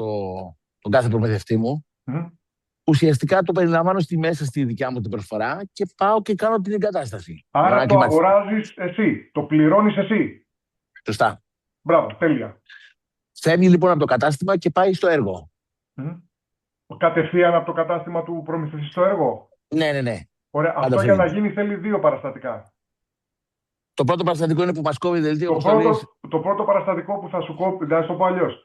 τον κάθε προμηθευτή μου, Mm. ουσιαστικά το περιλαμβάνω μέσα στη δικιά μου την προσφορά και πάω και κάνω την εγκατάσταση. Άρα το αγοράζεις εσύ, το πληρώνεις εσύ. Σωστά. Μπράβο, τέλεια. Φεύγει λοιπόν από το κατάστημα και πάει στο έργο. Κατευθείαν από το κατάστημα του προμηθευτή στο έργο. Ναι. Ωραία. Αυτό για να γίνει θέλει 2 παραστατικά. Το πρώτο παραστατικό είναι που μας κόβει δελτίο. Το πρώτο παραστατικό που θα σου κόβει, να το πω αλλιώς.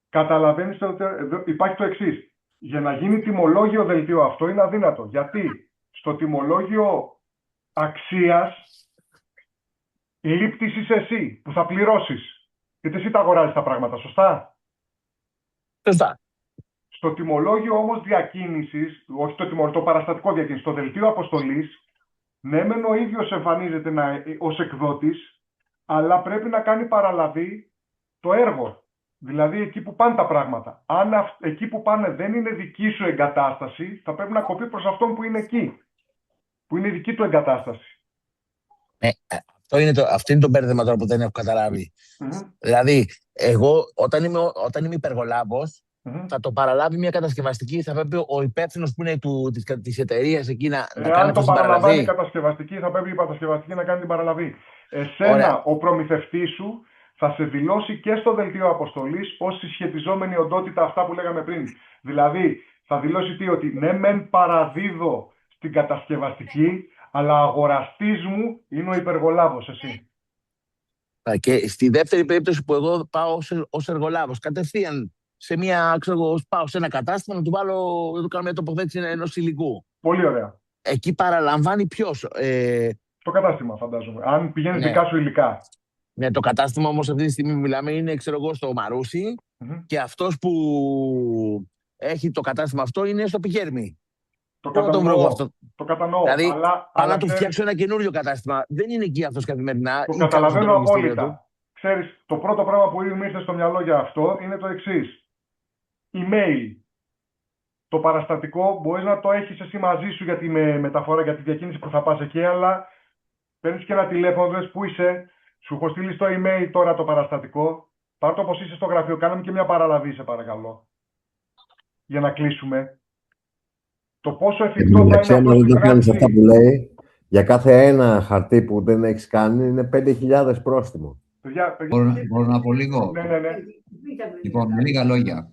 Καταλαβαίνεις ότι υπάρχει το εξής. Για να γίνει τιμολόγιο δελτίο αυτό είναι αδύνατο. Γιατί στο τιμολόγιο αξίας λήπτης είσαι εσύ που θα πληρώσεις. Γιατί εσύ τα αγοράζεις τα πράγματα, σωστά. Σωστά. Στο τιμολόγιο όμως διακίνησης, όχι το παραστατικό διακίνησης, το δελτίο αποστολής, ναι μεν ο ίδιος εμφανίζεται ως εκδότης, αλλά πρέπει να κάνει παραλαβή το έργο. Δηλαδή εκεί που πάνε τα πράγματα. Αν εκεί που πάνε δεν είναι δική σου εγκατάσταση, θα πρέπει να κοπεί προς αυτόν που είναι εκεί. Που είναι δική του εγκατάσταση. Αυτό είναι το μπέρδεμα τώρα που δεν έχω καταλάβει. Δηλαδή, εγώ όταν είμαι υπεργολάβος, θα το παραλάβει μια κατασκευαστική, θα πρέπει ο υπεύθυνος που είναι της εταιρείας εκεί να κάνει αν το παραλαμβάνει η κατασκευαστική, θα πρέπει η κατασκευαστική να κάνει την παραλαβή. Εσένα, ο προμηθευτής σου, θα σε δηλώσει και στο δελτίο αποστολής ως συσχετιζόμενη οντότητα αυτά που λέγαμε πριν. Δηλαδή, θα δηλώσει ότι ναι μεν παραδίδω στην κατασκευαστική, αλλά αγοραστής μου είναι ο υπεργολάβος, εσύ. Και στη δεύτερη περίπτωση που εγώ πάω ως εργολάβος, κατευθείαν πάω σε ένα κατάστημα να του κάνω μια τοποθέτηση ενός υλικού. Πολύ ωραία. Εκεί παραλαμβάνει ποιος? Το κατάστημα, φαντάζομαι. Αν πηγαίνεις δικά σου υλικά. Ναι, το κατάστημα όμως αυτή τη στιγμή που μιλάμε είναι, ξέρω εγώ, στο Μαρούσι και αυτός που έχει το κατάστημα αυτό είναι στο Πικέρμι. Το Πού να τον βρω εγώ κατανοώ. αυτό? Το κατανοώ. Δηλαδή, πάω Αλλά να του φτιάξω ένα καινούριο κατάστημα. Δεν είναι εκεί αυτός καθημερινά το ή κάποιος να καταλαβαίνω τον έχει στη γύρω του. απόλυτα. Ξέρεις, το πρώτο πράγμα που ήδη μου ήρθε στο μυαλό για αυτό είναι το εξής. Email. Το παραστατικό μπορείς να το έχεις εσύ μαζί σου για τη μεταφορά, για τη διακίνηση που θα πας εκεί, αλλά παίρνεις και ένα τηλέφωνο, λες πού είσαι, σου έχω στείλει στο email τώρα το παραστατικό, πάρ' το όπως είσαι στο γραφείο, κάναμε και μια παραλαβή, σε παρακαλώ, για να κλείσουμε. Το πόσο εφικτό θα είναι αυτό Αν δεν στην τα κάνεις αυτά πράξη. που λέει, για κάθε ένα χαρτί που δεν έχεις κάνει είναι 5.000 πρόστιμο. Παιδιά, Μπορώ να πω λίγο. ναι. Λοιπόν, με λίγα λόγια.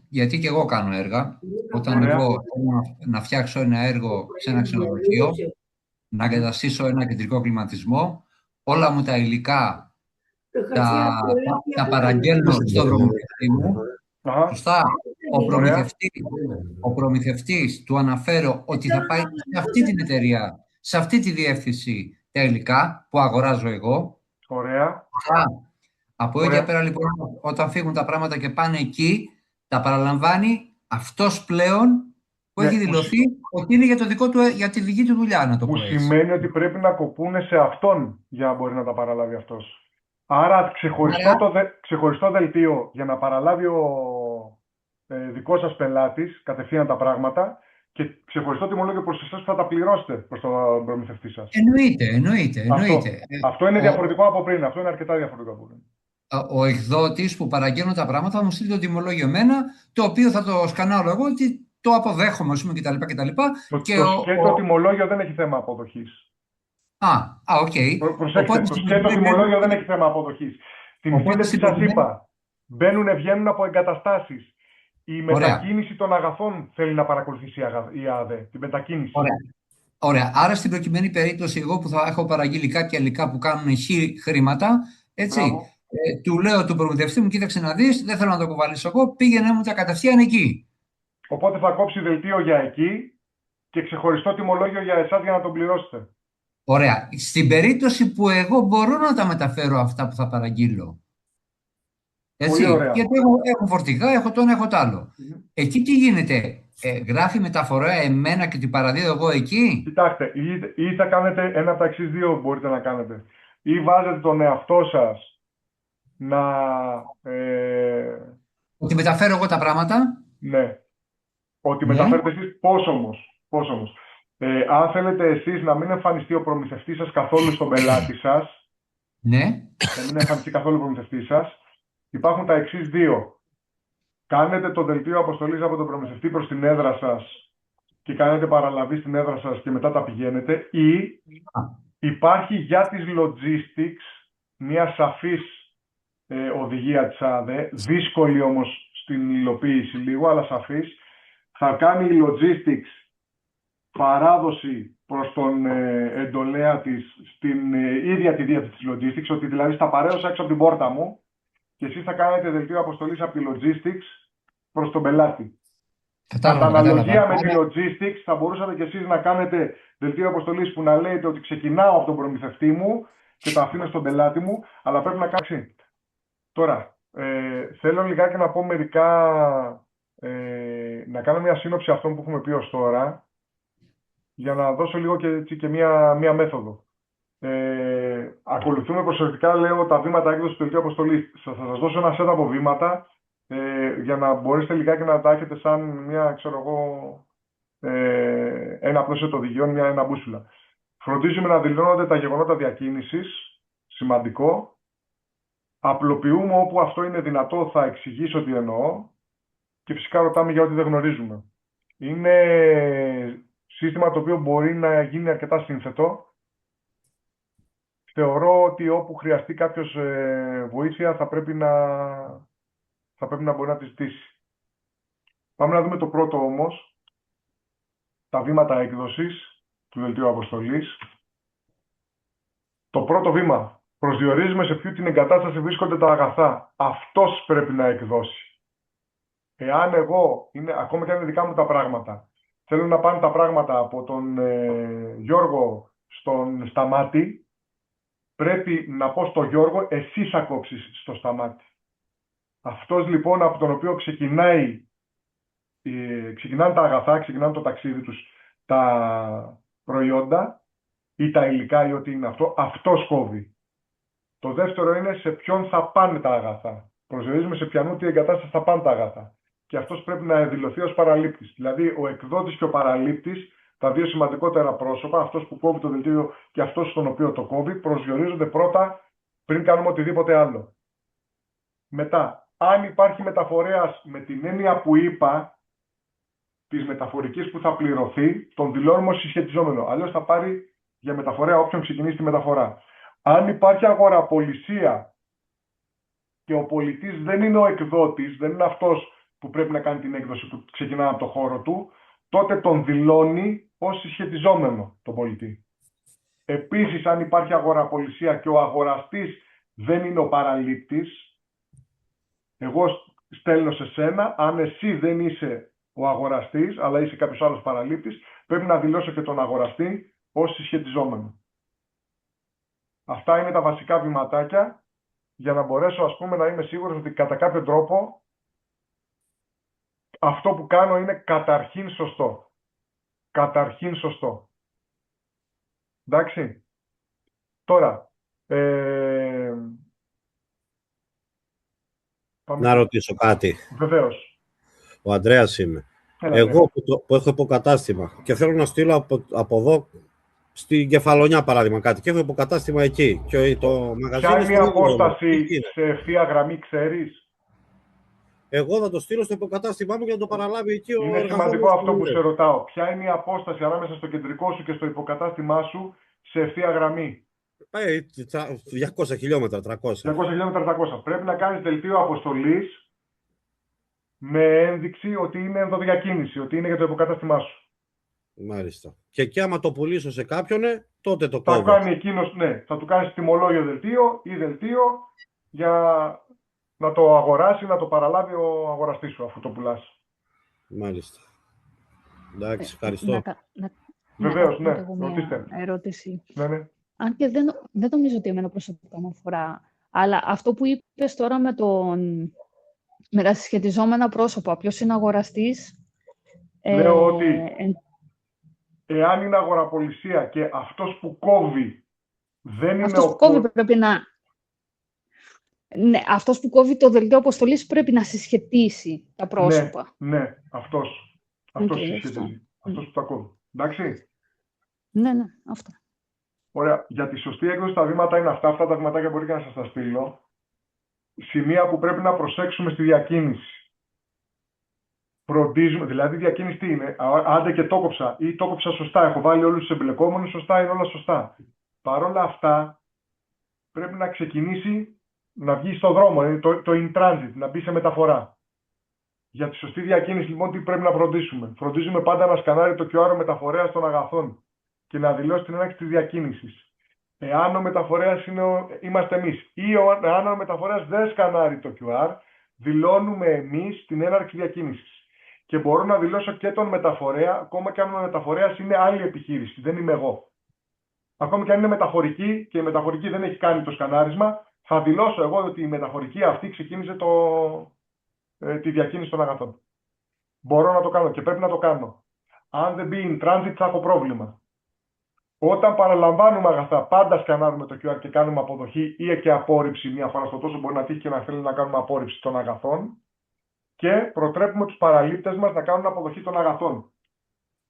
Γιατί και εγώ κάνω έργα, όταν Ωραία. εγώ θέλω να φτιάξω ένα έργο σε ένα ξενοδοχείο, να εγκαταστήσω ένα κεντρικό κλιματισμό, όλα μου τα υλικά τα παραγγέλνω στον προμηθευτή μου. Αχα. Σωστά. Ο προμηθευτής του αναφέρω ότι θα πάει σε αυτή την εταιρεία, σε αυτή τη διεύθυνση τα υλικά που αγοράζω εγώ. Ωραία. Από εκεί πέρα λοιπόν, όταν φύγουν τα πράγματα και πάνε εκεί, τα παραλαμβάνει αυτός πλέον που έχει δηλωθεί ότι είναι για τη δική του δουλειά, να το πω έτσι. Που σημαίνει ότι πρέπει να κοπούνε σε αυτόν για να μπορεί να τα παραλάβει αυτός. Άρα ξεχωριστό δελτίο για να παραλάβει ο δικός σας πελάτης κατευθείαν τα πράγματα και ξεχωριστό τιμολόγιο προς εσάς που θα τα πληρώσετε προς τον προμηθευτή σας. Εννοείται. Αυτό είναι διαφορετικό από πριν. Αυτό είναι αρκετά διαφορετικό από πριν. Ο εκδότης που παραγγέλνω τα πράγματα θα μου στείλει το τιμολόγιο εμένα, το οποίο θα το σκανάρω εγώ ότι το αποδέχομαι, ας πούμε, κτλ. Το σκέτο τιμολόγιο δεν έχει θέμα αποδοχής. Οκ. Προσέξτε, το σκέτο τιμολόγιο δεν έχει θέμα αποδοχής. Την σύνδεση σας είπα, βγαίνουν από εγκαταστάσεις. Η μετακίνηση των αγαθών θέλει να παρακολουθήσει η ΑΔΕ, την μετακίνηση. Ωραία. Άρα στην προκειμένη περίπτωση, εγώ που θα έχω παραγγείλει κάποια υλικά που κάνουν χρήματα, έτσι, του λέω του προμηθευτή μου, κοίταξε να δεις, δεν θέλω να το κουβαλήσω εγώ, πήγαινε μου τα κατευθείαν εκεί. Οπότε θα κόψει δελτίο για εκεί και ξεχωριστό τιμολόγιο για εσάς για να τον πληρώσετε. Ωραία. Στην περίπτωση που εγώ μπορώ να τα μεταφέρω αυτά που θα παραγγείλω. Έτσι, γιατί έχω φορτηγά, έχω το ένα, έχω το άλλο. Εκεί τι γίνεται, γράφει μεταφορά εμένα και την παραδίδω εγώ εκεί. Κοιτάξτε, ή θα κάνετε ένα από τα εξής δύο μπορείτε να κάνετε. Ή βάζετε τον εαυτό σας να... Ότι μεταφέρω εγώ τα πράγματα. Ναι. Ότι μεταφέρετε εσείς πώς όμως. Αν θέλετε εσείς να μην εμφανιστεί ο προμηθευτής σας καθόλου στον πελάτη σας, ναι. να μην εμφανιστεί καθόλου ο προμηθευτής σας, υπάρχουν τα εξής δύο. Κάνετε το δελτίο αποστολής από τον προμηθευτή προς την έδρα σας και κάνετε παραλαβή στην έδρα σας και μετά τα πηγαίνετε, ή υπάρχει για τις logistics μια σαφής οδηγία της ΑΔΕ, δύσκολη όμως στην υλοποίηση λίγο, αλλά σαφής. Θα κάνει η logistics παράδοση προς τον εντολέα της στην ίδια τη διεύθυνση της logistics, ότι δηλαδή στα παρέδωσα έξω από την πόρτα μου και εσείς θα κάνετε δελτίο αποστολής από τη logistics προς τον πελάτη. Κατά αναλογία με τη logistics θα μπορούσατε κι εσείς να κάνετε δελτίο αποστολής που να λέτε ότι ξεκινάω από τον προμηθευτή μου και τα αφήνω στον πελάτη μου, αλλά πρέπει να κάνει. Τώρα, θέλω λιγάκι να πω να κάνω μια σύνοψη αυτών που έχουμε πει ως τώρα, για να δώσω λίγο και μια μέθοδο. Ακολουθούμε προσεκτικά, λέω, τα βήματα έκδοσης του δελτίου αποστολής. Θα σας δώσω ένα set από βήματα, για να μπορέσετε λιγάκι να τα έχετε σαν μια, ένα πλαίσιο οδηγιών, ένα μπούσουλα. Φροντίζουμε να δηλώνονται τα γεγονότα διακίνησης, σημαντικό. Απλοποιούμε όπου αυτό είναι δυνατό, θα εξηγήσω τι εννοώ. Και φυσικά ρωτάμε για ό,τι δεν γνωρίζουμε. Είναι σύστημα το οποίο μπορεί να γίνει αρκετά σύνθετο. Θεωρώ ότι όπου χρειαστεί κάποιος βοήθεια θα πρέπει να μπορεί να τη ζητήσει. Πάμε να δούμε το πρώτο όμως, τα βήματα έκδοσης του δελτίου αποστολής. Το πρώτο βήμα, προσδιορίζουμε σε ποιου την εγκατάσταση βρίσκονται τα αγαθά. Αυτός πρέπει να εκδώσει. Εάν εγώ, ακόμα και αν είναι δικά μου τα πράγματα, θέλω να πάνε τα πράγματα από τον Γιώργο στον Σταμάτη, πρέπει να πω στο Γιώργο, εσύ θα κόψεις στο Σταμάτη. Αυτός λοιπόν από τον οποίο ξεκινάνε τα αγαθά, ξεκινάνε το ταξίδι τους, τα προϊόντα ή τα υλικά ή ό,τι είναι αυτό, αυτός κόβει. Το δεύτερο είναι σε ποιον θα πάνε τα αγαθά. Προσδιορίζουμε σε ποιανού τι εγκατάσταση θα πάνε τα αγαθά. Και αυτός πρέπει να δηλωθεί ως παραλήπτης. Δηλαδή, ο εκδότης και ο παραλήπτης, τα δύο σημαντικότερα πρόσωπα, αυτός που κόβει το δελτίο και αυτός στον οποίο το κόβει, προσδιορίζονται πρώτα πριν κάνουμε οτιδήποτε άλλο. Μετά, αν υπάρχει μεταφορέας με την έννοια που είπα, της μεταφορικής που θα πληρωθεί, τον δηλώνουμε ως συσχετιζόμενο. Αλλιώς θα πάρει για μεταφορέα όποιον ξεκινήσει τη μεταφορά. Αν υπάρχει αγοραπολισία και ο πολιτής δεν είναι ο εκδότης, δεν είναι αυτός που πρέπει να κάνει την έκδοση που ξεκινά από το χώρο του, τότε τον δηλώνει ως συσχετιζόμενο τον πολιτή. Επίσης, αν υπάρχει αγοραπολισία και ο αγοραστής δεν είναι ο παραλήπτης, εγώ στέλνω σε σένα, αν εσύ δεν είσαι ο αγοραστής, αλλά είσαι κάποιος άλλος παραλήπτης, πρέπει να δηλώσω και τον αγοραστή ως συσχετιζόμενο. Αυτά είναι τα βασικά βηματάκια για να μπορέσω, ας πούμε, να είμαι σίγουρος ότι κατά κάποιο τρόπο αυτό που κάνω είναι καταρχήν σωστό. Καταρχήν σωστό. Εντάξει. Τώρα, να ρωτήσω κάτι. Βεβαίως. Ο Ανδρέας είμαι. Έλα, Εγώ που έχω υποκατάστημα και θέλω να στείλω από εδώ στην Κεφαλονιά, παράδειγμα, κάτι και έχω υποκατάστημα εκεί. Και το μαγαζί ποια είναι η απόσταση είναι σε ευθεία γραμμή, ξέρεις? Εγώ θα το στείλω στο υποκατάστημά μου για να το παραλάβει εκεί ο Είναι σημαντικό αυτό που σε ρωτάω. Ποια είναι η απόσταση ανάμεσα στο κεντρικό σου και στο υποκατάστημά σου σε ευθεία γραμμή? 200 χιλιόμετρα, 300. 200 χιλιόμετρα, 300. Πρέπει να κάνεις δελτίο αποστολής με ένδειξη ότι είναι ενδοδιακίνηση, ότι είναι για το υποκατάστημά σου. Μάλιστα. Και εκεί άμα το πουλήσω σε κάποιον, τότε το θα κόβω. κάνει εκείνος, ναι, θα του κάνεις τιμολόγιο δελτίο ή δελτίο για να το αγοράσει, να το παραλάβει ο αγοραστής σου αφού το πουλάς. Μάλιστα. Εντάξει, ευχαριστώ. Βεβαίως, ναι. Εγώ μια ερώτηση. Ναι. Αν και δεν νομίζω ότι εμένα προσωπικά μου αφορά, αλλά αυτό που είπες τώρα με τα συσχετιζόμενα πρόσωπα, ποιος είναι αγοραστής? Λέω ότι εάν είναι αγοραπολισία και αυτός που κόβει δεν είναι αυτός που κόβει πρέπει να... Ναι, αυτός που κόβει το δελτίο αποστολής πρέπει να συσχετίσει τα πρόσωπα. Ναι, αυτός. Αυτός συσχετίζει. Αυτός που τα κόβει. Εντάξει. Ναι, αυτό. Ωραία. Για τη σωστή έκδοση τα βήματα είναι αυτά. Αυτά τα βηματάκια μπορεί και να σας τα στείλω. Σημεία που πρέπει να προσέξουμε στη διακίνηση. Φροντίζουμε, δηλαδή διακίνηση τι είναι? Άντε και το κόψα ή το κόψα σωστά. Έχω βάλει όλους τους εμπλεκόμενους σωστά, είναι όλα σωστά. Παρ' όλα αυτά πρέπει να ξεκινήσει να βγει στο δρόμο, το in transit, να μπει σε μεταφορά. Για τη σωστή διακίνηση λοιπόν τι πρέπει να φροντίσουμε? Φροντίζουμε πάντα να σκανάρει το QR μεταφορέας των αγαθών και να δηλώσει την έναρξη της διακίνησης. Εάν ο μεταφορέας είμαστε εμείς ή εάν ο μεταφορέας δεν σκανάρει το QR, δηλώνουμε εμείς την έναρξη διακίνησης. Και μπορώ να δηλώσω και τον μεταφορέα, ακόμα και αν ο μεταφορέας είναι άλλη επιχείρηση, δεν είμαι εγώ. Ακόμα και αν είναι μεταφορική και η μεταφορική δεν έχει κάνει το σκανάρισμα, θα δηλώσω εγώ ότι η μεταφορική αυτή ξεκίνησε τη διακίνηση των αγαθών. Μπορώ να το κάνω και πρέπει να το κάνω. Αν δεν μπει in transit θα έχω πρόβλημα. Όταν παραλαμβάνουμε αγαθά, πάντα σκανάρουμε το QR και κάνουμε αποδοχή ή και απόρριψη. Μία φορά στο τόσο μπορεί να τύχει και να θέλει να κάνουμε απόρριψη των αγαθών. Και προτρέπουμε τους παραλήπτες μας να κάνουν αποδοχή των αγαθών.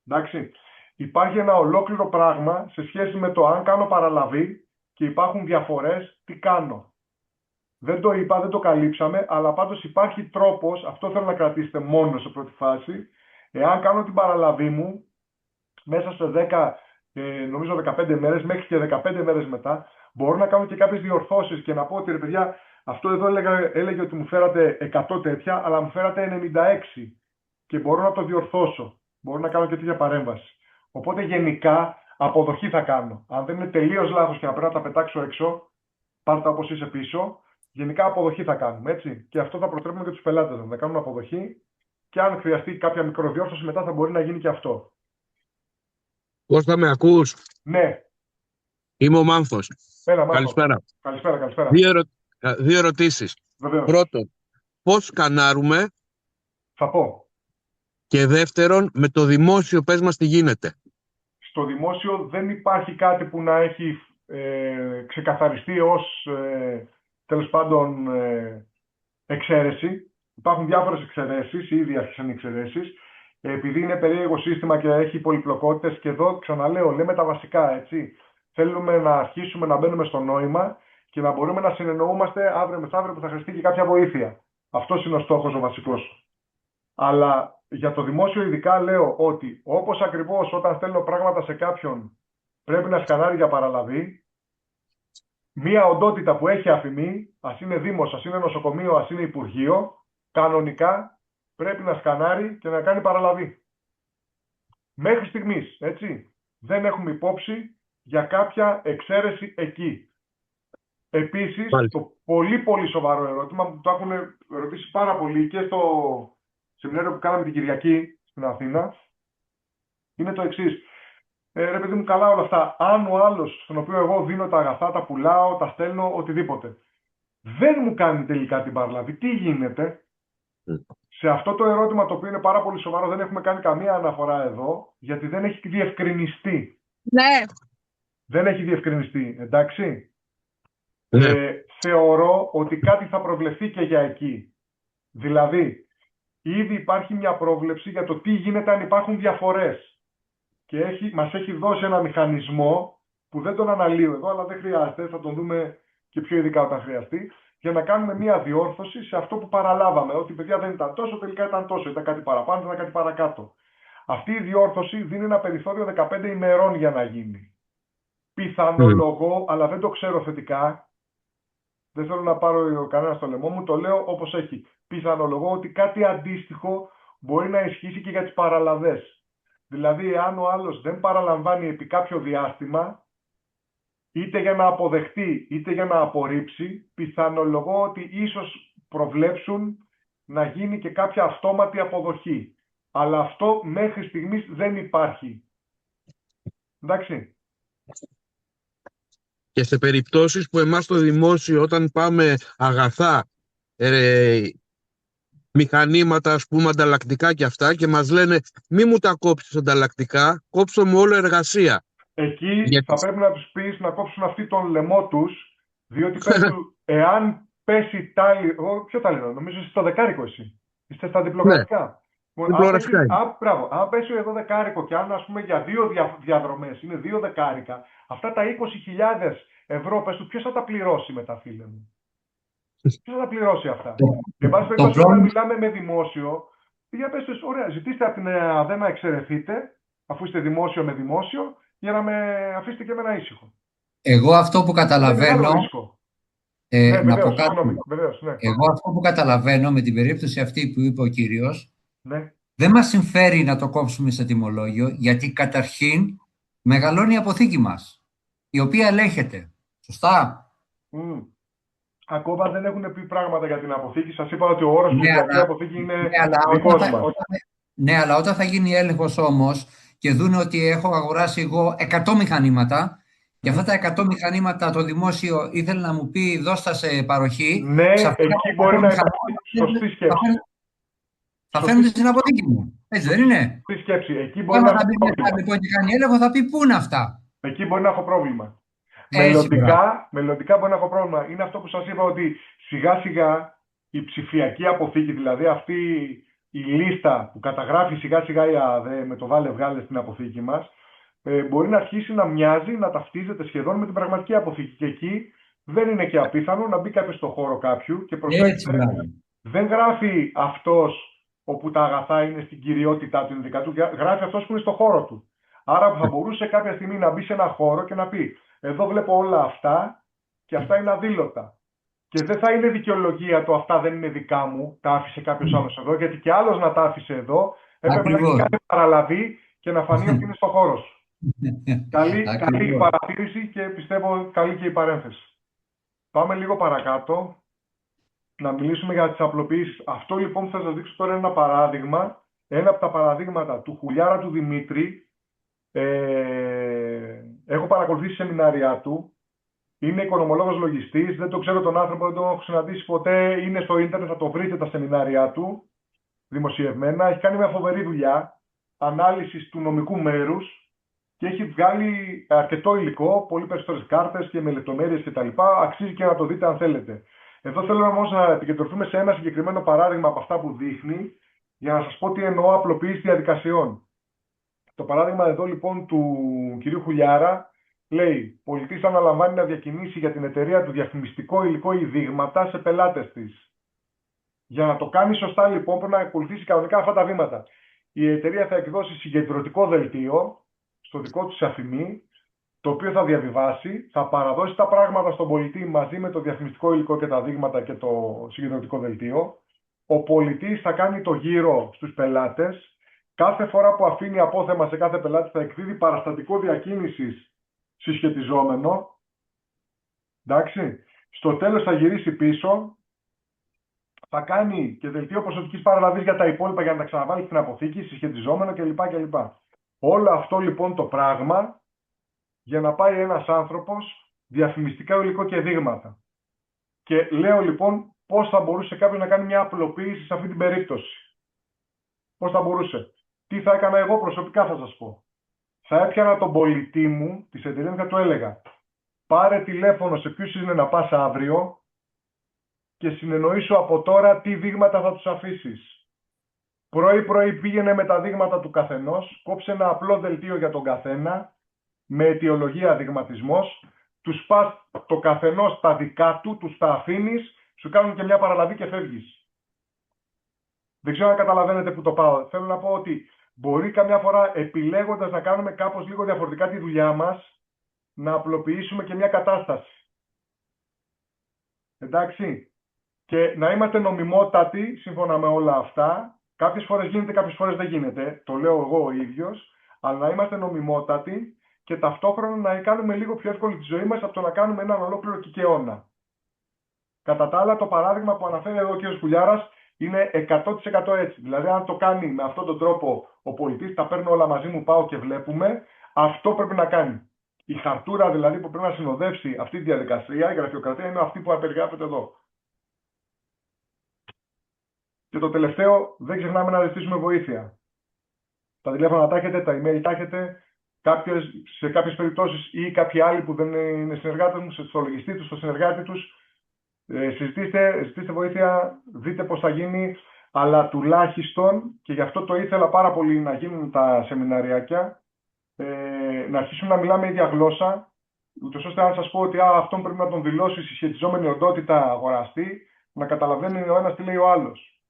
Εντάξει. Υπάρχει ένα ολόκληρο πράγμα σε σχέση με το αν κάνω παραλαβή και υπάρχουν διαφορές, τι κάνω. Δεν το είπα, δεν το καλύψαμε, αλλά πάντως υπάρχει τρόπος, αυτό θέλω να κρατήσετε μόνο σε πρώτη φάση, εάν κάνω την παραλαβή μου μέσα σε 15 μέρες, μέχρι και 15 μέρες μετά, μπορώ να κάνω και κάποιες διορθώσεις και να πω ότι ρε παιδιά, αυτό εδώ έλεγε ότι μου φέρατε 100 τέτοια, αλλά μου φέρατε 96 και μπορώ να το διορθώσω. Μπορώ να κάνω και τέτοια παρέμβαση. Οπότε γενικά αποδοχή θα κάνω. Αν δεν είναι τελείως λάθος και να πρέπει να τα πετάξω έξω, πάρτα όπως είσαι πίσω. Γενικά αποδοχή θα κάνουμε, έτσι. Και αυτό θα προτρέπουμε και τους πελάτες να κάνουν αποδοχή. Και αν χρειαστεί κάποια μικροδιόρθωση, μετά θα μπορεί να γίνει και αυτό. Κώστα, με ακούς? Ναι. Είμαι ο Μάνθος. Έλα, Μάρκο. Καλησπέρα. Καλησπέρα. Δύο ερωτήσεις. Βεβαίως. Πρώτον, πώς σκανάρουμε, Θα πω. και δεύτερον, με το δημόσιο πες μας τι γίνεται. Στο δημόσιο δεν υπάρχει κάτι που να έχει ξεκαθαριστεί ως τέλος πάντων εξαίρεση. Υπάρχουν διάφορες εξαιρέσεις, ήδη άρχισαν οι εξαιρέσεις. Επειδή είναι περίεργο σύστημα και έχει πολυπλοκότητες, και εδώ ξαναλέω, λέμε τα βασικά, έτσι. Θέλουμε να αρχίσουμε να μπαίνουμε στο νόημα και να μπορούμε να συνεννοούμαστε αύριο μεθαύριο που θα χρειαστεί και κάποια βοήθεια. Αυτός είναι ο στόχος ο βασικός. Αλλά για το δημόσιο ειδικά λέω ότι όπως ακριβώς όταν στέλνω πράγματα σε κάποιον πρέπει να σκανάρει για παραλαβή, μία οντότητα που έχει αφημί, ας είναι δήμος, ας είναι νοσοκομείο, ας είναι υπουργείο, κανονικά πρέπει να σκανάρει και να κάνει παραλαβή. Μέχρι στιγμής, έτσι, δεν έχουμε υπόψη για κάποια εξαίρεση εκεί. Επίσης, το πολύ σοβαρό ερώτημα που το έχουν ρωτήσει πάρα πολύ και στο σεμινάριο που κάναμε την Κυριακή στην Αθήνα, είναι το εξής. Ρε παιδί μου, καλά όλα αυτά. Αν ο άλλος, στον οποίο εγώ δίνω τα αγαθά, τα πουλάω, τα στέλνω, οτιδήποτε, δεν μου κάνει τελικά την παραλαβή, τι γίνεται? Σε αυτό το ερώτημα, το οποίο είναι πάρα πολύ σοβαρό, δεν έχουμε κάνει καμία αναφορά εδώ, γιατί δεν έχει διευκρινιστεί. Ναι. Δεν έχει διευκρινιστεί, εντάξει. Ναι. Θεωρώ ότι κάτι θα προβλεφθεί και για εκεί. Δηλαδή, ήδη υπάρχει μια πρόβλεψη για το τι γίνεται αν υπάρχουν διαφορές. Και μας έχει δώσει ένα μηχανισμό που δεν τον αναλύω εδώ, αλλά δεν χρειάζεται, θα τον δούμε και πιο ειδικά όταν χρειαστεί, για να κάνουμε μια διόρθωση σε αυτό που παραλάβαμε. Ότι παιδιά δεν ήταν τόσο, τελικά ήταν τόσο. Ήταν κάτι παραπάνω, ήταν κάτι παρακάτω. Αυτή η διόρθωση δίνει ένα περιθώριο 15 ημερών για να γίνει. Πιθανολογώ, αλλά δεν το ξέρω θετικά. Δεν θέλω να πάρω κανένα στο λαιμό μου, το λέω όπως έχει. Πιθανολογώ ότι κάτι αντίστοιχο μπορεί να ισχύσει και για τις παραλαβές. Δηλαδή, αν ο άλλος δεν παραλαμβάνει επί κάποιο διάστημα, είτε για να αποδεχτεί είτε για να απορρίψει, πιθανολογώ ότι ίσως προβλέψουν να γίνει και κάποια αυτόματη αποδοχή. Αλλά αυτό μέχρι στιγμής δεν υπάρχει. Εντάξει. Και σε περιπτώσεις που εμάς στο δημόσιο, όταν πάμε αγαθά, μηχανήματα, ας πούμε, ανταλλακτικά και αυτά, και μας λένε μη μου τα κόψεις ανταλλακτικά, κόψω μου όλο εργασία. Εκεί θα πρέπει να τους πεις να κόψουν αυτοί τον λαιμό τους, διότι εάν πέσει τάλι. Ποιο τάλι, νομίζω είσαι στο δεκάρικο εσύ. Είστε στα διπλογραφικά. Αν πέσει εδώ δεκάρικο και αν, ας πούμε, για 2 διαδρομές είναι 2 δεκάρικα, αυτά τα 20.000 ευρώ, πες του, ποιος θα τα πληρώσει μετά, φίλε μου? Ποιος θα τα πληρώσει αυτά? Εν πάση περιπτώσει, όταν μιλάμε με δημόσιο, για πες τους, ωραία, ζητήστε από την ΕΑΔ να εξαιρεθείτε, αφού είστε δημόσιο με δημόσιο, για να με αφήσετε και εμένα ήσυχο. Εγώ αυτό που καταλαβαίνω. Να πω κάτι. Ναι. Εγώ αυτό που καταλαβαίνω με την περίπτωση αυτή που είπε ο κύριος, ναι, δεν μας συμφέρει να το κόψουμε σε τιμολόγιο, γιατί καταρχήν μεγαλώνει η αποθήκη μας, η οποία ελέγχεται. Σωστά. Ακόμα δεν έχουν πει πράγματα για την αποθήκη. Σας είπα ότι ο όρος που αποθήκη είναι δικός μας. Ναι, αλλά όταν θα γίνει έλεγχος όμως και δουν ότι έχω αγοράσει εγώ 100 μηχανήματα, και αυτά τα 100 μηχανήματα το δημόσιο ήθελε να μου πει δώστα σε παροχή. Ναι, εκεί μπορεί να υπάρχει σωστή σκέψη. Θα φαίνονται στην αποθήκη μου. Έτσι δεν είναι? Σωστή σκέψη. Εκεί μπορεί να πει λοιπόν και κάνει έλεγχο, θα πει πού είναι αυτά. Εκεί μπορεί να έχω πρόβλημα. Μελλοντικά μπορεί να έχω πρόβλημα. Είναι αυτό που σας είπα, ότι σιγά σιγά η ψηφιακή αποθήκη, δηλαδή αυτή η λίστα που καταγράφει σιγά σιγά η ΑΔΕ με το βάλε βγάλε στην αποθήκη μας, μπορεί να αρχίσει να μοιάζει, να ταυτίζεται σχεδόν με την πραγματική αποθήκη. Και εκεί δεν είναι και απίθανο να μπει κάποιος στο χώρο κάποιου και δεν γράφει αυτός όπου τα αγαθά είναι στην κυριότητά του, ειδικά του, γράφει αυτός που είναι στο χώρο του. Άρα θα μπορούσε κάποια στιγμή να μπει σε ένα χώρο και να πει: εδώ βλέπω όλα αυτά και αυτά είναι αδήλωτα. Και δεν θα είναι δικαιολογία το αυτά δεν είναι δικά μου, τα άφησε κάποιος άλλος εδώ, γιατί και άλλος να τα άφησε εδώ έπρεπε να έχει κάνει παραλαβή και να φανεί ότι είναι στο χώρο σου. Καλή η παρατήρηση και πιστεύω καλή και η παρένθεση. Πάμε λίγο παρακάτω να μιλήσουμε για τις απλοποιήσεις. Αυτό λοιπόν που θα σας δείξω τώρα είναι ένα παράδειγμα. Ένα από τα παραδείγματα του Χουλιάρα του Δημήτρη. Έχω παρακολουθήσει σεμινάρια του. Είναι οικονομολόγος λογιστής, δεν το ξέρω τον άνθρωπο, δεν τον έχω συναντήσει ποτέ. Είναι στο ίντερνετ, θα το βρείτε τα σεμινάρια του, δημοσιευμένα. Έχει κάνει μια φοβερή δουλειά ανάλυσης του νομικού μέρους και έχει βγάλει αρκετό υλικό, πολύ περισσότερες κάρτες και με λεπτομέρειες κτλ. Αξίζει και να το δείτε αν θέλετε. Εδώ θέλω όμως να επικεντρωθούμε σε ένα συγκεκριμένο παράδειγμα από αυτά που δείχνει, για να σας πω τι εννοώ απλοποίηση διαδικασιών. Το παράδειγμα εδώ λοιπόν του κυρίου Χουλιάρα λέει: πολιτής αναλαμβάνει να διακινήσει για την εταιρεία του διαφημιστικό υλικό ή δείγματα σε πελάτες της. Για να το κάνει σωστά λοιπόν πρέπει να ακολουθήσει κανονικά αυτά τα βήματα. Η εταιρεία θα εκδώσει συγκεντρωτικό δελτίο στο δικό του αφημί, το οποίο θα διαβιβάσει, θα παραδώσει τα πράγματα στον πολιτή μαζί με το διαφημιστικό υλικό και τα δείγματα και το συγκεντρωτικό δελτίο. Ο πολιτής θα κάνει το γύρο στους πελάτες. Κάθε φορά που αφήνει απόθεμα σε κάθε πελάτη θα εκδίδει παραστατικό διακίνησης συσχετιζόμενο. Εντάξει. Στο τέλος θα γυρίσει πίσω, θα κάνει και δελτίο ποσοτικής παραλαβής για τα υπόλοιπα για να τα ξαναβάλει στην αποθήκη, συσχετιζόμενο κλπ. Όλο αυτό λοιπόν το πράγμα για να πάει ένας άνθρωπος διαφημιστικά υλικό και δείγματα. Και λέω λοιπόν πώς θα μπορούσε κάποιος να κάνει μια απλοποίηση σε αυτή την περίπτωση. Πώς θα μπορούσε. Τι θα έκανα εγώ προσωπικά θα σας πω. Θα έπιανα τον πολιτή μου της εταιρείας και του έλεγα: πάρε τηλέφωνο σε ποιους είναι να πας αύριο και συνεννοήσου από τώρα τι δείγματα θα τους αφήσεις. Πρωί-πρωί πήγαινε με τα δείγματα του καθενός, κόψε ένα απλό δελτίο για τον καθένα, με αιτιολογία δειγματισμός, τους πας το καθενός τα δικά του, τους τα αφήνεις, σου κάνουν και μια παραλαβή και φεύγεις. Δεν ξέρω αν καταλαβαίνετε που το πάω. Θέλω να πω ότι μπορεί καμιά φορά επιλέγοντας να κάνουμε κάπως λίγο διαφορετικά τη δουλειά μας, να απλοποιήσουμε και μια κατάσταση. Εντάξει. Και να είμαστε νομιμότατοι σύμφωνα με όλα αυτά. Κάποιες φορές γίνεται, κάποιες φορές δεν γίνεται. Το λέω εγώ ο ίδιος. Αλλά να είμαστε νομιμότατοι και ταυτόχρονα να κάνουμε λίγο πιο εύκολη τη ζωή μας από το να κάνουμε έναν ολόκληρο κικαιώνα. Κατά τα άλλα, το παράδειγμα που αναφέρει εδώ ο κ. Κουλιάρας είναι 100% έτσι. Δηλαδή, αν το κάνει με αυτόν τον τρόπο ο πολιτής, τα παίρνω όλα μαζί μου, πάω και βλέπουμε, αυτό πρέπει να κάνει. Η χαρτούρα δηλαδή που πρέπει να συνοδεύσει αυτή τη διαδικασία, η γραφειοκρατία, είναι αυτή που περιγράφεται εδώ. Και το τελευταίο, δεν ξεχνάμε να ζητήσουμε βοήθεια. Τα τηλέφωνα τα έχετε, τα email τα έχετε. Σε κάποιες περιπτώσεις ή κάποιοι άλλοι που δεν είναι συνεργάτες μου, στο λογιστή τους, στο συνεργάτη τους, ζητήστε βοήθεια, δείτε πώς θα γίνει, αλλά τουλάχιστον, και γι' αυτό το ήθελα πάρα πολύ να γίνουν τα σεμιναριάκια, να αρχίσουμε να μιλάμε ίδια γλώσσα, ούτως ώστε να σας πω ότι αυτόν πρέπει να τον δηλώσει συσχετιζόμενη οντότητα αγοραστή, να καταλαβαίνει ο ένας τι λέει ο άλλος.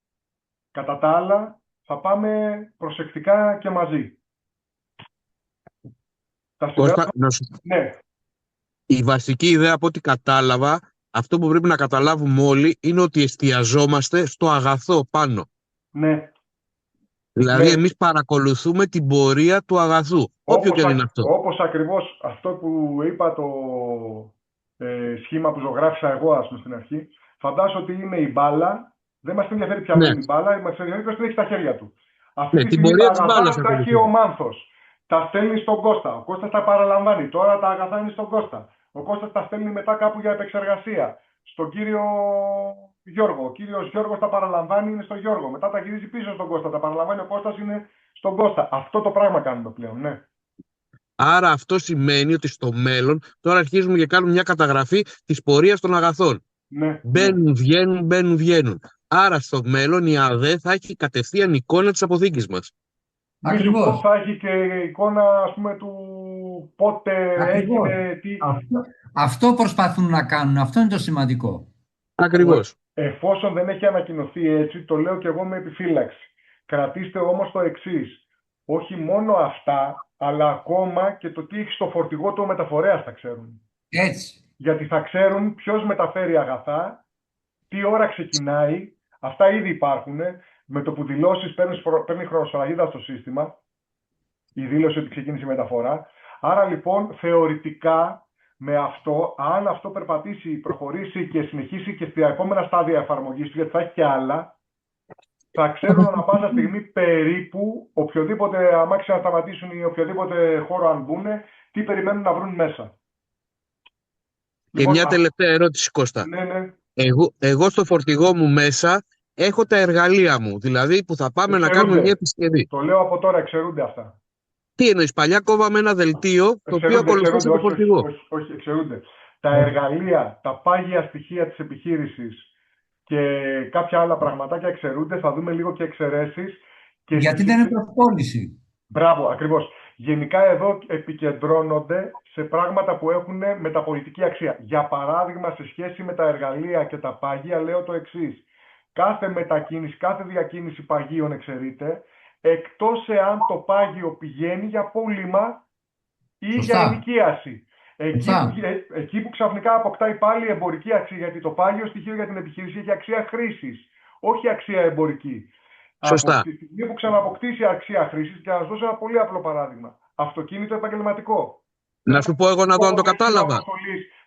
Κατά τα άλλα, θα πάμε προσεκτικά και μαζί. Κώστα, ναι. Η βασική ιδέα από ό,τι κατάλαβα, αυτό που πρέπει να καταλάβουμε όλοι, είναι ότι εστιαζόμαστε στο αγαθό πάνω. Ναι. Δηλαδή, ναι. Εμείς παρακολουθούμε την πορεία του αγαθού, όποιο και αν είναι αυτό. Όπως ακριβώς αυτό που είπα, το σχήμα που ζωγράφισα εγώ, ας πούμε, στην αρχή, φαντάσου ότι είναι η μπάλα, δεν μας ενδιαφέρει πια είναι η μπάλα, μας ενδιαφέρει ποιος την έχει στα χέρια του. Αυτή τη στιγμή τα αγαθά τα έχει ο Μάνθος. Τα στέλνει στον Κώστα. Ο Κώστας τα παραλαμβάνει. Τώρα τα αγαθά είναι στον Κώστα. Ο Κώστας τα στέλνει μετά κάπου για επεξεργασία. Στον κύριο Γιώργο. Ο κύριος Γιώργος τα παραλαμβάνει, είναι στον Γιώργο. Μετά τα γυρίζει πίσω στον Κώστα. Τα παραλαμβάνει ο Κώστας, είναι στον Κώστα. Αυτό το πράγμα κάνουμε πλέον, ναι. Άρα αυτό σημαίνει ότι στο μέλλον τώρα αρχίζουμε και κάνουμε μια καταγραφή της πορείας των αγαθών. Ναι. Μπαίνουν, βγαίνουν. Άρα στο μέλλον η ΑΔΕ θα έχει κατευθείαν εικόνα της αποθήκης μας. Ακριβώς. Θα έχει και εικόνα, ας πούμε, του πότε έγινε, τι... Αυτό προσπαθούν να κάνουν. Αυτό είναι το σημαντικό. Ακριβώς. Εφόσον δεν έχει ανακοινωθεί έτσι, το λέω και εγώ με επιφύλαξη. Κρατήστε όμως το εξής. Όχι μόνο αυτά, αλλά ακόμα και το τι έχει στο φορτηγό του ο μεταφορέας θα ξέρουν. Έτσι. Γιατί θα ξέρουν ποιος μεταφέρει αγαθά, τι ώρα ξεκινάει. Αυτά ήδη υπάρχουν. Με το που δηλώσεις παίρνει χρονοσφραγίδα στο σύστημα, η δήλωση ότι ξεκίνησε η μεταφορά. Άρα λοιπόν θεωρητικά με αυτό, αν αυτό περπατήσει, προχωρήσει και συνεχίσει και στα επόμενα στάδια εφαρμογής του, γιατί θα έχει και άλλα, θα ξέρουν ανά πάσα στιγμή περίπου οποιοδήποτε αμάξι να σταματήσουν ή οποιοδήποτε χώρο αν μπουν, τι περιμένουν να βρουν μέσα. Και μια τελευταία ερώτηση, Κώστα. Ναι. Εγώ στο φορτηγό μου μέσα έχω τα εργαλεία μου, δηλαδή που θα πάμε να κάνουμε μια επισκευή. Το λέω από τώρα, εξαιρούνται αυτά. Τι εννοείς, παλιά κόβαμε ένα δελτίο το οποίο ακολουθούσε το φορτηγό. Όχι, εξαιρούνται. Τα εργαλεία, τα πάγια στοιχεία της επιχείρησης και κάποια άλλα πραγματάκια εξαιρούνται. Θα δούμε λίγο και εξαιρέσεις. Γιατί δεν είναι προσπόληση. Μπράβο, ακριβώς. Γενικά εδώ επικεντρώνονται σε πράγματα που έχουν μεταπολιτική αξία. Για παράδειγμα, σε σχέση με τα εργαλεία και τα πάγια, λέω το εξής. Κάθε μετακίνηση, κάθε διακίνηση παγίων εξαιρείται, εκτός εάν το πάγιο πηγαίνει για πούλημα ή για ενοικίαση. Εκεί που ξαφνικά αποκτάει πάλι εμπορική αξία, γιατί το πάγιο στοιχείο για την επιχείρηση έχει αξία χρήσης, όχι αξία εμπορική. Σωστά. Από τη στιγμή που ξαναποκτήσει αξία χρήσης, και να σας δώσω ένα πολύ απλό παράδειγμα. Αυτοκίνητο επαγγελματικό. Να σου πω εγώ να δω αν το κατάλαβα.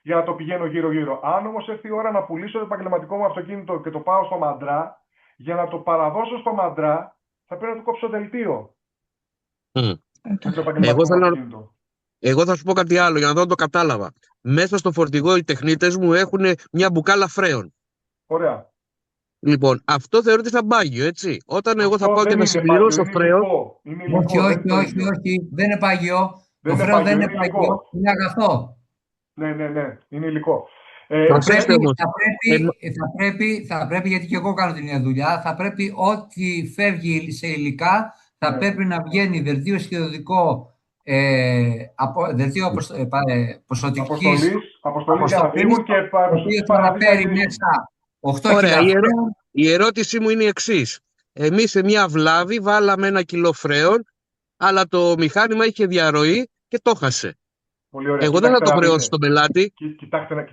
Για να το πηγαίνω γύρω-γύρω. Αν όμως έρθει η ώρα να πουλήσω το επαγγελματικό μου αυτοκίνητο και το πάω στο Μαντρά, για να το παραδώσω στο Μαντρά, θα πρέπει να του κόψω δελτίο. Εγώ θα σου πω κάτι άλλο για να δω αν το κατάλαβα. Μέσα στο φορτηγό οι τεχνίτες μου έχουν μια μπουκάλα φρέων. Ωραία. Λοιπόν, αυτό θεωρείται σαν πάγιο, έτσι. Όταν εγώ θα πάω και να συμπληρώσω φρέο. Όχι. Δεν είναι πάγιο. Το φρέο δεν είναι πάγιο. Είναι αγαθό. Ναι. Είναι υλικό. Θα πρέπει, γιατί και εγώ κάνω την ίδια δουλειά, θα πρέπει ό,τι φεύγει σε υλικά θα πρέπει να βγαίνει δελτίο σχεδοδικό, δελτίο ποσοτικής αποστολής και θα φέρει μέσα 8 Ωραία, η ερώτησή μου είναι η εξής. Εμείς σε μια βλάβη βάλαμε 1 κιλό φρέων, αλλά το μηχάνημα είχε διαρροή και το χάσε. Εγώ δεν θα το χρεώσω στον πελάτη. Κοιτάξτε.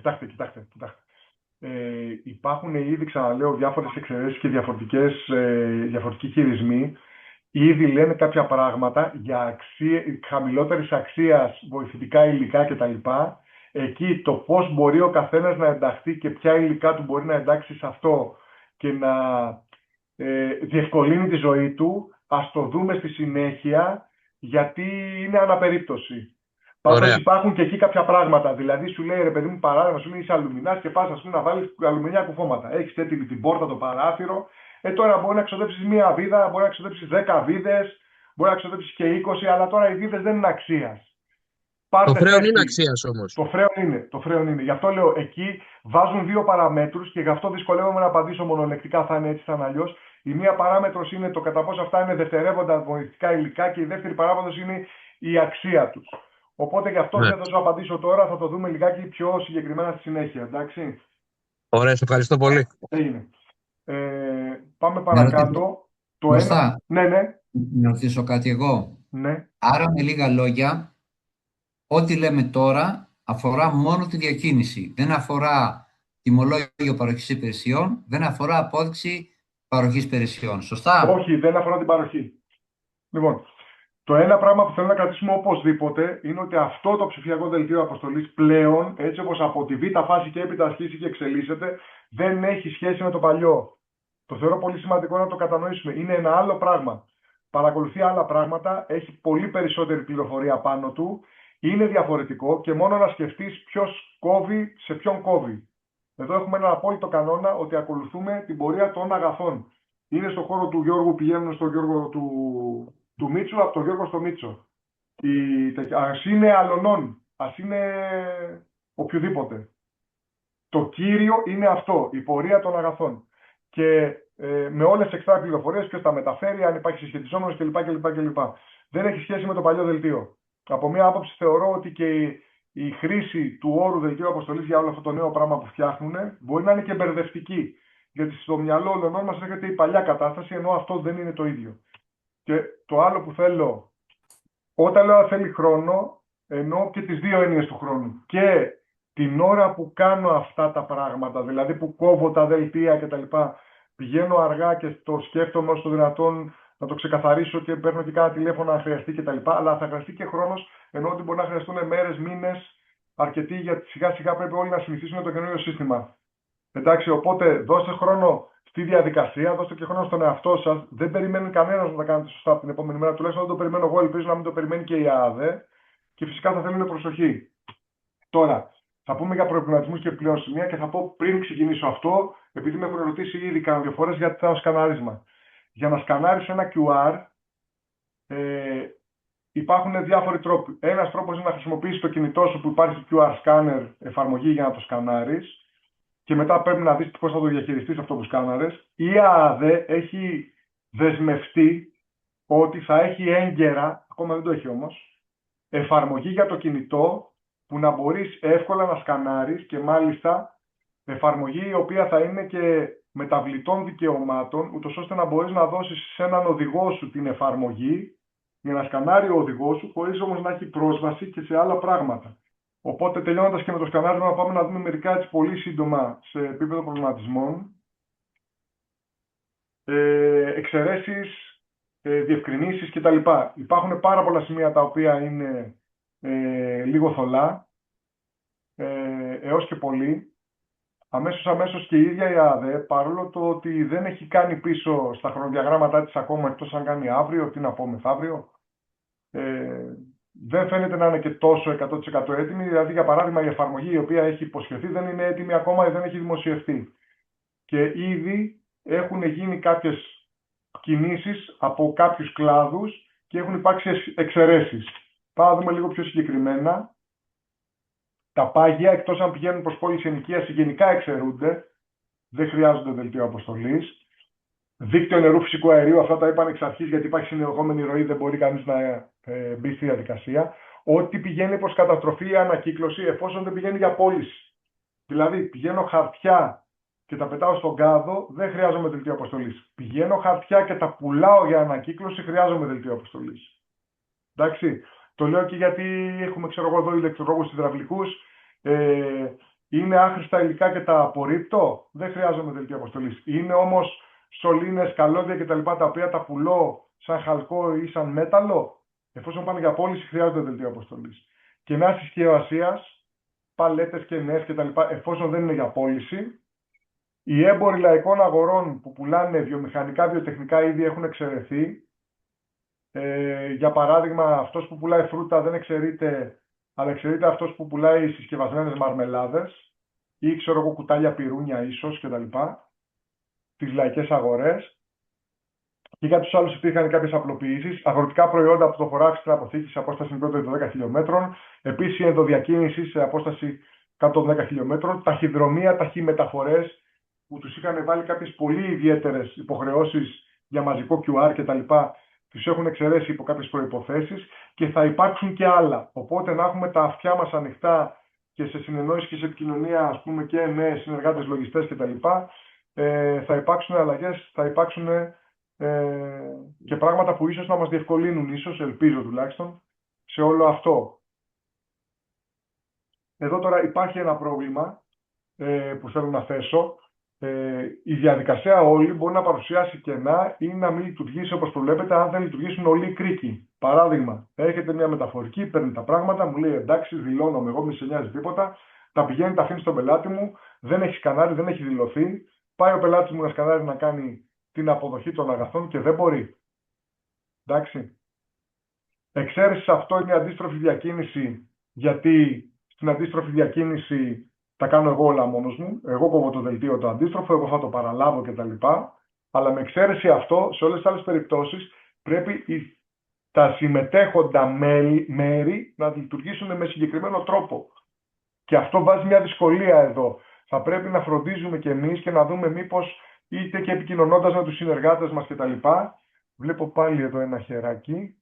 Υπάρχουν ήδη, ξαναλέω, διάφορες εξαιρέσεις και διαφορετικοί χειρισμοί. Ήδη λένε κάποια πράγματα για χαμηλότερης αξίας βοηθητικά υλικά κτλ. Εκεί το πώς μπορεί ο καθένας να ενταχθεί και ποια υλικά του μπορεί να εντάξει σε αυτό και να διευκολύνει τη ζωή του, ας το δούμε στη συνέχεια, γιατί είναι αναπερίπτωση. Πάντως υπάρχουν και εκεί κάποια πράγματα. Δηλαδή σου λέει, ρε παιδί μου, παράδειγμα, σου λέει είσαι αλουμινάς και πας, ας πούμε, να βάλεις αλουμινιά κουφώματα. Έχεις έτοιμη την πόρτα, το παράθυρο. Τώρα μπορεί να ξοδέψεις μία βίδα, μπορεί να ξοδέψεις 10 βίδες, μπορεί να ξοδέψεις και 20, αλλά τώρα οι βίδες δεν είναι αξίας. Το φρέον είναι αξίας όμως. Το φρέον είναι. Γι' αυτό λέω, εκεί βάζουν δύο παραμέτρους και γι' αυτό δυσκολεύομαι να απαντήσω μονολεκτικά, θα είναι έτσι, θα είναι αλλιώς. Η μία παράμετρος είναι το κατά πόσο αυτά είναι δευτερεύοντα βοηθητικά υλικά και η δεύτερη παράμετρος είναι η αξία τους. Οπότε γι' αυτό δεν θα σου απαντήσω τώρα, θα το δούμε λιγάκι πιο συγκεκριμένα στη συνέχεια, εντάξει. Ωραία, σε ευχαριστώ πολύ. Έγινε. Πάμε παρακάτω. Ναι. Να ρωτήσω κάτι εγώ. Ναι. Άρα με λίγα λόγια, ό,τι λέμε τώρα αφορά μόνο τη διακίνηση. Δεν αφορά τιμολόγιο παροχής υπηρεσιών, δεν αφορά απόδειξη παροχής υπηρεσιών. Σωστά? Όχι, δεν αφορά την παροχή. Λοιπόν, το ένα πράγμα που θέλω να κρατήσουμε οπωσδήποτε είναι ότι αυτό το ψηφιακό δελτίο αποστολής πλέον, έτσι όπως από τη β' φάση και έπειτα αρχίσει και εξελίσσεται, δεν έχει σχέση με το παλιό. Το θεωρώ πολύ σημαντικό να το κατανοήσουμε. Είναι ένα άλλο πράγμα. Παρακολουθεί άλλα πράγματα, έχει πολύ περισσότερη πληροφορία πάνω του, είναι διαφορετικό και μόνο να σκεφτείς ποιος κόβει σε ποιον κόβει. Εδώ έχουμε έναν απόλυτο κανόνα ότι ακολουθούμε την πορεία των αγαθών. Είναι στον χώρο του Γιώργου, πηγαίνουν στον Γιώργο του Μίτσου, από τον Γιώργο στο Μίτσο. Ας είναι αλωνών, ας είναι οποιοδήποτε. Το κύριο είναι αυτό, η πορεία των αγαθών. Και με όλες τις εξτρά πληροφορίες, ποιος τα μεταφέρει, αν υπάρχει συσχετιζόμενος κλπ. Δεν έχει σχέση με το παλιό δελτίο. Από μία άποψη θεωρώ ότι και η χρήση του όρου δελτίου αποστολής για όλο αυτό το νέο πράγμα που φτιάχνουν μπορεί να είναι και μπερδευτική. Γιατί στο μυαλό όλων μας έρχεται η παλιά κατάσταση, ενώ αυτό δεν είναι το ίδιο. Και το άλλο που θέλω, όταν λέω θέλει χρόνο, εννοώ και τις δύο έννοιες του χρόνου. Και την ώρα που κάνω αυτά τα πράγματα, δηλαδή που κόβω τα δελτία κτλ., πηγαίνω αργά και το σκέφτομαι όσο το δυνατόν να το ξεκαθαρίσω και παίρνω και κάνα τηλέφωνο αν χρειαστεί κτλ. Αλλά θα χρειαστεί και χρόνος, ενώ ότι μπορεί να χρειαστούν μέρες, μήνες, αρκετοί, γιατί σιγά σιγά πρέπει όλοι να συνηθίσουν το καινούριο σύστημα. Εντάξει, οπότε δώστε χρόνο στη διαδικασία, δώστε και χρόνο στον εαυτό σας. Δεν περιμένει κανένας να τα κάνετε σωστά την επόμενη μέρα. Τουλάχιστον δεν το περιμένω εγώ, ελπίζω να μην το περιμένει και η ΑΑΔΕ. Και φυσικά θα θέλουν προσοχή. Τώρα, Θα πούμε για προεπιλογισμούς και πλέον σημεία και θα πω πριν ξεκινήσω αυτό, επειδή με έχουν ρωτήσει ήδη κάνα 2 φορές για το σκανάρισμα. Για να σκανάρεις ένα QR, υπάρχουν διάφοροι τρόποι. Ένας τρόπος είναι να χρησιμοποιήσεις το κινητό σου που υπάρχει QR scanner εφαρμογή για να το σκανάρεις και μετά πρέπει να δεις πώς θα το διαχειριστείς αυτό που σκάναρες. Η ΑΑΔ έχει δεσμευτεί ότι θα έχει έγκαιρα, ακόμα δεν το έχει όμως, εφαρμογή για το κινητό που να μπορείς εύκολα να σκανάρεις και μάλιστα εφαρμογή η οποία θα είναι και μεταβλητών δικαιωμάτων, ούτως ώστε να μπορείς να δώσεις σε έναν οδηγό σου την εφαρμογή για να σκανάρει ο οδηγός σου, χωρίς όμως να έχει πρόσβαση και σε άλλα πράγματα. Οπότε, τελειώνοντας και με το σκανάρισμα, πάμε να δούμε μερικά έτσι πολύ σύντομα σε επίπεδο προβληματισμών. Εξαιρέσεις, διευκρινήσεις κτλ. Υπάρχουν πάρα πολλά σημεία τα οποία είναι λίγο θολά, έως και πολύ. Αμέσως και η ίδια η ΑΔΕ, παρόλο το ότι δεν έχει κάνει πίσω στα χρονοδιαγράμματά της ακόμα, εκτός αν κάνει αύριο, τι να πω μεθαύριο, δεν φαίνεται να είναι και τόσο 100% έτοιμη. Δηλαδή, για παράδειγμα, η εφαρμογή η οποία έχει υποσχεθεί δεν είναι έτοιμη ακόμα ή δεν έχει δημοσιευτεί. Και ήδη έχουν γίνει κάποιες κινήσεις από κάποιους κλάδους και έχουν υπάρξει εξαιρέσεις. Πάμε να δούμε λίγο πιο συγκεκριμένα. Τα πάγια, εκτός αν πηγαίνουν προς πώληση ενοικίαση, γενικά εξαιρούνται. Δεν χρειάζονται δελτίο αποστολής. Δίκτυο νερού φυσικού αερίου, αυτά τα είπαν εξ αρχής, γιατί υπάρχει συνεχόμενη ροή, δεν μπορεί κανείς να μπει στη διαδικασία. Ό,τι πηγαίνει προς καταστροφή ή ανακύκλωση, εφόσον δεν πηγαίνει για πώληση. Δηλαδή, πηγαίνω χαρτιά και τα πετάω στον κάδο, δεν χρειάζομαι δελτίο αποστολής. Πηγαίνω χαρτιά και τα πουλάω για ανακύκλωση, χρειάζομαι δελτίο αποστολής. Εντάξει. Το λέω και γιατί έχουμε, ξέρω εγώ, εδώ ηλεκτρολόγους υδραυλικούς. Είναι άχρηστα υλικά και τα απορρίπτω, δεν χρειάζομαι δελτίο αποστολής. Είναι όμως σωλήνες, καλώδια κτλ. Τα οποία τα πουλώ σαν χαλκό ή σαν μέταλλο, εφόσον πάνε για πώληση, χρειάζονται δελτίο αποστολής. Κενά συσκευασίας, παλέτες και νέες κτλ. Εφόσον δεν είναι για πώληση. Οι έμποροι λαϊκών αγορών που πουλάνε βιομηχανικά, βιοτεχνικά είδη έχουν εξαιρεθεί. Για παράδειγμα, αυτός που πουλάει φρούτα δεν εξαιρείται, αλλά εξαιρείται αυτός που πουλάει συσκευασμένες μαρμελάδες ή, ξέρω εγώ, κουτάλια πυρούνια ίσως κτλ. Τις λαϊκές αγορές. Και για τους άλλους υπήρχαν κάποιες απλοποιήσεις. Αγροτικά προϊόντα από το φοράξτρα αποθήκη σε απόσταση μικρότερη των 10 χιλιόμετρων. Επίσης, η ενδοδιακίνηση σε απόσταση κάτω των 10 χιλιόμετρων. Ταχυδρομεία, ταχυμεταφορές, που τους είχαν βάλει κάποιες πολύ ιδιαίτερες υποχρεώσεις για μαζικό QR κτλ. Τους έχουν εξαιρέσει υπό κάποιες προϋποθέσεις και θα υπάρξουν και άλλα. Οπότε να έχουμε τα αυτιά μας ανοιχτά και σε συνεννόηση και σε επικοινωνία, ας πούμε, και με συνεργάτες λογιστές κτλ. Θα υπάρξουν αλλαγές, θα υπάρξουν και πράγματα που ίσως να μας διευκολύνουν, ίσως, ελπίζω τουλάχιστον, σε όλο αυτό. Εδώ τώρα υπάρχει ένα πρόβλημα που θέλω να θέσω. Η διαδικασία όλη μπορεί να παρουσιάσει κενά ή να μην λειτουργήσει όπως προβλέπετε αν δεν λειτουργήσουν όλοι οι κρίκοι. Παράδειγμα, έχετε μια μεταφορική, παίρνει τα πράγματα, μου λέει εντάξει, δηλώνομαι, εγώ μη σε νοιάζει τίποτα, τα πηγαίνει, τα αφήνει στον πελάτη μου, δεν έχει σκανάρει, δεν έχει δηλωθεί. Πάει ο πελάτης μου να σκανάρει να κάνει την αποδοχή των αγαθών και δεν μπορεί. Εντάξει. Εξαίρεση σε αυτό είναι η αντίστροφη διακίνηση, γιατί στην αντίστροφη διακίνηση τα κάνω εγώ όλα μόνος μου. Εγώ κόβω το δελτίο το αντίστροφο, εγώ θα το παραλάβω κτλ. Αλλά με εξαίρεση αυτό, σε όλες τις άλλες περιπτώσεις, πρέπει τα συμμετέχοντα μέρη να λειτουργήσουν με συγκεκριμένο τρόπο. Και αυτό βάζει μια δυσκολία εδώ. Θα πρέπει να φροντίζουμε κι εμείς και να δούμε μήπως είτε και επικοινωνώντας με τους συνεργάτες μας κτλ. Βλέπω πάλι εδώ ένα χεράκι.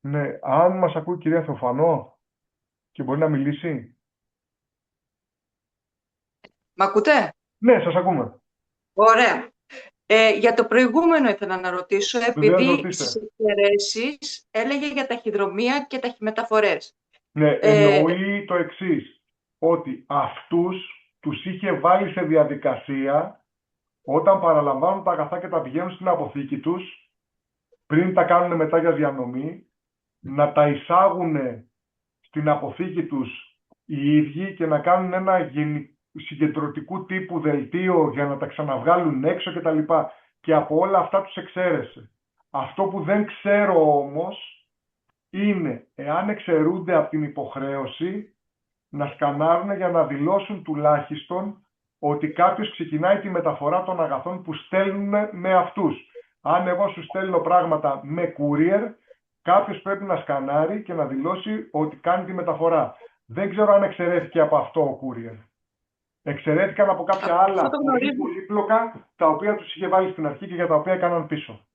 Ναι, αν μας ακούει η κυρία Θεοφανό και μπορεί να μιλήσει. Μ' ακούτε? Ναι, σας ακούμε. Ωραία. Για το προηγούμενο ήθελα να ρωτήσω, επειδή στις εξαιρέσεις έλεγε για ταχυδρομεία και ταχυμεταφορές. Ναι, εννοεί το εξής, ότι αυτούς τους είχε βάλει σε διαδικασία όταν παραλαμβάνουν τα αγαθά και τα πηγαίνουν στην αποθήκη τους, πριν τα κάνουν μετά για διανομή, να τα εισάγουν στην αποθήκη τους οι ίδιοι και να κάνουν ένα συγκεντρωτικού τύπου δελτίο για να τα ξαναβγάλουν έξω κτλ. Και από όλα αυτά τους εξαίρεσε. Αυτό που δεν ξέρω όμως είναι εάν εξαιρούνται από την υποχρέωση να σκανάρουν για να δηλώσουν τουλάχιστον ότι κάποιος ξεκινάει τη μεταφορά των αγαθών που στέλνουν με αυτούς. Αν εγώ σου στέλνω πράγματα με courier, κάποιος πρέπει να σκανάρει και να δηλώσει ότι κάνει τη μεταφορά. Δεν ξέρω αν εξαιρέθηκε από αυτό ο courier. Εξαιρέθηκαν από κάποια άλλα πολύ πολύπλοκα, τα οποία τους είχε βάλει στην αρχή και για τα οποία έκαναν πίσω.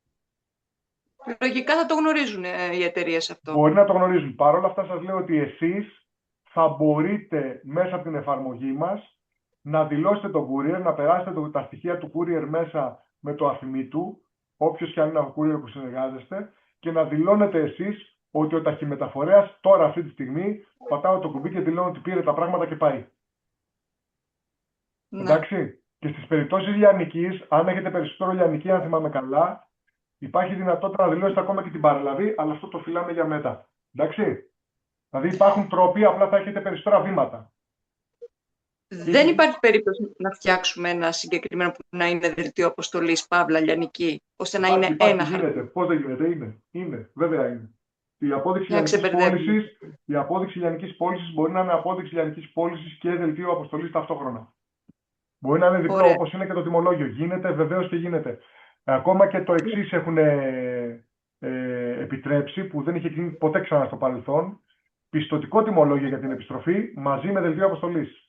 Λογικά θα το γνωρίζουν οι εταιρείες αυτό. Μπορεί να το γνωρίζουν. Παρ' όλα αυτά σας λέω ότι εσείς θα μπορείτε μέσα από την εφαρμογή μας να δηλώσετε τον courier, να περάσετε τα στοιχεία του courier μέσα με το αφημί του, όποιος και αν είναι ο courier που συνεργάζεστε, και να δηλώνετε εσείς ότι ο ταχυμεταφορέας τώρα αυτή τη στιγμή πατάω το κουμπί και δηλώνω ότι πήρε τα πράγματα και πάει. Ναι. Εντάξει. Και στις περιπτώσεις λιανικής, αν έχετε περισσότερο λιανική, αν θυμάμαι καλά, υπάρχει δυνατότητα να δηλώσετε ακόμα και την παραλαβή, αλλά αυτό το φυλάμε για μετά. Εντάξει. Δηλαδή υπάρχουν τρόποι, απλά θα έχετε περισσότερα βήματα. Δεν υπάρχει περίπτωση να φτιάξουμε ένα συγκεκριμένο που να είναι δελτίο αποστολής παύλα λιανική, ώστε να είναι ένα χαρτί. Πώς δεν γίνεται, είναι. Βέβαια είναι. Η απόδειξη λιανικής πώλησης μπορεί να είναι απόδειξη λιανικής πώλησης και δελτίο αποστολής ταυτόχρονα. Μπορεί να είναι διπλό, όπως είναι και το τιμολόγιο. Γίνεται, βεβαίως και γίνεται. Ακόμα και το εξής έχουν επιτρέψει, που δεν είχε γίνει ποτέ ξανά στο παρελθόν, πιστωτικό τιμολόγιο για την επιστροφή μαζί με δελτίο αποστολής.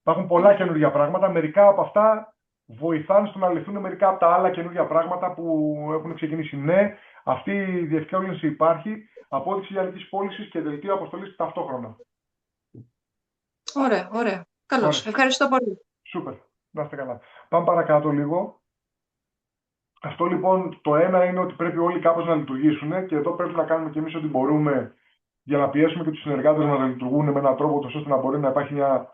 Υπάρχουν πολλά καινούργια πράγματα. Μερικά από αυτά βοηθάνε στο να λυθούν μερικά από τα άλλα καινούργια πράγματα που έχουν ξεκινήσει. Ναι, αυτή η διευκόλυνση υπάρχει. Απόδειξη λιανικής πώλησης και δελτίο αποστολής ταυτόχρονα. Ωραία, ωραία. Καλώς. Ευχαριστώ πολύ. Σούπερ. Να είστε καλά. Πάμε παρακάτω λίγο. Αυτό λοιπόν το ένα είναι ότι πρέπει όλοι κάπως να λειτουργήσουν και εδώ πρέπει να κάνουμε και εμείς ό,τι μπορούμε για να πιέσουμε και τους συνεργάτες να λειτουργούν με έναν τρόπο ώστε να μπορεί να υπάρχει μια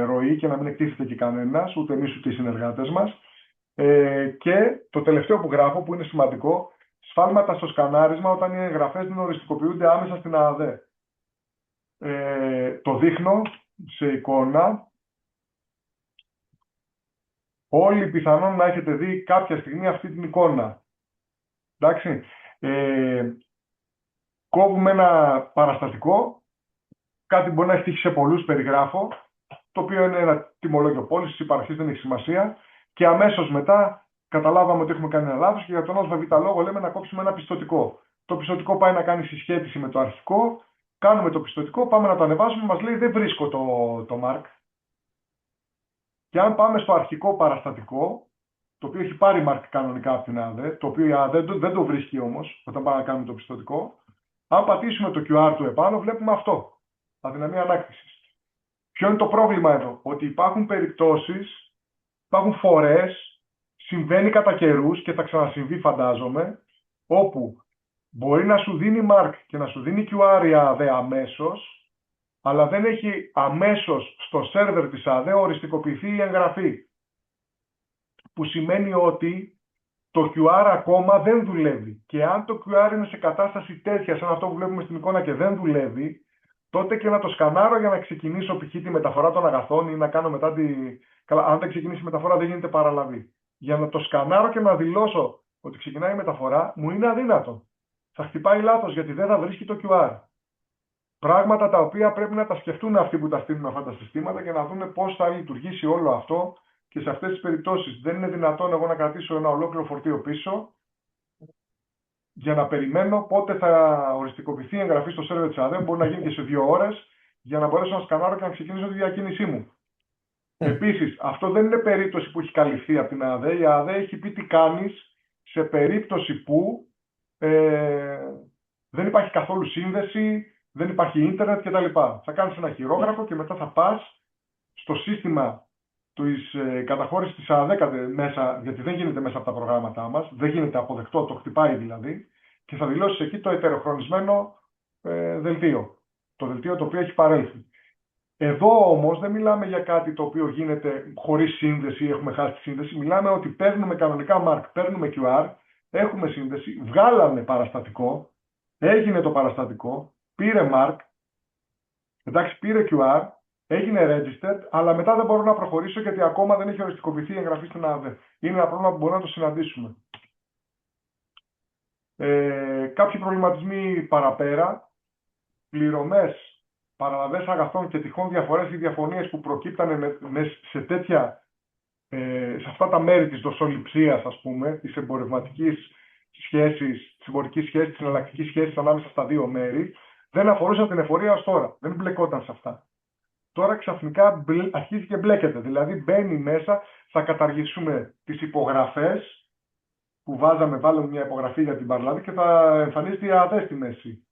ροή και να μην εκτίθεται και κανένας, ούτε εμείς ούτε οι συνεργάτες μας. Και το τελευταίο που γράφω, που είναι σημαντικό, σφάλματα στο σκανάρισμα όταν οι εγγραφές δεν οριστικοποιούνται άμεσα στην ΑΔΕ. Το δείχνω σε εικόνα. Όλοι πιθανόν να έχετε δει κάποια στιγμή αυτή την εικόνα. Εντάξει. Κόβουμε ένα παραστατικό. Κάτι μπορεί να έχει τύχει σε πολλούς, περιγράφω. Το οποίο είναι ένα τιμολόγιο πώλησης, υπαρχής, δεν έχει σημασία. Και αμέσως μετά καταλάβαμε ότι έχουμε κάνει ένα λάθος και για τον ΑΒ λόγο λέμε να κόψουμε ένα πιστωτικό. Το πιστωτικό πάει να κάνει συσχέτιση με το αρχικό. Κάνουμε το πιστωτικό, πάμε να το ανεβάσουμε, μας λέει δεν βρίσκω το mark. Και αν πάμε στο αρχικό παραστατικό, το οποίο έχει πάρει mark κανονικά από την ΑΔΕ, το οποίο η ΑΔΕ δεν το βρίσκει όμως όταν πάμε να κάνουμε το πιστωτικό, αν πατήσουμε το QR του επάνω, βλέπουμε αυτό. Αδυναμία ανάκτησης. Ποιο είναι το πρόβλημα εδώ? Ότι υπάρχουν περιπτώσεις, υπάρχουν φορές, συμβαίνει κατά καιρούς και θα ξανασυμβεί φαντάζομαι, όπου μπορεί να σου δίνει mark και να σου δίνει QR η ΑΔΕ αμέσως, αλλά δεν έχει αμέσως στο σερβερ της ΑΔΕ οριστικοποιηθεί η εγγραφή. Που σημαίνει ότι το QR ακόμα δεν δουλεύει. Και αν το QR είναι σε κατάσταση τέτοια, σαν αυτό που βλέπουμε στην εικόνα και δεν δουλεύει, τότε και να το σκανάρω για να ξεκινήσω π.χ. τη μεταφορά των αγαθών ή να κάνω μετά τη... Καλά, αν δεν ξεκινήσει η μεταφορά δεν γίνεται παραλαβή. Για να το σκανάρω και να δηλώσω ότι ξεκινάει η μεταφορά, μου είναι αδύνατο. Θα χτυπάει λάθος γιατί δεν θα βρίσκει το QR. Πράγματα τα οποία πρέπει να τα σκεφτούν αυτοί που τα στείλουν αυτά τα συστήματα και να δουν πώς θα λειτουργήσει όλο αυτό και σε αυτές τις περιπτώσεις. Δεν είναι δυνατόν εγώ να κρατήσω ένα ολόκληρο φορτίο πίσω για να περιμένω πότε θα οριστικοποιηθεί η εγγραφή στο σερβερ της ΑΔΕ. Μπορεί να γίνει και σε 2 ώρες για να μπορέσω να σκανάρω και να ξεκινήσω τη διακίνησή μου. Επίσης, αυτό δεν είναι περίπτωση που έχει καλυφθεί από την ΑΔΕ. Η ΑΔΕ έχει πει τι κάνεις σε περίπτωση που δεν υπάρχει καθόλου σύνδεση, δεν υπάρχει ίντερνετ κτλ. Θα κάνεις ένα χειρόγραφο και μετά θα πας στο σύστημα της καταχώρησης της ΑΔΕ μέσα, γιατί δεν γίνεται μέσα από τα προγράμματά μας, δεν γίνεται αποδεκτό, το χτυπάει δηλαδή, και θα δηλώσεις εκεί το ετεροχρονισμένο δελτίο. Το δελτίο το οποίο έχει παρέλθει. Εδώ όμως δεν μιλάμε για κάτι το οποίο γίνεται χωρίς σύνδεση ή έχουμε χάσει τη σύνδεση. Μιλάμε ότι παίρνουμε κανονικά mark, παίρνουμε QR, έχουμε σύνδεση, βγάλαμε παραστατικό, έγινε το παραστατικό, πήρε mark, εντάξει, πήρε QR, έγινε registered, αλλά μετά δεν μπορώ να προχωρήσω γιατί ακόμα δεν έχει οριστικοποιηθεί η εγγραφή στην ΑΔΕ. Είναι ένα πρόβλημα που μπορούμε να το συναντήσουμε. Κάποιοι προβληματισμοί παραπέρα, πληρωμές, παραλαβές αγαθών και τυχόν διαφορές ή διαφωνίες που προκύπτανε σε αυτά τα μέρη της δοσοληψίας, ας πούμε, της εμπορικής σχέσης, της εναλλακτικής σχέσης ανάμεσα στα δύο μέρη, δεν αφορούσαν την εφορία ως τώρα. Δεν μπλεκόταν σε αυτά. Τώρα ξαφνικά αρχίζει και μπλέκεται. Δηλαδή μπαίνει μέσα, θα καταργήσουμε τις υπογραφές που βάλουμε μια υπογραφή για την παραλάβη και θα εμφανίζεται η ΑΔΕ στη μέση.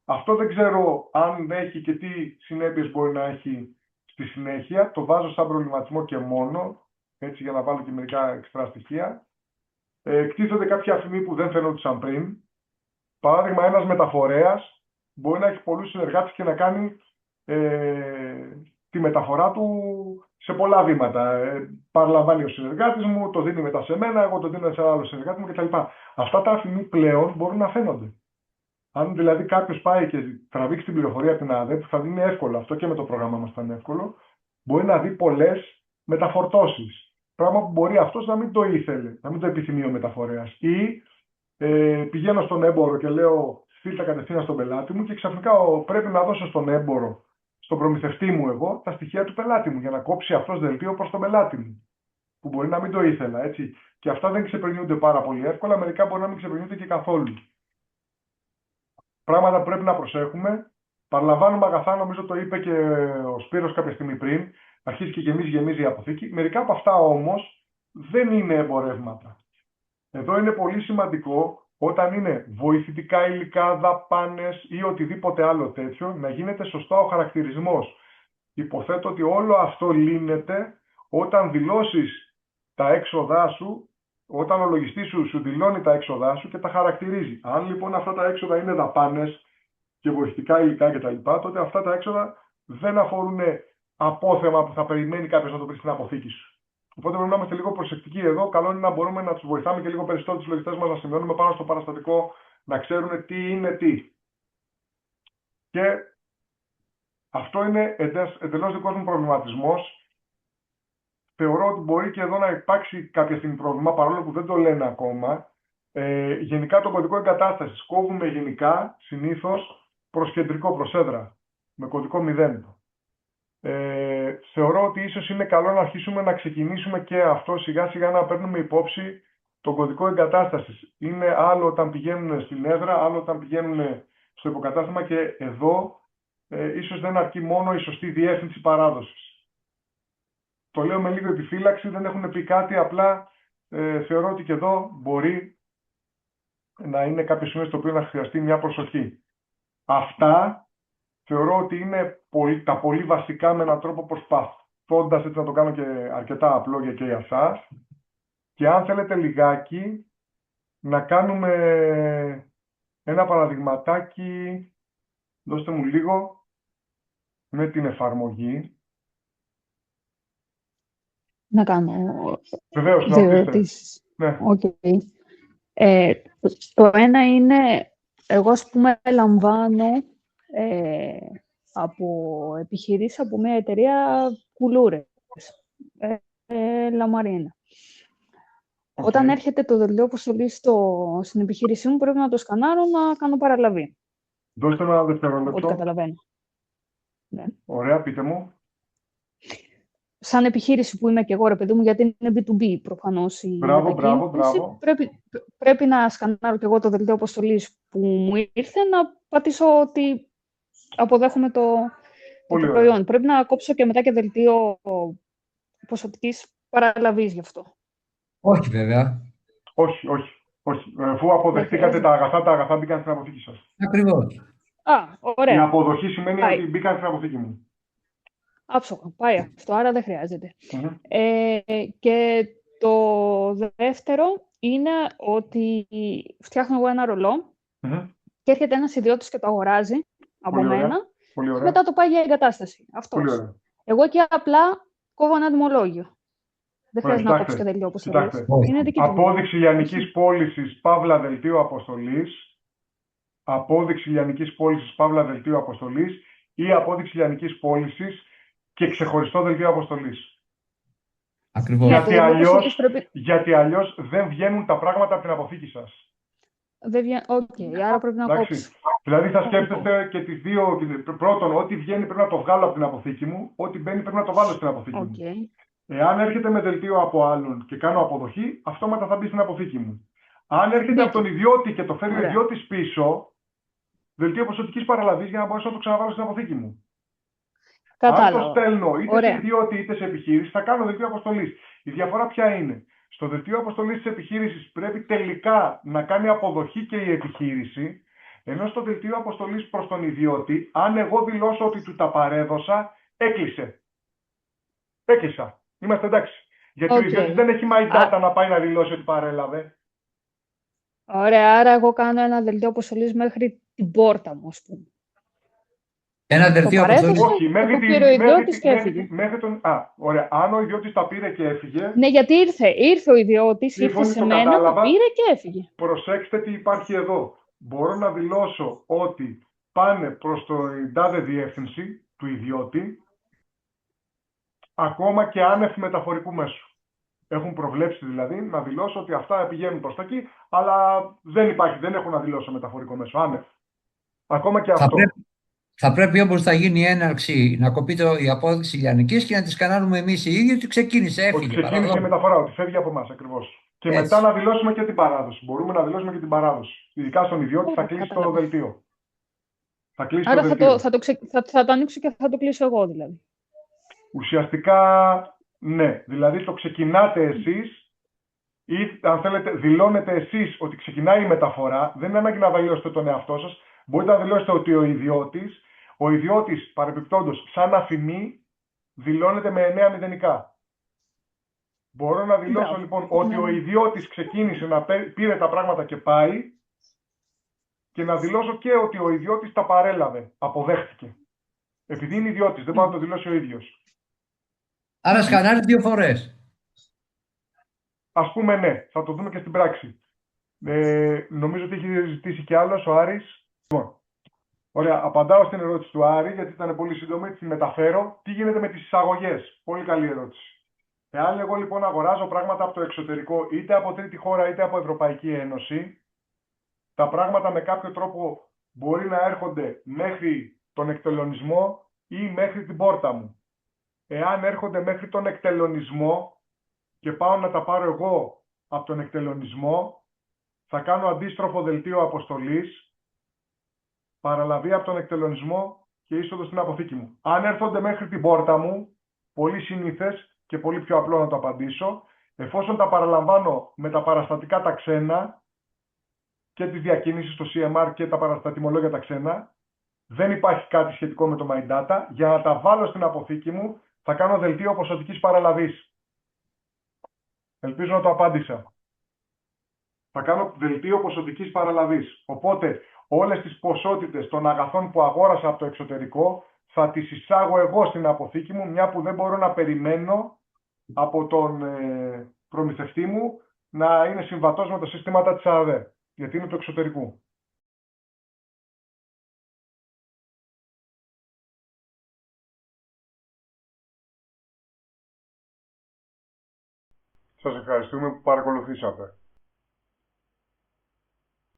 Αυτό δεν ξέρω αν έχει και τι συνέπειες μπορεί να έχει στη συνέχεια. Το βάζω σαν προβληματισμό και μόνο, έτσι για να βάλω και μερικά εξτρά στοιχεία. Κτίζονται κάποια αφημοί που δεν φαινόντουσαν πριν. Παράδειγμα, ένας μεταφορέας μπορεί να έχει πολλούς συνεργάτες και να κάνει τη μεταφορά του σε πολλά βήματα. Παραλαμβάνει ο συνεργάτης μου, το δίνει μετά σε μένα, εγώ το δίνω σε άλλο συνεργάτη μου κτλ. Αυτά τα αφημοί πλέον μπορούν να φαίνονται. Αν δηλαδή κάποιος πάει και τραβήξει την πληροφορία από την ΑΔΕ, που θα δει εύκολο, αυτό και με το πρόγραμμα μας θα είναι εύκολο, μπορεί να δει πολλές μεταφορτώσεις. Πράγμα που μπορεί αυτός να μην το ήθελε, να μην το επιθυμεί ο μεταφορέας. Ή πηγαίνω στον έμπορο και λέω στείλτε κατευθείαν στον πελάτη μου και ξαφνικά πρέπει να δώσω στον έμπορο, στον προμηθευτή μου εγώ, τα στοιχεία του πελάτη μου για να κόψει αυτός δελτίο προς τον πελάτη μου. Που μπορεί να μην το ήθελα, έτσι. Και αυτά δεν ξεπερνιούνται πάρα πολύ εύκολα, μερικά μπορεί να μην ξεπερνιούνται και καθόλου. Πράγματα που πρέπει να προσέχουμε. Παραλαμβάνουμε αγαθά, νομίζω το είπε και ο Σπύρος κάποια στιγμή πριν. Αρχίζει και γεμίζει η αποθήκη. Μερικά από αυτά όμως δεν είναι εμπορεύματα. Εδώ είναι πολύ σημαντικό όταν είναι βοηθητικά υλικά, δαπάνες ή οτιδήποτε άλλο τέτοιο, να γίνεται σωστά ο χαρακτηρισμός. Υποθέτω ότι όλο αυτό λύνεται όταν δηλώσεις τα έξοδά σου, όταν ο λογιστής σου δηλώνει τα έξοδά σου και τα χαρακτηρίζει. Αν λοιπόν αυτά τα έξοδα είναι δαπάνες και βοηθητικά υλικά κτλ., τότε αυτά τα έξοδα δεν αφορούν απόθεμα που θα περιμένει κάποιος να το βρει στην αποθήκη σου. Οπότε πρέπει να είμαστε λίγο προσεκτικοί εδώ. Καλό είναι να μπορούμε να τους βοηθάμε και λίγο περισσότερο τους λογιστές μας να σημειώνουμε πάνω στο παραστατικό, να ξέρουν τι είναι τι. Και αυτό είναι εντελώς δικός μου προβληματισμός. Θεωρώ ότι μπορεί και εδώ να υπάρξει κάποια στιγμή πρόβλημα, παρόλο που δεν το λένε ακόμα. Γενικά το κωδικό εγκατάστασης κόβουμε γενικά συνήθως προς κεντρικό, προς έδρα, με κωδικό 0. Θεωρώ ότι ίσως είναι καλό να αρχίσουμε να ξεκινήσουμε και αυτό σιγά σιγά να παίρνουμε υπόψη τον κωδικό εγκατάστασης. Είναι άλλο όταν πηγαίνουν στην έδρα, άλλο όταν πηγαίνουν στο υποκατάστημα και εδώ ίσως δεν αρκεί μόνο η σωστή διεύθυνση παράδοσης. Το λέω με λίγο επιφύλαξη, δεν έχουν πει κάτι, απλά θεωρώ ότι και εδώ μπορεί να είναι κάποιο σημείο στο οποίο να χρειαστεί μια προσοχή. Αυτά θεωρώ ότι είναι τα πολύ βασικά με έναν τρόπο προσπαθώντας έτσι να το κάνω και αρκετά απλό και για εσάς. Και αν θέλετε λιγάκι να κάνουμε ένα παραδειγματάκι, δώστε μου λίγο, με την εφαρμογή. Να κάνω βεβαίως, δύο ερωτήσεις. Ναι. Okay. Το ένα είναι, εγώ ας πούμε λαμβάνω από επιχειρήσεις από μια εταιρεία κουλούρες, Λαμαρίνα. Okay. Όταν έρχεται το δελτίο αποστολής στην επιχείρησή μου, πρέπει να το σκανάρω να κάνω παραλαβή. Δώστε ένα δευτερόλεπτο. Ό,τι καταλαβαίνω. Ναι. Ωραία, πείτε μου. Σαν επιχείρηση που είμαι και εγώ, ρε παιδί μου, γιατί είναι B2B προφανώς η Μπράβο. Πρέπει να σκανάρω και εγώ το δελτίο αποστολής που μου ήρθε, να πατήσω ότι αποδέχομαι το προϊόν. Πρέπει να κόψω και μετά και δελτίο ποσοτικής παραλαβής γι' αυτό. Όχι, βέβαια. Όχι. Αφού αποδεχτήκατε τα αγαθά μπήκαν στην αποθήκη σας. Ακριβώς. Ωραία. Η αποδοχή σημαίνει ότι μπήκαν στην αποθήκη μου. Άψογα. Πάει αυτό, άρα δεν χρειάζεται. Και το δεύτερο είναι ότι φτιάχνω εγώ ένα ρολό και έρχεται ένας ιδιώτης και το αγοράζει από μένα. Μετά το πάει για εγκατάσταση. Αυτός. Εγώ εκεί απλά κόβω ένα τιμολόγιο. Δεν χρειάζεται να κόψω και δελτίο αποστολής. Απόδειξη λιανικής πώλησης, παύλα δελτίο αποστολής. Απόδειξη λιανικής πώλησης, παύλα δελτίο αποστολής ή απόδειξη λιανικής πώλησης και ξεχωριστό δελτίο αποστολής. Ακριβώς. Γιατί αλλιώς δεν βγαίνουν τα πράγματα από την αποθήκη σας. άρα πρέπει να κόψω. Δηλαδή θα σκέφτεστε και τις δύο. Πρώτον, ό,τι βγαίνει πρέπει να το βγάλω από την αποθήκη μου, ό,τι μπαίνει πρέπει να το βάλω στην αποθήκη μου. Εάν έρχεται με δελτίο από άλλον και κάνω αποδοχή, αυτόματα θα μπει στην αποθήκη μου. Αν έρχεται από τον ιδιώτη και το φέρει ο ιδιώτης πίσω, δελτίο ποσοτικής παραλαβής για να μπορέσω να το ξαναβάλω στην αποθήκη μου. Κατάλαβα. Αν το στέλνω είτε σε ιδιώτη είτε σε επιχείρηση, θα κάνω δελτίο αποστολής. Η διαφορά ποια είναι? Στο δελτίο αποστολής της επιχείρησης πρέπει τελικά να κάνει αποδοχή και η επιχείρηση, ενώ στο δελτίο αποστολής προς τον ιδιώτη, αν εγώ δηλώσω ότι του τα παρέδωσα, έκλεισα. Είμαστε εντάξει. Γιατί ο ιδιώτης δεν έχει my data να πάει να δηλώσει ότι παρέλαβε. Ωραία, άρα εγώ κάνω ένα δελτίο αποστολής μέχρι την πόρτα μου, ας πούμε. Ένα δελτίο αποστολής. Όχι, μέχρι τον. Ωραία. Αν ο ιδιώτης τα πήρε και έφυγε. Ναι, γιατί ήρθε ο ιδιώτης, ήρθε σε μένα, τα πήρε και έφυγε. Προσέξτε τι υπάρχει εδώ. Μπορώ να δηλώσω ότι πάνε προς την τάδε διεύθυνση του ιδιώτη, ακόμα και άνευ μεταφορικού μέσου. Έχουν προβλέψει δηλαδή να δηλώσω ότι αυτά πηγαίνουν προς τα εκεί, αλλά δεν έχω να δηλώσω μεταφορικό μέσο. Άνευ. Ακόμα και αυτό. Θα πρέπει όπως θα γίνει η έναρξη να κοπεί η απόδειξη λιανικής και να τη σκανάρουμε εμείς οι ίδιοι ότι ξεκίνησε, έφυγε. Ότι ξεκίνησε η μεταφορά, ότι φεύγει από εμάς ακριβώς. Και έτσι. Μετά να δηλώσουμε και την παράδοση. Μπορούμε να δηλώσουμε και την παράδοση. Ειδικά στον ιδιώτη θα κλείσει το δελτίο. Άρα θα το ανοίξω και θα το κλείσω εγώ δηλαδή. Ουσιαστικά ναι. Δηλαδή το ξεκινάτε εσείς ή αν θέλετε δηλώνετε εσείς ότι ξεκινάει η μεταφορά. Δεν είναι ανάγκη να δηλώσετε τον εαυτό σας. Μπορείτε να δηλώσετε ότι ο ιδιώτης παρεπιπτόντως σαν αφημί δηλώνεται με 9 μηδενικά. Μπορώ να δηλώσω λοιπόν ότι ο ιδιώτης ξεκίνησε να πήρε τα πράγματα και πάει και να δηλώσω και ότι ο ιδιώτης τα παρέλαβε, αποδέχτηκε. Επειδή είναι ιδιώτης, δεν μπορεί να το δηλώσει ο ίδιος. Άρα σκανάρει 2 φορές. Ας πούμε ναι, θα το δούμε και στην πράξη. Νομίζω ότι έχει ζητήσει κι άλλος ο Άρης. Ωραία, απαντάω στην ερώτηση του Άρη, γιατί ήταν πολύ σύντομη, τη μεταφέρω. Τι γίνεται με τις εισαγωγές? Πολύ καλή ερώτηση. Εάν εγώ λοιπόν αγοράζω πράγματα από το εξωτερικό, είτε από τρίτη χώρα είτε από Ευρωπαϊκή Ένωση, τα πράγματα με κάποιο τρόπο μπορεί να έρχονται μέχρι τον εκτελονισμό ή μέχρι την πόρτα μου. Εάν έρχονται μέχρι τον εκτελονισμό και πάω να τα πάρω εγώ από τον εκτελονισμό, θα κάνω αντίστροφο δελτίο αποστολής, παραλαβή από τον εκτελονισμό και είσοδο στην αποθήκη μου. Αν έρχονται μέχρι την πόρτα μου, πολύ συνήθες και πολύ πιο απλό να το απαντήσω, εφόσον τα παραλαμβάνω με τα παραστατικά τα ξένα και τις διακίνησεις στο CMR και τα παραστατημολόγια τα ξένα, δεν υπάρχει κάτι σχετικό με το My Data. Για να τα βάλω στην αποθήκη μου, θα κάνω δελτίο ποσοτικής παραλαβής. Ελπίζω να το απάντησα. Θα κάνω δελτίο ποσοτικής παραλαβής. Οπότε, όλες τις ποσότητες των αγαθών που αγόρασα από το εξωτερικό θα τις εισάγω εγώ στην αποθήκη μου, μια που δεν μπορώ να περιμένω από τον προμηθευτή μου να είναι συμβατός με τα συστήματα της ΑΔΕ, γιατί είναι του εξωτερικού. Σας ευχαριστούμε που παρακολουθήσατε.